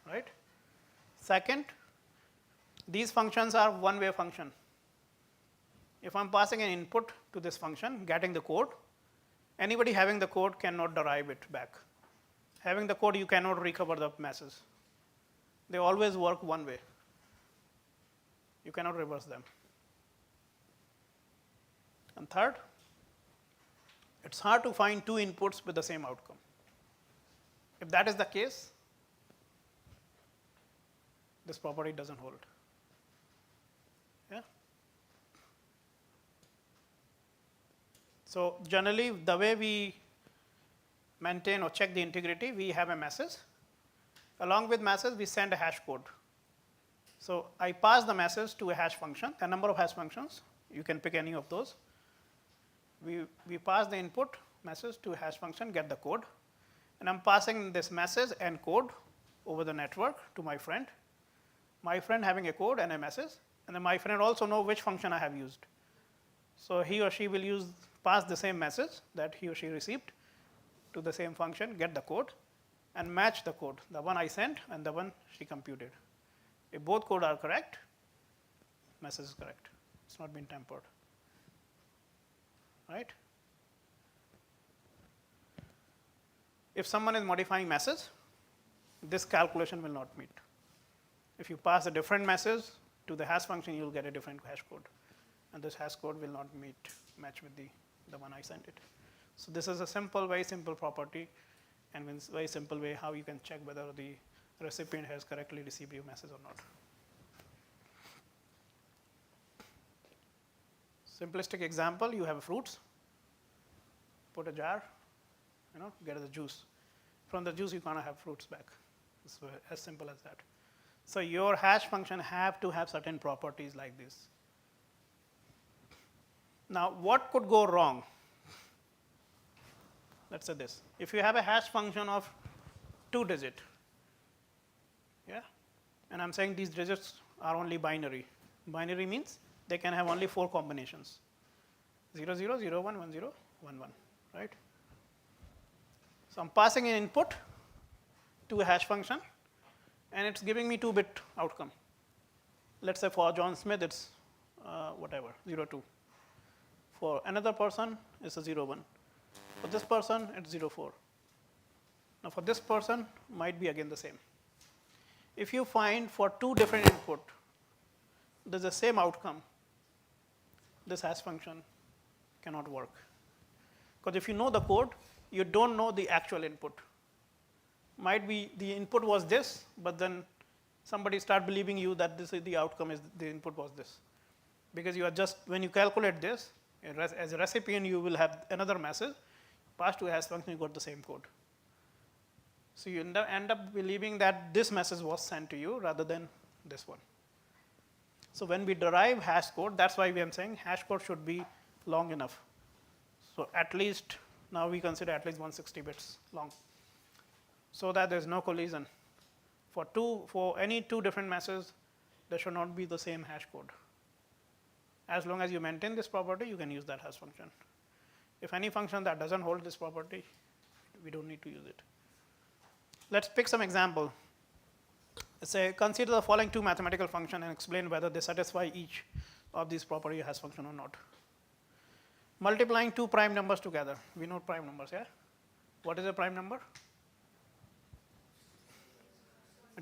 Right? Second, these functions are one-way function. If I'm passing an input to this function, getting the code, anybody having the code cannot derive it back. Having the code, you cannot recover the message. They always work one way. You cannot reverse them. And third, it's hard to find two inputs with the same outcome. If that is the case, this property doesn't hold. Yeah? So generally, the way we maintain or check the integrity, we have a message. Along with message, we send a hash code. So I pass the message to a hash function, a number of hash functions. You can pick any of those. We pass the input message to a hash function, get the code. And I'm passing this message and code over the network to my friend. My friend having a code and a message. And then my friend also know which function I have used. So he or she will pass the same message that he or she received to the same function, get the code, and match the code, the one I sent and the one she computed. If both code are correct, message is correct. It's not been tampered. Right? If someone is modifying message, this calculation will not meet. If you pass a different message to the hash function, you'll get a different hash code. and this hash code will not match with the one I sent it. So this is a simple, very simple property, and it's very simple way how you can check whether the recipient has correctly received your message or not. Simplistic example, you have fruits, put a jar, get the juice. From the juice, you can't have fruits back. It's as simple as that. So your hash function have to have certain properties like this. Now, what could go wrong? Let's say this. If you have a hash function of 2-digit, yeah, and I'm saying these digits are only binary. Binary means they can have only 4 combinations: 0, 0, 0, 1, 1, 0, 1, 1, right? So I'm passing an input to a hash function, and it's giving me 2-bit outcome. Let's say for John Smith, it's whatever, 0, 2. For another person, it's a 0, 1. For this person, it's 0, 4. Now for this person, might be again the same. If you find for 2 different input, there's the same outcome, this hash function cannot work. Because if you know the code, you don't know the actual input. Might be the input was this, but then somebody start believing you that this is the outcome is the input was this. Because you are just, when you calculate this, as a recipient, you will have another message, pass to a hash function, you got the same code. So you end up believing that this message was sent to you rather than this one. So when we derive hash code, that's why we are saying hash code should be long enough. So at least, now we consider at least 160 bits long, so that there's no collision. For any 2 different messages, there should not be the same hash code. As long as you maintain this property, you can use that hash function. If any function that doesn't hold this property, we don't need to use it. Let's pick some example. Let's say consider the following 2 mathematical functions and explain whether they satisfy each of these property hash function or not. Multiplying 2 prime numbers together. We know prime numbers, yeah? What is a prime number?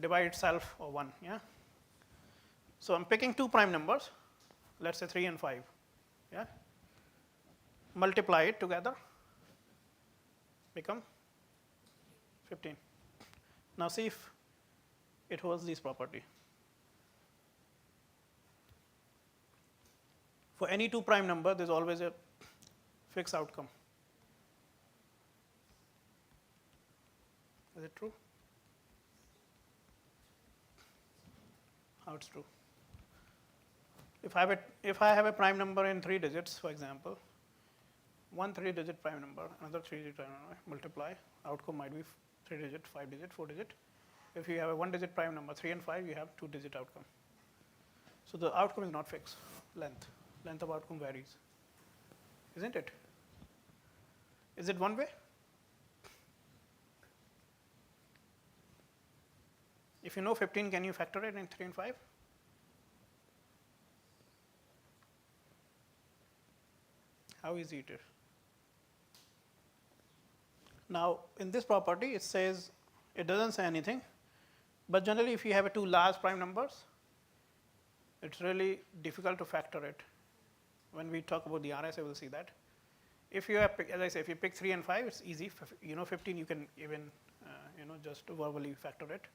Divide itself or 1, yeah? So I'm picking 2 prime numbers, let's say 3 and 5, yeah? Multiply it together, become 15. Now see if it holds this property. For any 2 prime number, there's always a fixed outcome. Is it true? How it's true? If I have a prime number in 3 digits, for example, one 3-digit prime number, another 3-digit prime number, multiply, outcome might be 3-digit, 5-digit, 4-digit. If you have a 1-digit prime number, 3 and 5, you have 2-digit outcome. So the outcome is not fixed. Length of outcome varies, isn't it? Is it one way? If you know 15, can you factor it in 3 and 5? How easy it is. Now, in this property, it says, it doesn't say anything, but generally if you have 2 large prime numbers, it's really difficult to factor it. When we talk about the RSA, we'll see that. If you have, as I say, if you pick 3 and 5, it's easy. 15, you can even, just verbally factor it.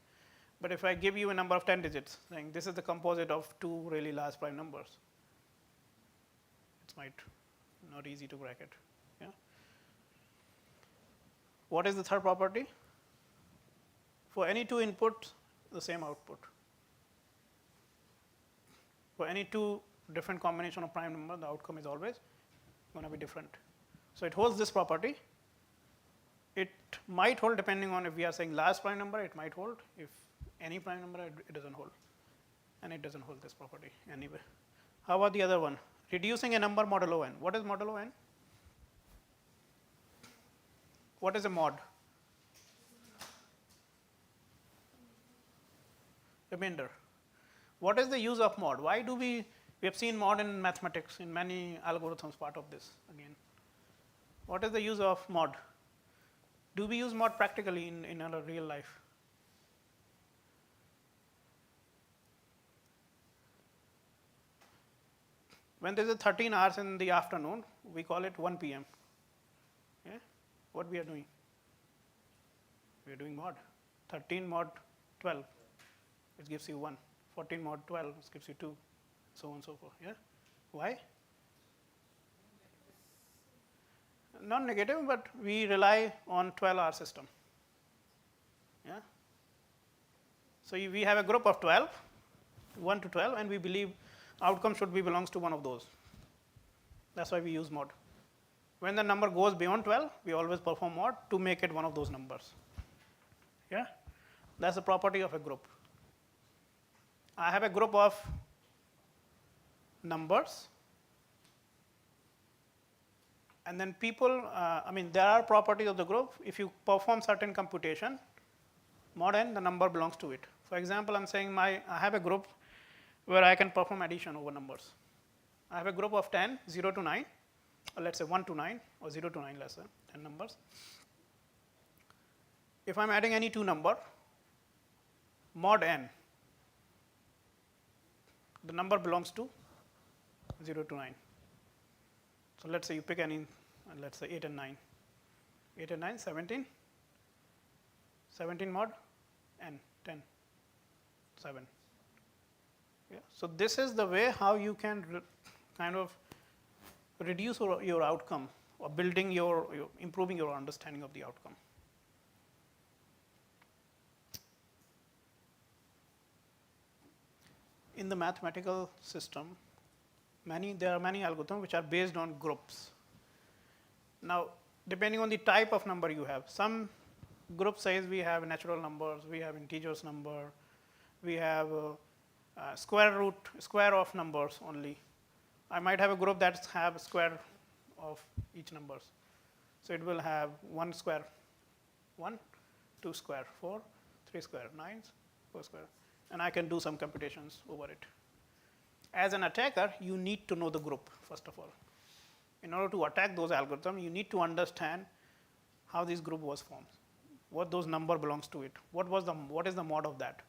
But if I give you a number of 10 digits, saying this is the composite of 2 really large prime numbers, it's not easy to crack it. Yeah. What is the third property? For any 2 inputs, the same output. For any 2 different combination of prime number, the outcome is always going to be different. So it holds this property. It might hold depending on if we are saying large prime number, it might hold. If any prime number, it doesn't hold. And it doesn't hold this property anyway. How about the other one? Reducing a number modulo n. What is modulo n? What is a mod? Remainder. What is the use of mod? Why do we have seen mod in mathematics in many algorithms part of this again. What is the use of mod? Do we use mod practically in our real life? When there is 13 hours in the afternoon, we call it 1 p.m. Yeah? What we are doing? We are doing mod. 13 mod 12, it gives you 1. 14 mod 12, it gives you 2, so on and so forth. Yeah? Why? Not negative, but we rely on 12-hour system. Yeah? So we have a group of 12, 1 to 12, and we believe outcome should be belongs to one of those. That's why we use mod. When the number goes beyond 12, we always perform mod to make it one of those numbers. Yeah? That's the property of a group. I have a group of numbers, and then people, there are properties of the group. If you perform certain computation, mod n, the number belongs to it. For example, I'm saying I have a group where I can perform addition over numbers. I have a group of 10, 0 to 9, or let's say 1 to 9, or 0 to 9, let's say 10 numbers. If I'm adding any two number, mod n, the number belongs to 0 to 9. So let's say you pick any, let's say 8 and 9. 8 and 9, 17. 17 mod n, 10, 7. Yeah. So this is the way how you can kind of reduce your outcome, or building improving your understanding of the outcome. In the mathematical system, there are many algorithms which are based on groups. Now, depending on the type of number you have, some group says we have natural numbers, we have integers number, we have square of numbers only. I might have a group that have square of each numbers. So it will have 1 square 1, 2 square 4, 3 square 9, 4 square, and I can do some computations over it. As an attacker, you need to know the group, first of all. In order to attack those algorithms, you need to understand how this group was formed, what those number belongs to it, what is the mod of that.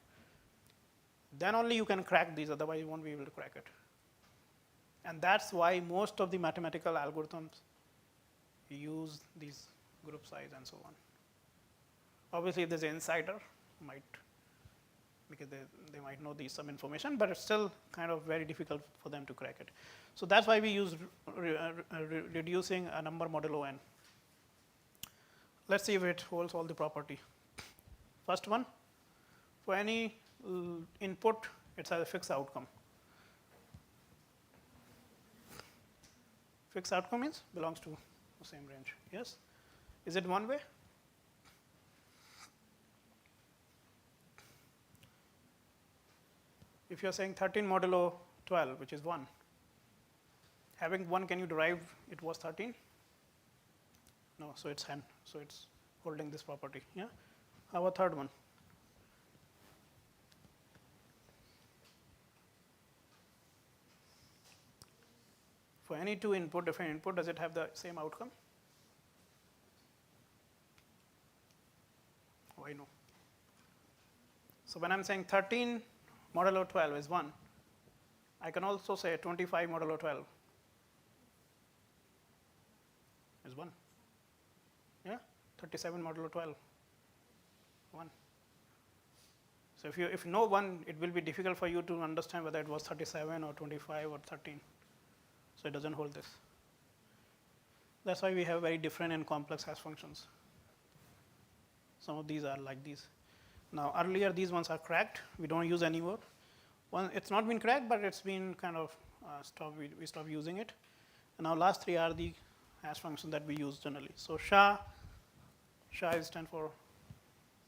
Then only you can crack these, otherwise you won't be able to crack it. And that's why most of the mathematical algorithms use these group size and so on. Obviously, if there's an insider, because they might know some information, but it's still kind of very difficult for them to crack it. So that's why we use reducing a number modulo n. Let's see if it holds all the property. First one, for any input, it has a fixed outcome. Fixed outcome means belongs to the same range. Yes? Is it one way? If you're saying 13 modulo 12, which is 1, having 1, can you derive it was 13? No, so it's holding this property. Yeah? How about third one? For any two input, different input, does it have the same outcome? Why no? So when I'm saying 13 modulo 12 is 1, I can also say 25 modulo 12 is 1. Yeah? 37 modulo 12, 1. So if you know 1, it will be difficult for you to understand whether it was 37 or 25 or 13. So it doesn't hold this. That's why we have very different and complex hash functions. Some of these are like these. Now, earlier these ones are cracked. We don't use anymore. It's not been cracked, but it's been kind of we stopped using it. And now last three are the hash functions that we use generally. So SHA is stand for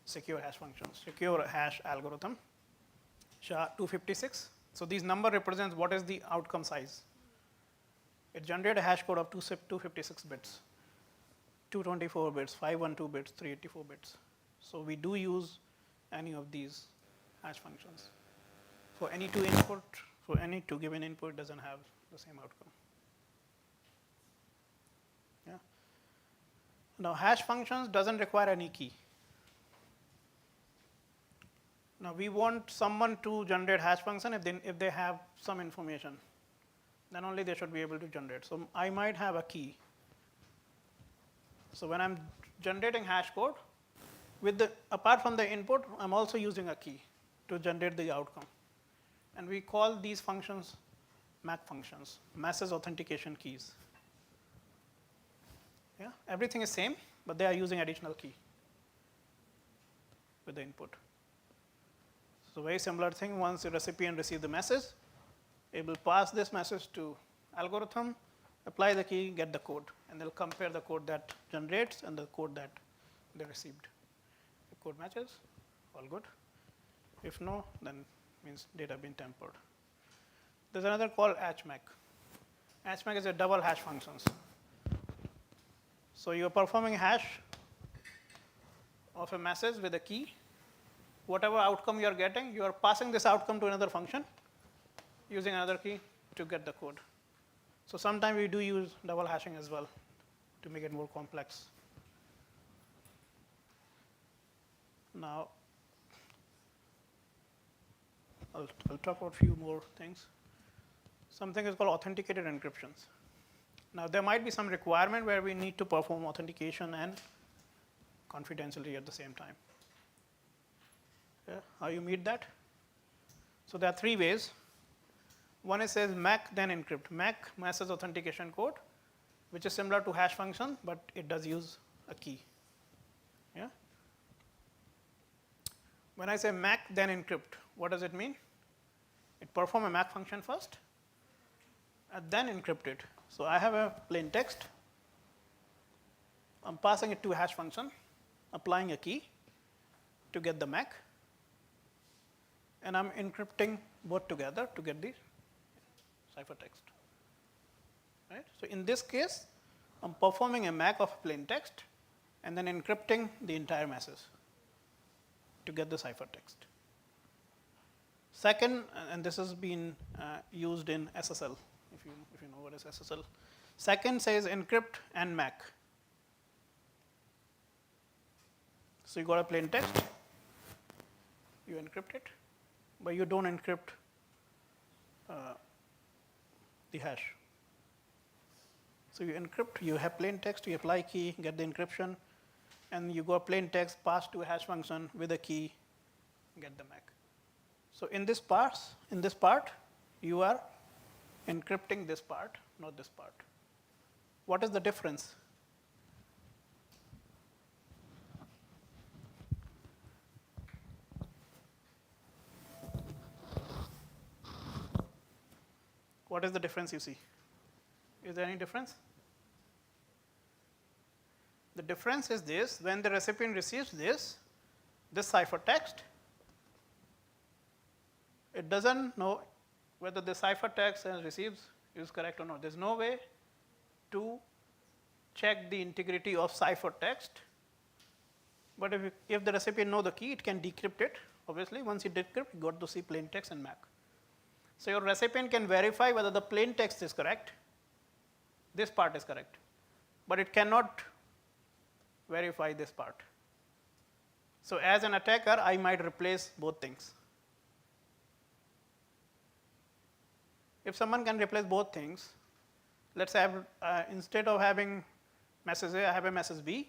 secure hash functions, secure hash algorithm. SHA 256. So these number represents what is the outcome size. It generates a hash code of 256 bits, 224 bits, 512 bits, 384 bits. So we do use any of these hash functions. For any two input, for any two given input, it doesn't have the same outcome. Yeah. Now hash functions doesn't require any key. Now we want someone to generate hash function if they have some information. then only they should be able to generate. So I might have a key. So when I'm generating hash code, apart from the input, I'm also using a key to generate the outcome. And we call these functions MAC functions, message authentication keys. Yeah, everything is same, but they are using additional key with the input. So very similar thing, once the recipient receives the message, it will pass this message to algorithm, apply the key, get the code, and they'll compare the code that generates and the code that they received. If code matches, all good. If no, then means data been tampered. There's another called HMAC. HMAC is a double hash functions. So you're performing hash of a message with a key. Whatever outcome you're getting, you are passing this outcome to another function using another key to get the code. So sometimes we do use double hashing as well to make it more complex. Now, I'll talk about a few more things. Something is called authenticated encryptions. Now, there might be some requirement where we need to perform authentication and confidentiality at the same time. Yeah, how you meet that? So there are three ways. One is says MAC then encrypt. MAC, message authentication code, which is similar to hash function, but it does use a key. Yeah. When I say MAC then encrypt, what does it mean? It perform a MAC function first, and then encrypt it. So I have a plain text. I'm passing it to a hash function, applying a key to get the MAC, and I'm encrypting both together to get the ciphertext. Right? So in this case, I'm performing a MAC of plain text and then encrypting the entire message to get the ciphertext. Second, and this has been used in SSL, if you know what is SSL. Second says encrypt and MAC. So you got a plain text, you encrypt it, but you don't encrypt the hash. So you encrypt, you have plain text, you apply key, get the encryption, and you got plain text passed to a hash function with a key, get the MAC. So in this part, you are encrypting this part, not this part. What is the difference? What is the difference you see? Is there any difference? The difference is this: when the recipient receives this ciphertext, it doesn't know whether the ciphertext it receives is correct or not. There's no way to check the integrity of ciphertext. But if the recipient knows the key, it can decrypt it. Obviously, once you decrypt, you got to see plain text and MAC. So your recipient can verify whether the plain text is correct, this part is correct, but it cannot verify this part. So as an attacker, I might replace both things. If someone can replace both things, let's say instead of having message A, I have a message B,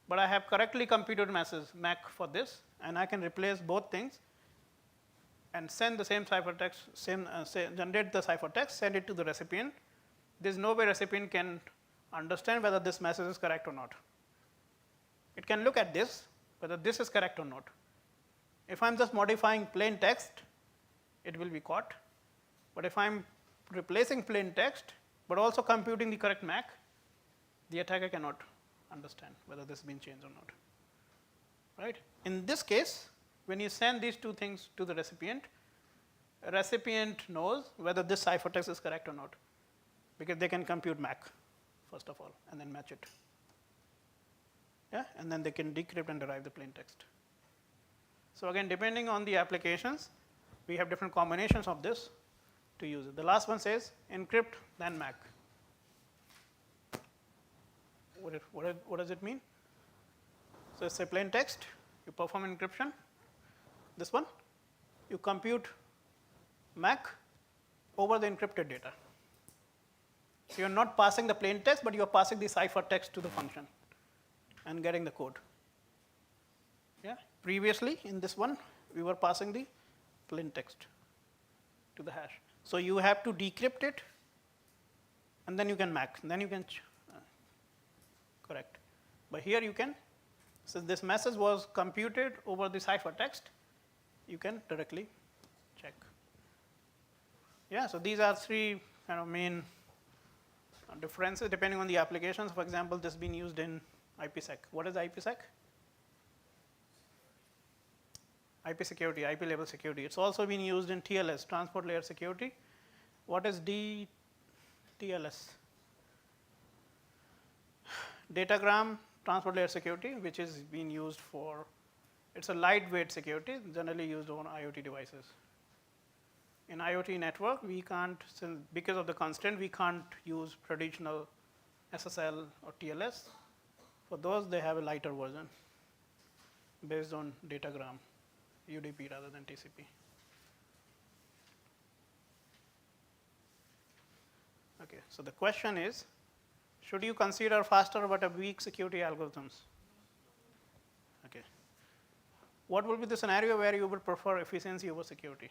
but I have correctly computed message MAC for this, and I can replace both things and send the same ciphertext, generate the ciphertext, send it to the recipient. There's no way recipient can understand whether this message is correct or not. It can look at this, whether this is correct or not. If I'm just modifying plain text, it will be caught. But if I'm replacing plain text, but also computing the correct MAC, the attacker cannot understand whether this has been changed or not. Right? In this case, when you send these two things to the recipient, a recipient knows whether this ciphertext is correct or not, because they can compute MAC, first of all, and then match it. Yeah? And then they can decrypt and derive the plain text. So again, depending on the applications, we have different combinations of this to use it. The last one says encrypt then MAC. What does it mean? So it's a plain text, you perform encryption. This one, you compute MAC over the encrypted data. So you're not passing the plain text, but you're passing the ciphertext to the function and getting the code. Yeah. Previously, in this one, we were passing the plain text to the hash. So you have to decrypt it, and then you can MAC. Then you can correct. But here you can, since this message was computed over the ciphertext, you can directly check. Yeah. So these are three kind of main differences depending on the applications. For example, this is being used in IPsec. What is IPsec? IP security, IP level security. It's also been used in TLS, transport layer security. What is TLS? Datagram transport layer security, which is being used for, it's a lightweight security, generally used on IoT devices. In IoT network, we can't, because of the constraint, we can't use traditional SSL or TLS. For those, they have a lighter version based on datagram, UDP rather than TCP. Okay, so the question is, should you consider faster but a weak security algorithms? Okay. What will be the scenario where you would prefer efficiency over security?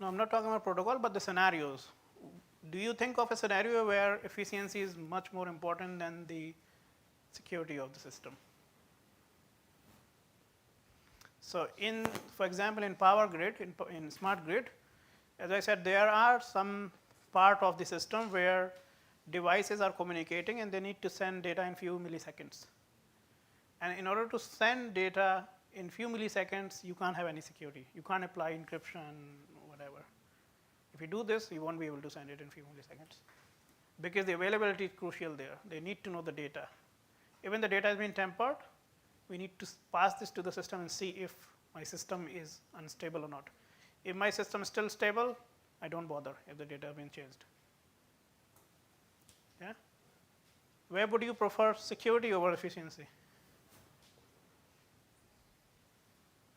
No, I'm not talking about protocol, but the scenarios. Do you think of a scenario where efficiency is much more important than the security of the system? So for example, in power grid, in smart grid, as I said, there are some part of the system where devices are communicating and they need to send data in few milliseconds. And in order to send data in few milliseconds, you can't have any security. You can't apply encryption, whatever. If you do this, you won't be able to send it in few milliseconds because the availability is crucial there. They need to know the data. Even the data has been tampered, we need to pass this to the system and see if my system is unstable or not. If my system is still stable, I don't bother if the data has been changed. Yeah? Where would you prefer security over efficiency?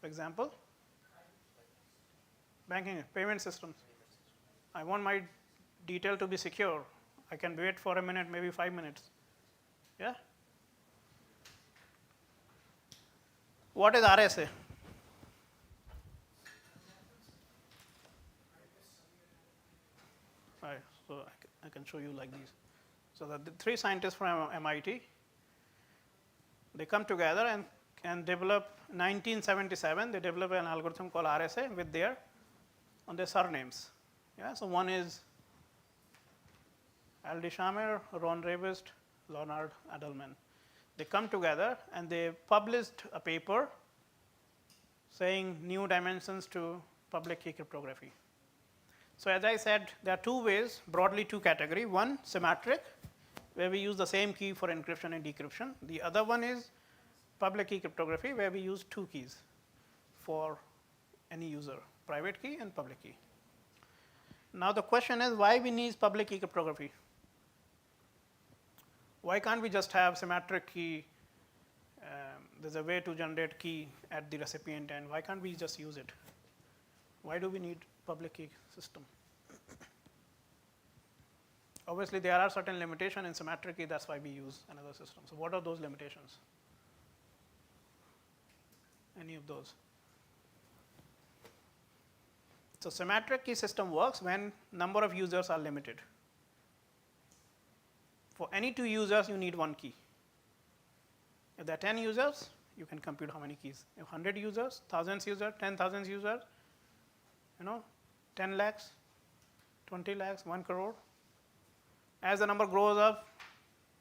For example, banking, payment systems. I want my detail to be secure. I can wait for a minute, maybe 5 minutes. Yeah? What is RSA? Right, so I can show you like these. So the three scientists from MIT, they come together and develop, 1977, they develop an algorithm called RSA with their surnames. Yeah, so one is Aldi Shamer, Ron Revest, Leonard Adleman. They come together and they published a paper saying new dimensions to public key cryptography. So as I said, there are two ways, broadly two categories. One, symmetric, where we use the same key for encryption and decryption. The other one is public key cryptography, where we use two keys for any user, private key and public key. Now the question is, why we need public key cryptography? Why can't we just have symmetric key? There's a way to generate key at the recipient end. Why can't we just use it? Why do we need public key system? Obviously, there are certain limitations in symmetric key. That's why we use another system. So what are those limitations? Any of those? So symmetric key system works when number of users are limited. For any 2 users, you need 1 key. If there are 10 users, you can compute how many keys. If 100 users, 1,000 users, 10,000 users, 10 lakhs, 20 lakhs, 1 crore. As the number grows up,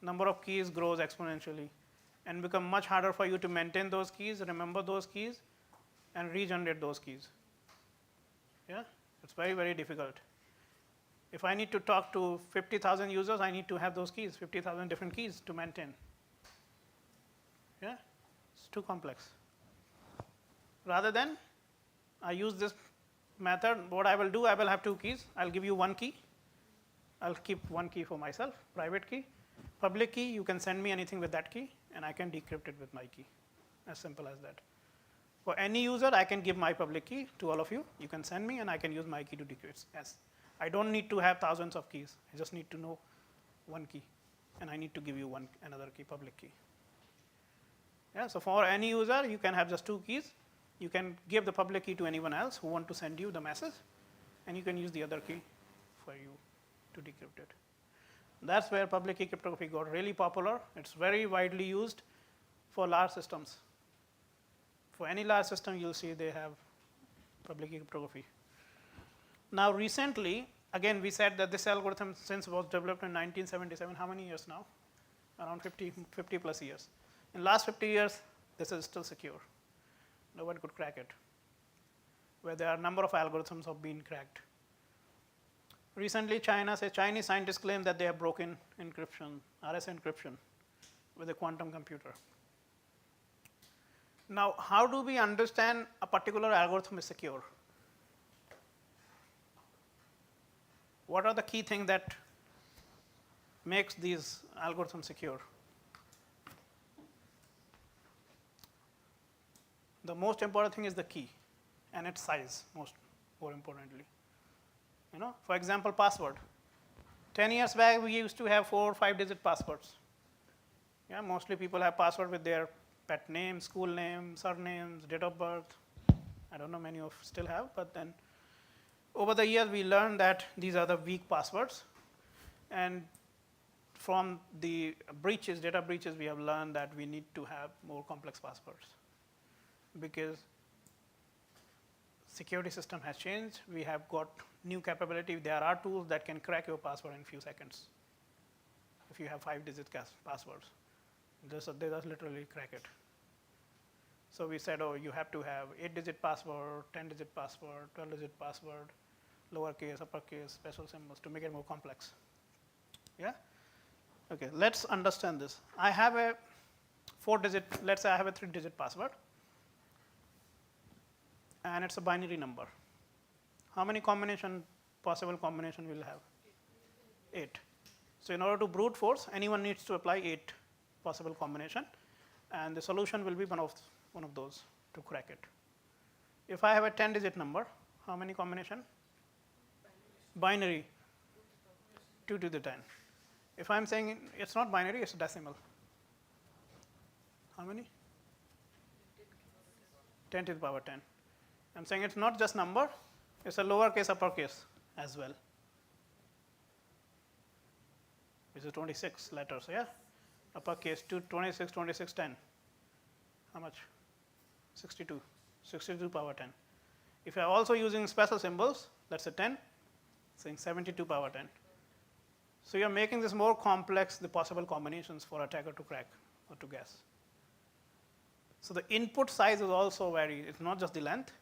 number of keys grows exponentially and become much harder for you to maintain those keys, remember those keys, and regenerate those keys. Yeah, it's very, very difficult. If I need to talk to 50,000 users, I need to have those keys, 50,000 different keys to maintain. Yeah, it's too complex. Rather than I use this method, what I will do, I will have 2 keys. I'll give you 1 key. I'll keep 1 key for myself, private key. public key, you can send me anything with that key, and I can decrypt it with my key. As simple as that. For any user, I can give my public key to all of you. You can send me, and I can use my key to decrypt. Yes. I don't need to have thousands of keys. I just need to know one key, and I need to give you another key, public key. Yeah, so for any user, you can have just 2 keys. You can give the public key to anyone else who want to send you the message, and you can use the other key for you to decrypt it. That's where public key cryptography got really popular. It's very widely used for large systems. For any large system, you'll see they have public key cryptography. Now, recently, again, we said that this algorithm, since was developed in 1977, how many years now? Around 50 plus years. In last 50 years, this is still secure. No one could crack it. Where there are a number of algorithms have been cracked. Recently, Chinese scientists claim that they have broken encryption, RSA encryption, with a quantum computer. Now, how do we understand a particular algorithm is secure? What are the key things that makes these algorithms secure? The most important thing is the key and its size, more importantly. For example, password. 10 years back, we used to have 4 or 5 digit passwords. Yeah, mostly people have password with their pet name, school name, surnames, date of birth. I don't know, many of still have, but then over the years, we learned that these are the weak passwords. And from the breaches, data breaches, we have learned that we need to have more complex passwords. Because security system has changed, we have got new capability. There are tools that can crack your password in a few seconds. If you have 5-digit passwords, they just literally crack it. So we said, oh, you have to have 8-digit password, 10-digit password, 12-digit password, lowercase, uppercase, special symbols to make it more complex. Yeah? Okay, let's understand this. I have a 4-digit, let's say I have a 3-digit password, and it's a binary number. How many possible combination will have? 8. So in order to brute force, anyone needs to apply 8 possible combination, and the solution will be one of those to crack it. If I have a 10-digit number, how many combination? Binary, 2 to the 10. If I'm saying it's not binary, it's decimal. How many? 10 to the power 10. I'm saying it's not just number, it's a lowercase, uppercase as well. Which is 26 letters, yeah? Uppercase 2, 26, 26, 10. How much? 62. 62 power 10. If you're also using special symbols, that's a 10, saying 72 power 10. So you're making this more complex, the possible combinations for attacker to crack or to guess. So the input size is also varied. It's not just the length.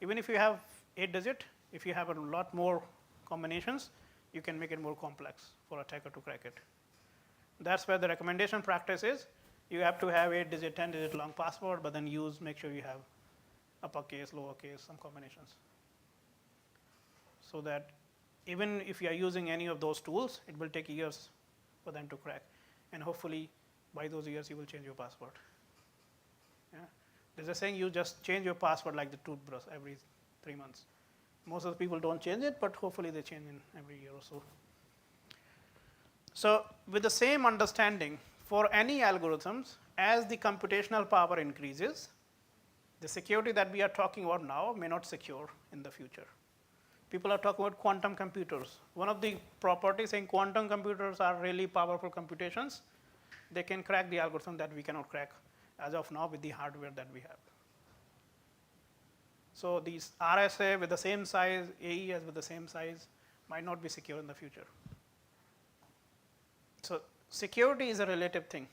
Even if you have 8-digit, if you have a lot more combinations, you can make it more complex for attacker to crack it. That's where the recommendation practice is. You have to have 8-digit, 10-digit long password, but then make sure you have uppercase, lowercase, some combinations. So that even if you are using any of those tools, it will take years for them to crack. And hopefully, by those years, you will change your password. Yeah? There's a saying, you just change your password like the toothbrush every 3 months. Most of the people don't change it, but hopefully they change in every year or so. So with the same understanding, for any algorithms, as the computational power increases, the security that we are talking about now may not secure in the future. People are talking about quantum computers. One of the properties in quantum computers are really powerful computations. They can crack the algorithm that we cannot crack as of now with the hardware that we have. So these RSA with the same size, AES with the same size, might not be secure in the future. So security is a relative thing.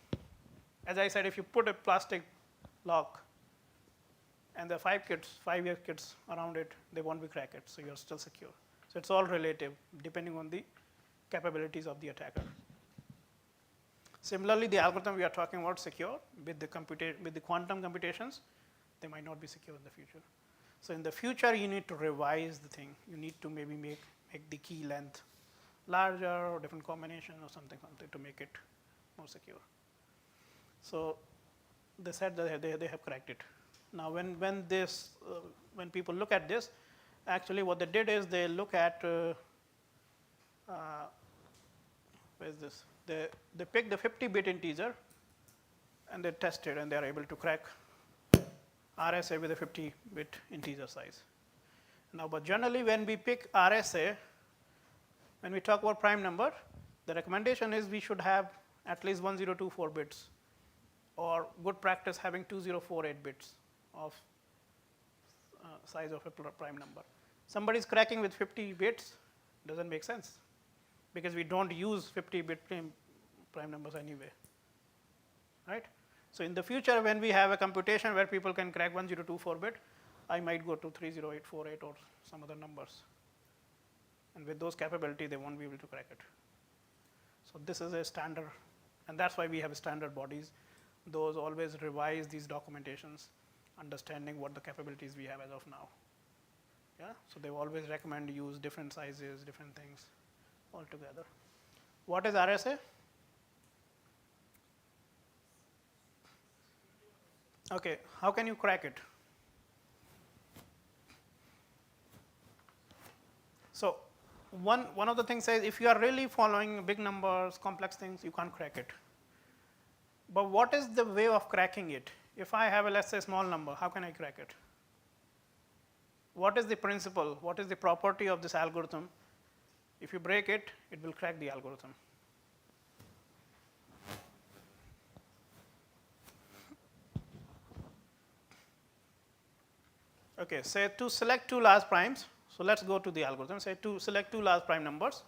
As I said, if you put a plastic lock and there are 5-year kids around it, they won't be crack it, so you're still secure. So it's all relative, depending on the capabilities of the attacker. Similarly, the algorithm we are talking about secure with the quantum computations, they might not be secure in the future. So in the future, you need to revise the thing. You need to maybe make the key length larger or different combination or something to make it more secure. So they said that they have cracked it. Now when people look at this, actually what they did is they look at where is this? They pick the 50-bit integer and they test it, and they are able to crack RSA with a 50-bit integer size. Now, but generally when we pick RSA, when we talk about prime number, the recommendation is we should have at least 1024 bits, or good practice having 2048 bits of size of a prime number. Somebody is cracking with 50 bits, doesn't make sense, because we don't use 50-bit prime numbers anyway, right? So in the future, when we have a computation where people can crack 1024 bit, I might go to 30848 or some other numbers. And with those capabilities, they won't be able to crack it. So this is a standard, and that's why we have standard bodies. Those always revise these documentations, understanding what the capabilities we have as of now. Yeah, so they always recommend use different sizes, different things altogether. What is RSA? Okay, how can you crack it? So one of the things is, if you are really following big numbers, complex things, you can't crack it. But what is the way of cracking it? If I have a, let's say, small number, how can I crack it? What is the principle? What is the property of this algorithm? If you break it, it will crack the algorithm. Okay, say to select two large primes. So let's go to the algorithm. Say to select two large prime numbers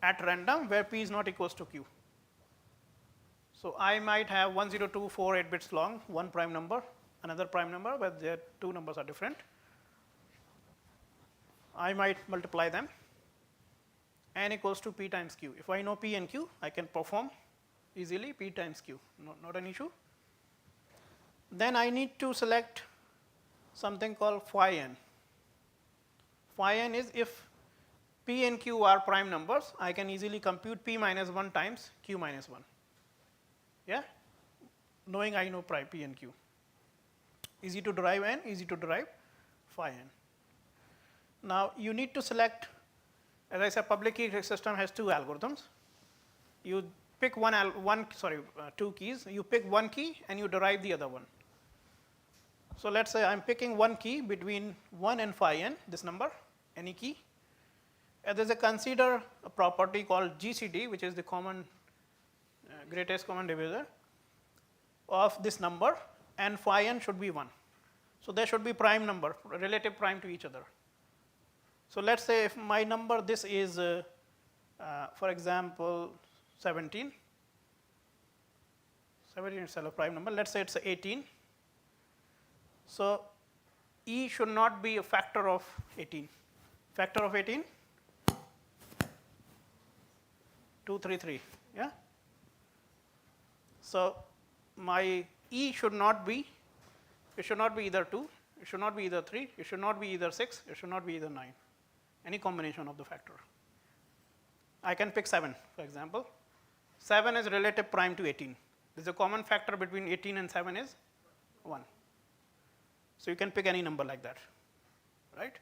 at random where p is not equals to q. So I might have 10248 bits long, one prime number, another prime number where their two numbers are different. I might multiply them. N equals to p times q. If I know p and q, I can perform easily p times q, not an issue. Then I need to select something called phi n. Phi n is if p and q are prime numbers, I can easily compute p minus 1 times q minus 1. Yeah, knowing I know p and q. Easy to derive n, easy to derive phi n. Now you need to select, as I said, public key system has two algorithms. You pick two keys. You pick one key and you derive the other one. So let's say I'm picking one key between 1 and phi n, this number, any key. And there's a consider a property called GCD, which is the common greatest common divisor of this number, and phi n should be 1. So there should be prime number, relative prime to each other. So let's say if my number this is, for example, 17. 17 is a prime number. Let's say it's 18. So E should not be a factor of 18. Factor of 18? 233. Yeah. So my E should not be. It should not be either 2. It should not be either 3. It should not be either 6. It should not be either 9. Any combination of the factor. I can pick 7, for example. 7 is relative prime to 18. There's a common factor between 18 and 7 is 1. So you can pick any number like that, right?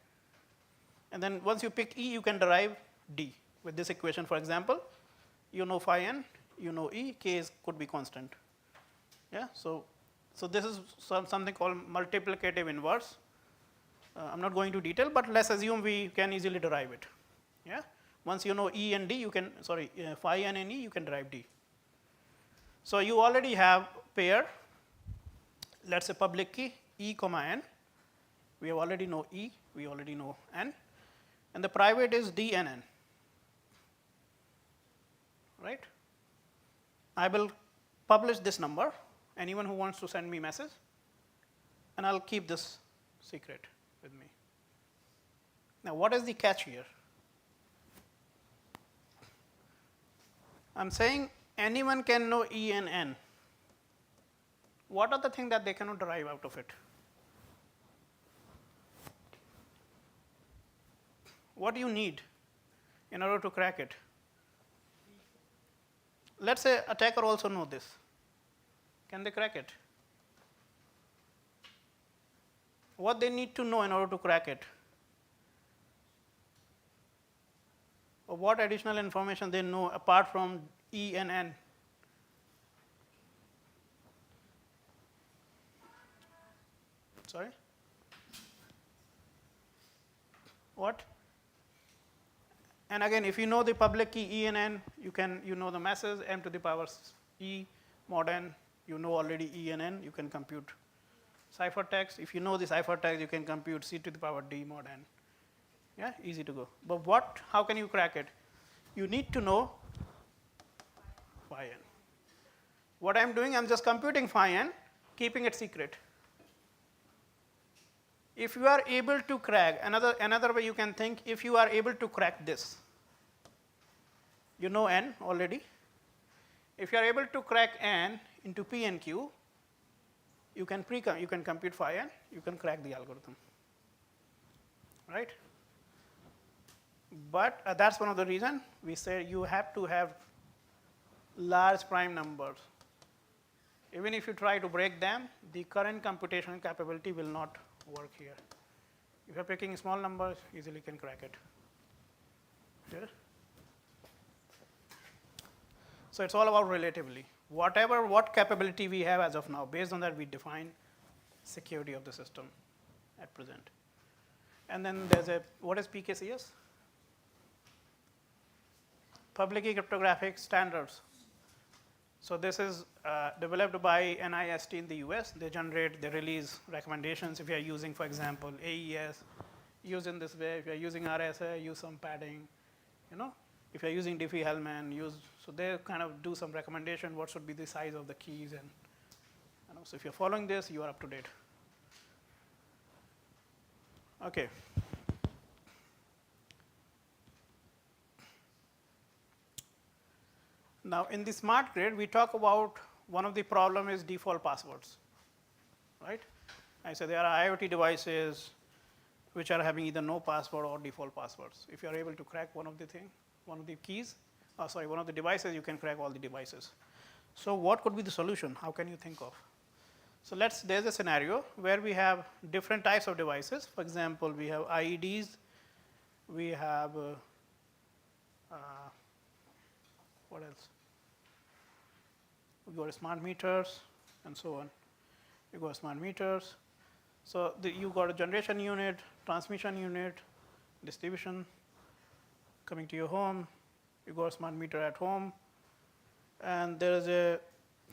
And then once you pick E, you can derive D with this equation. For example, you know phi n, you know E, k could be constant. Yeah. So this is something called multiplicative inverse. I'm not going to detail, but let's assume we can easily derive it. Yeah. Once you know E and D, you can phi n and E, you can derive D. So you already have pair. Let's say public key E comma n. We already know E, we already know n, and the private is D and n. Right? I will publish this number. Anyone who wants to send me message, and I'll keep this secret with me. Now, what is the catch here? I'm saying anyone can know E and n. What are the things that they cannot derive out of it? What do you need in order to crack it? let's say attacker also know this. Can they crack it? What they need to know in order to crack it? Or what additional information they know apart from E and N? Sorry? What? And again, if you know the public key E and N, you know the message m to the power E mod n, you know already E and N, you can compute ciphertext. If you know the ciphertext, you can compute C to the power D mod n. Yeah, easy to go. But how can you crack it? You need to know phi n. What I'm doing, I'm just computing phi n, keeping it secret. If you are able to crack, another way you can think, if you are able to crack this, you know n already. If you are able to crack n into p and q, you can compute phi n, you can crack the algorithm, right? But that's one of the reasons we say you have to have large prime numbers. Even if you try to break them, the current computational capability will not work here. If you're picking small numbers, easily can crack it. Yeah? So it's all about relatively. What capability we have as of now, based on that we define security of the system at present. And then there's what is PKCS? Public key cryptographic standards. So this is developed by NIST in the US. They release recommendations if you are using, for example, AES, use in this way. If you are using RSA, use some padding. If you are using Diffie-Hellman, so they kind of do some recommendation what should be the size of the keys, and so if you're following this, you are up to date. Okay. Now, in the smart grid, we talk about one of the problem is default passwords, right? I said there are IoT devices which are having either no password or default passwords. If you are able to crack one of the devices, you can crack all the devices. So what could be the solution? How can you think of? So there's a scenario where we have different types of devices. For example, we have IEDs, we have what else? We got smart meters and so on. You got smart meters. So you got a generation unit, transmission unit, distribution coming to your home. You got a smart meter at home, and there is a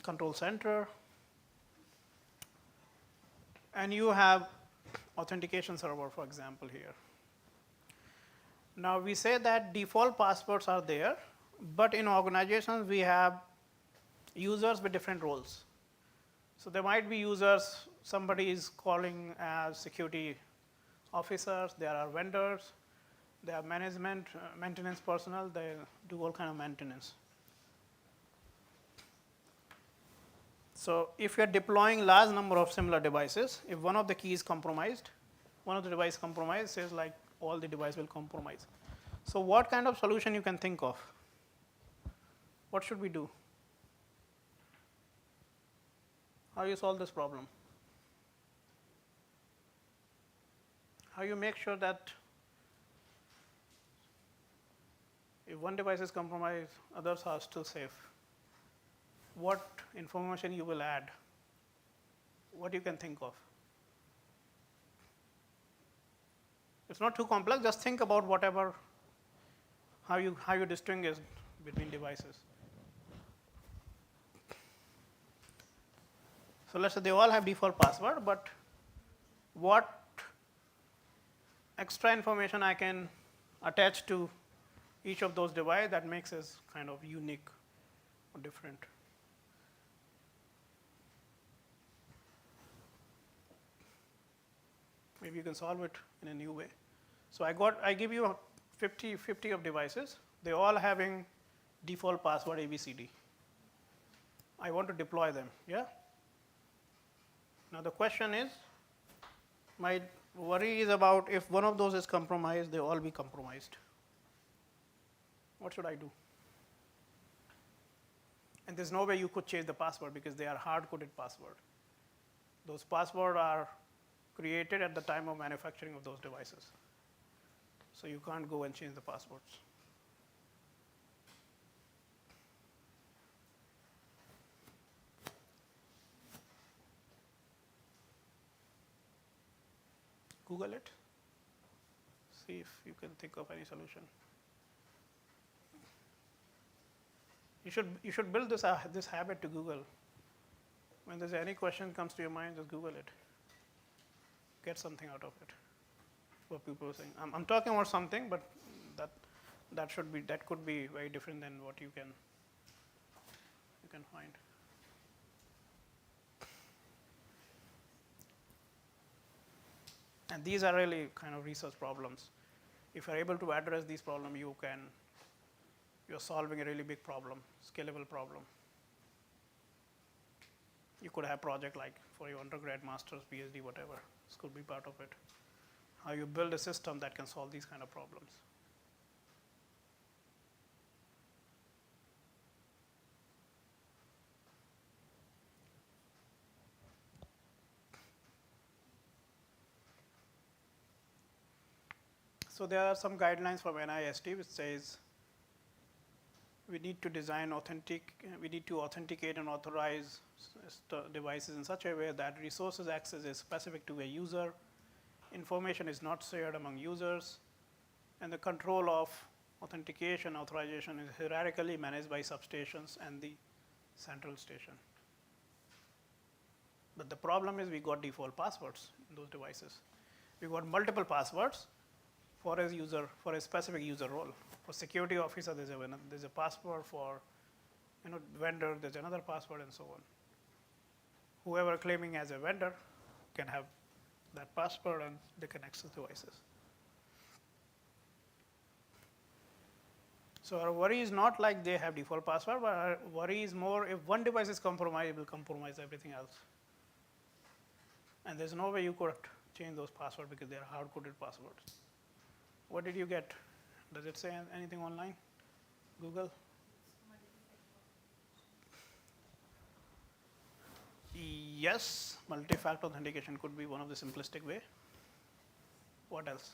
control center, and you have authentication server, for example, here. Now we say that default passwords are there, but in organizations we have users with different roles. So there might be users, somebody is calling as security officers, there are vendors, there are management, maintenance personnel, they do all kind of maintenance. So if you are deploying large number of similar devices, if one of the keys is compromised, one of the device compromised says like all the device will compromise. So what kind of solution you can think of? What should we do? How you solve this problem? How you make sure that if one device is compromised, others are still safe? What information you will add? What you can think of? It's not too complex, just think about whatever, how you distinguish between devices. So let's say they all have default password, but what extra information I can attach to each of those devices that makes it kind of unique or different? Maybe you can solve it in a new way. So I give you 50 of devices. They all having default password ABCD. I want to deploy them. Yeah. Now the question is, my worry is about if one of those is compromised, they all be compromised. What should I do? And there's no way you could change the password because they are hard-coded password. Those passwords are created at the time of manufacturing of those devices. So you can't go and change the passwords. Google it. See if you can think of any solution. You should build this habit to Google. When there's any question comes to your mind, just Google it. Get something out of it. What people are saying. I'm talking about something, but that could be very different than what you can find. And these are really kind of research problems. If you're able to address these problems, you're solving a really big problem, scalable problem. You could have a project like for your undergrad, master's, PhD, whatever. This could be part of it. How you build a system that can solve these kind of problems. So there are some guidelines from NIST which says we need to authenticate and authorize devices in such a way that resources access is specific to a user, information is not shared among users, and the control of authentication, authorization is hierarchically managed by substations and the central station. But the problem is we got default passwords in those devices. We got multiple passwords for a specific user role. For security officer, there's a password. For vendor, there's another password, and so on. Whoever claiming as a vendor can have that password, and they can access devices. So our worry is not like they have default password, but our worry is more if one device is compromised, it will compromise everything else. And there's no way you could change those passwords because they are hard-coded passwords. What did you get? Does it say anything online? Google? Yes, multi-factor authentication could be one of the simplistic way. What else?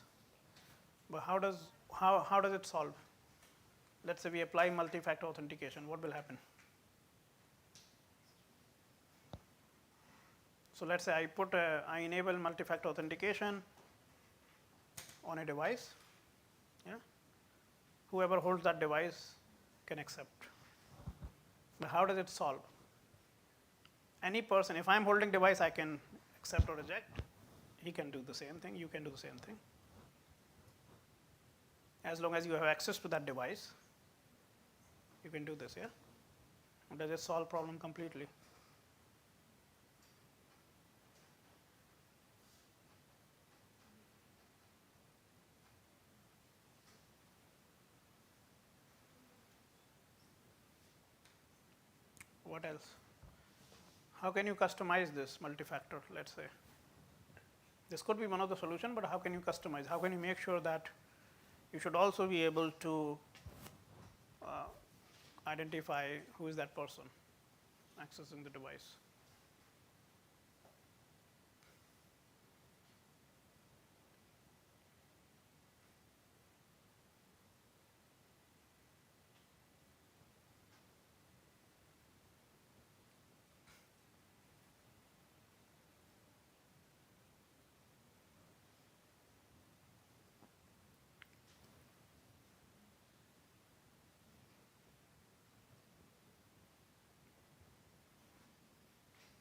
But how does it solve? Let's say we apply multi-factor authentication. What will happen? So let's say I enable multi-factor authentication on a device. Yeah. Whoever holds that device can accept. But how does it solve? Any person, if I'm holding device, I can accept or reject. He can do the same thing. You can do the same thing. As long as you have access to that device, you can do this, yeah? Does it solve problem completely? What else? How can you customize this multi-factor, let's say? This could be one of the solutions, but how can you customize? How can you make sure that you should also be able to identify who is that person accessing the device?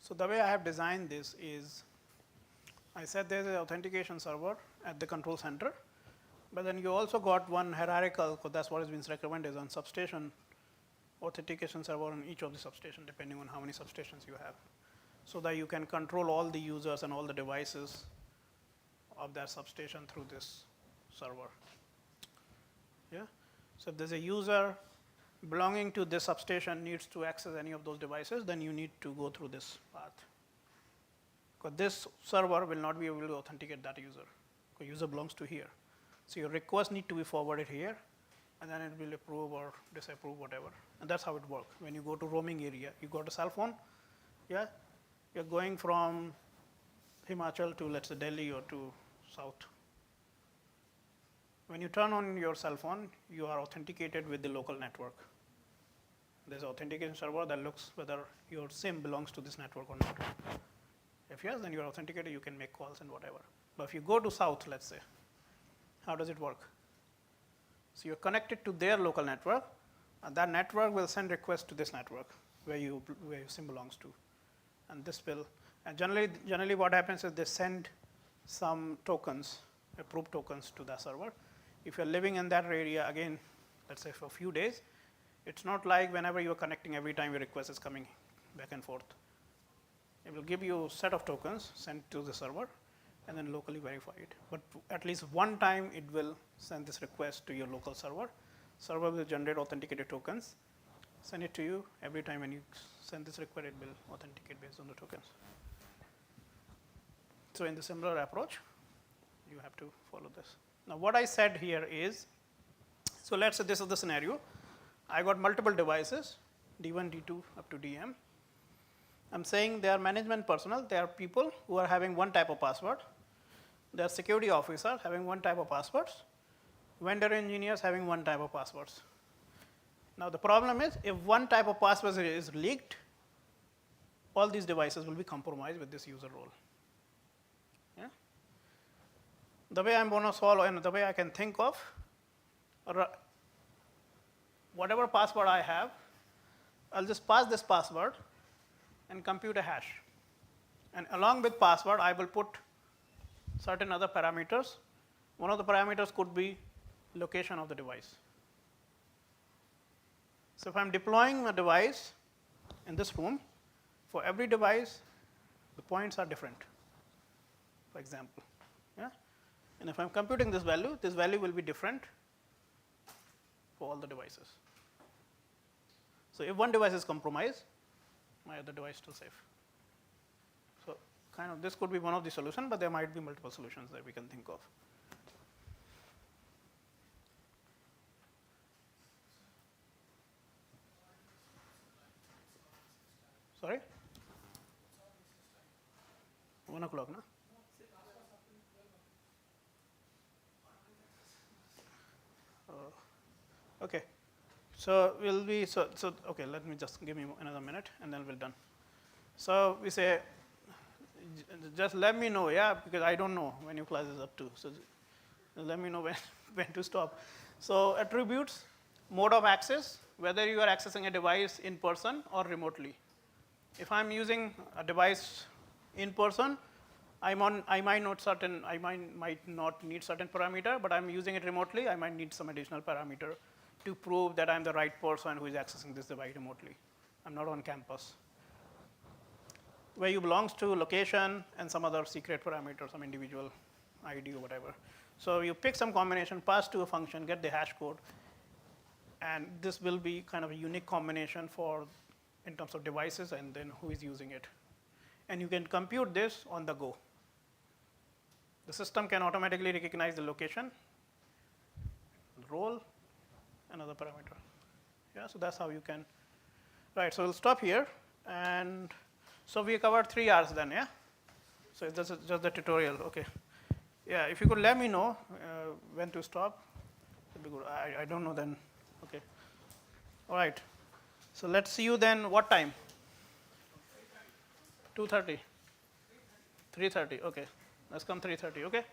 So the way I have designed this is, I said there's an authentication server at the control center, but then you also got one hierarchical, because that's what has been recommended, on substation authentication server on each of the substation, depending on how many substations you have, so that you can control all the users and all the devices of that substation through this server. Yeah. So if there's a user belonging to this substation needs to access any of those devices, then you need to go through this path. Because this server will not be able to authenticate that user, because user belongs to here. So your request need to be forwarded here, and then it will approve or disapprove, whatever. And that's how it works. When you go to roaming area, you got a cell phone, yeah, you're going from Himachal to, let's say, Delhi or to south. When you turn on your cell phone, you are authenticated with the local network. There's an authentication server that looks whether your SIM belongs to this network or not. If yes, then you're authenticated, you can make calls and whatever. But if you go to south, let's say, how does it work? So you're connected to their local network, and that network will send requests to this network where your SIM belongs to. And this will, and generally what happens is they send some tokens, approved tokens to the server. If you're living in that area, again, let's say for a few days, it's not like whenever you're connecting, every time your request is coming back and forth. It will give you a set of tokens sent to the server and then locally verify it. But at least one time it will send this request to your local server. Server will generate authenticated tokens, send it to you. Every time when you send this request, it will authenticate based on the tokens. So in the similar approach, you have to follow this. Now what I said here is, so let's say this is the scenario. I got multiple devices, D1, D2, up to DM. I'm saying they are management personnel. They are people who are having one type of password. They are security officers having one type of passwords. Vendor engineers having one type of passwords. Now the problem is, if one type of password is leaked, all these devices will be compromised with this user role. Yeah? The way I'm going to solve, and the way I can think of, whatever password I have, I'll just pass this password and compute a hash. And along with password, I will put certain other parameters. One of the parameters could be location of the device. So if I'm deploying a device in this room, for every device, the points are different, for example. Yeah? And if I'm computing this value will be different for all the devices. So if one device is compromised, my other device is still safe. So kind of this could be one of the solutions, but there might be multiple solutions that we can think of. Sorry? 1 o'clock, no? Okay. So we'll be, okay, let me just give me another minute and then we're done. So we say, just let me know, yeah, because I don't know when your class is up to. So let me know when to stop. So attributes, mode of access, whether you are accessing a device in person or remotely. If I'm using a device in person, I might not need certain parameter, but I'm using it remotely, I might need some additional parameter to prove that I'm the right person who is accessing this device remotely. I'm not on campus. Where you belongs to, location, and some other secret parameter, some individual ID or whatever. So you pick some combination, pass to a function, get the hash code, and this will be kind of a unique combination for in terms of devices and then who is using it. And you can compute this on the go. The system can automatically recognize the location, role, and other parameter. Yeah, so that's how you can. Right, so we'll stop here. And so we covered 3 hours then, yeah? So this is just the tutorial, okay. Yeah, if you could let me know when to stop, that'd be good. I don't know then, okay. All right, so let's see you then, what time? 2:30? 3:30, okay. Let's come 3:30, okay?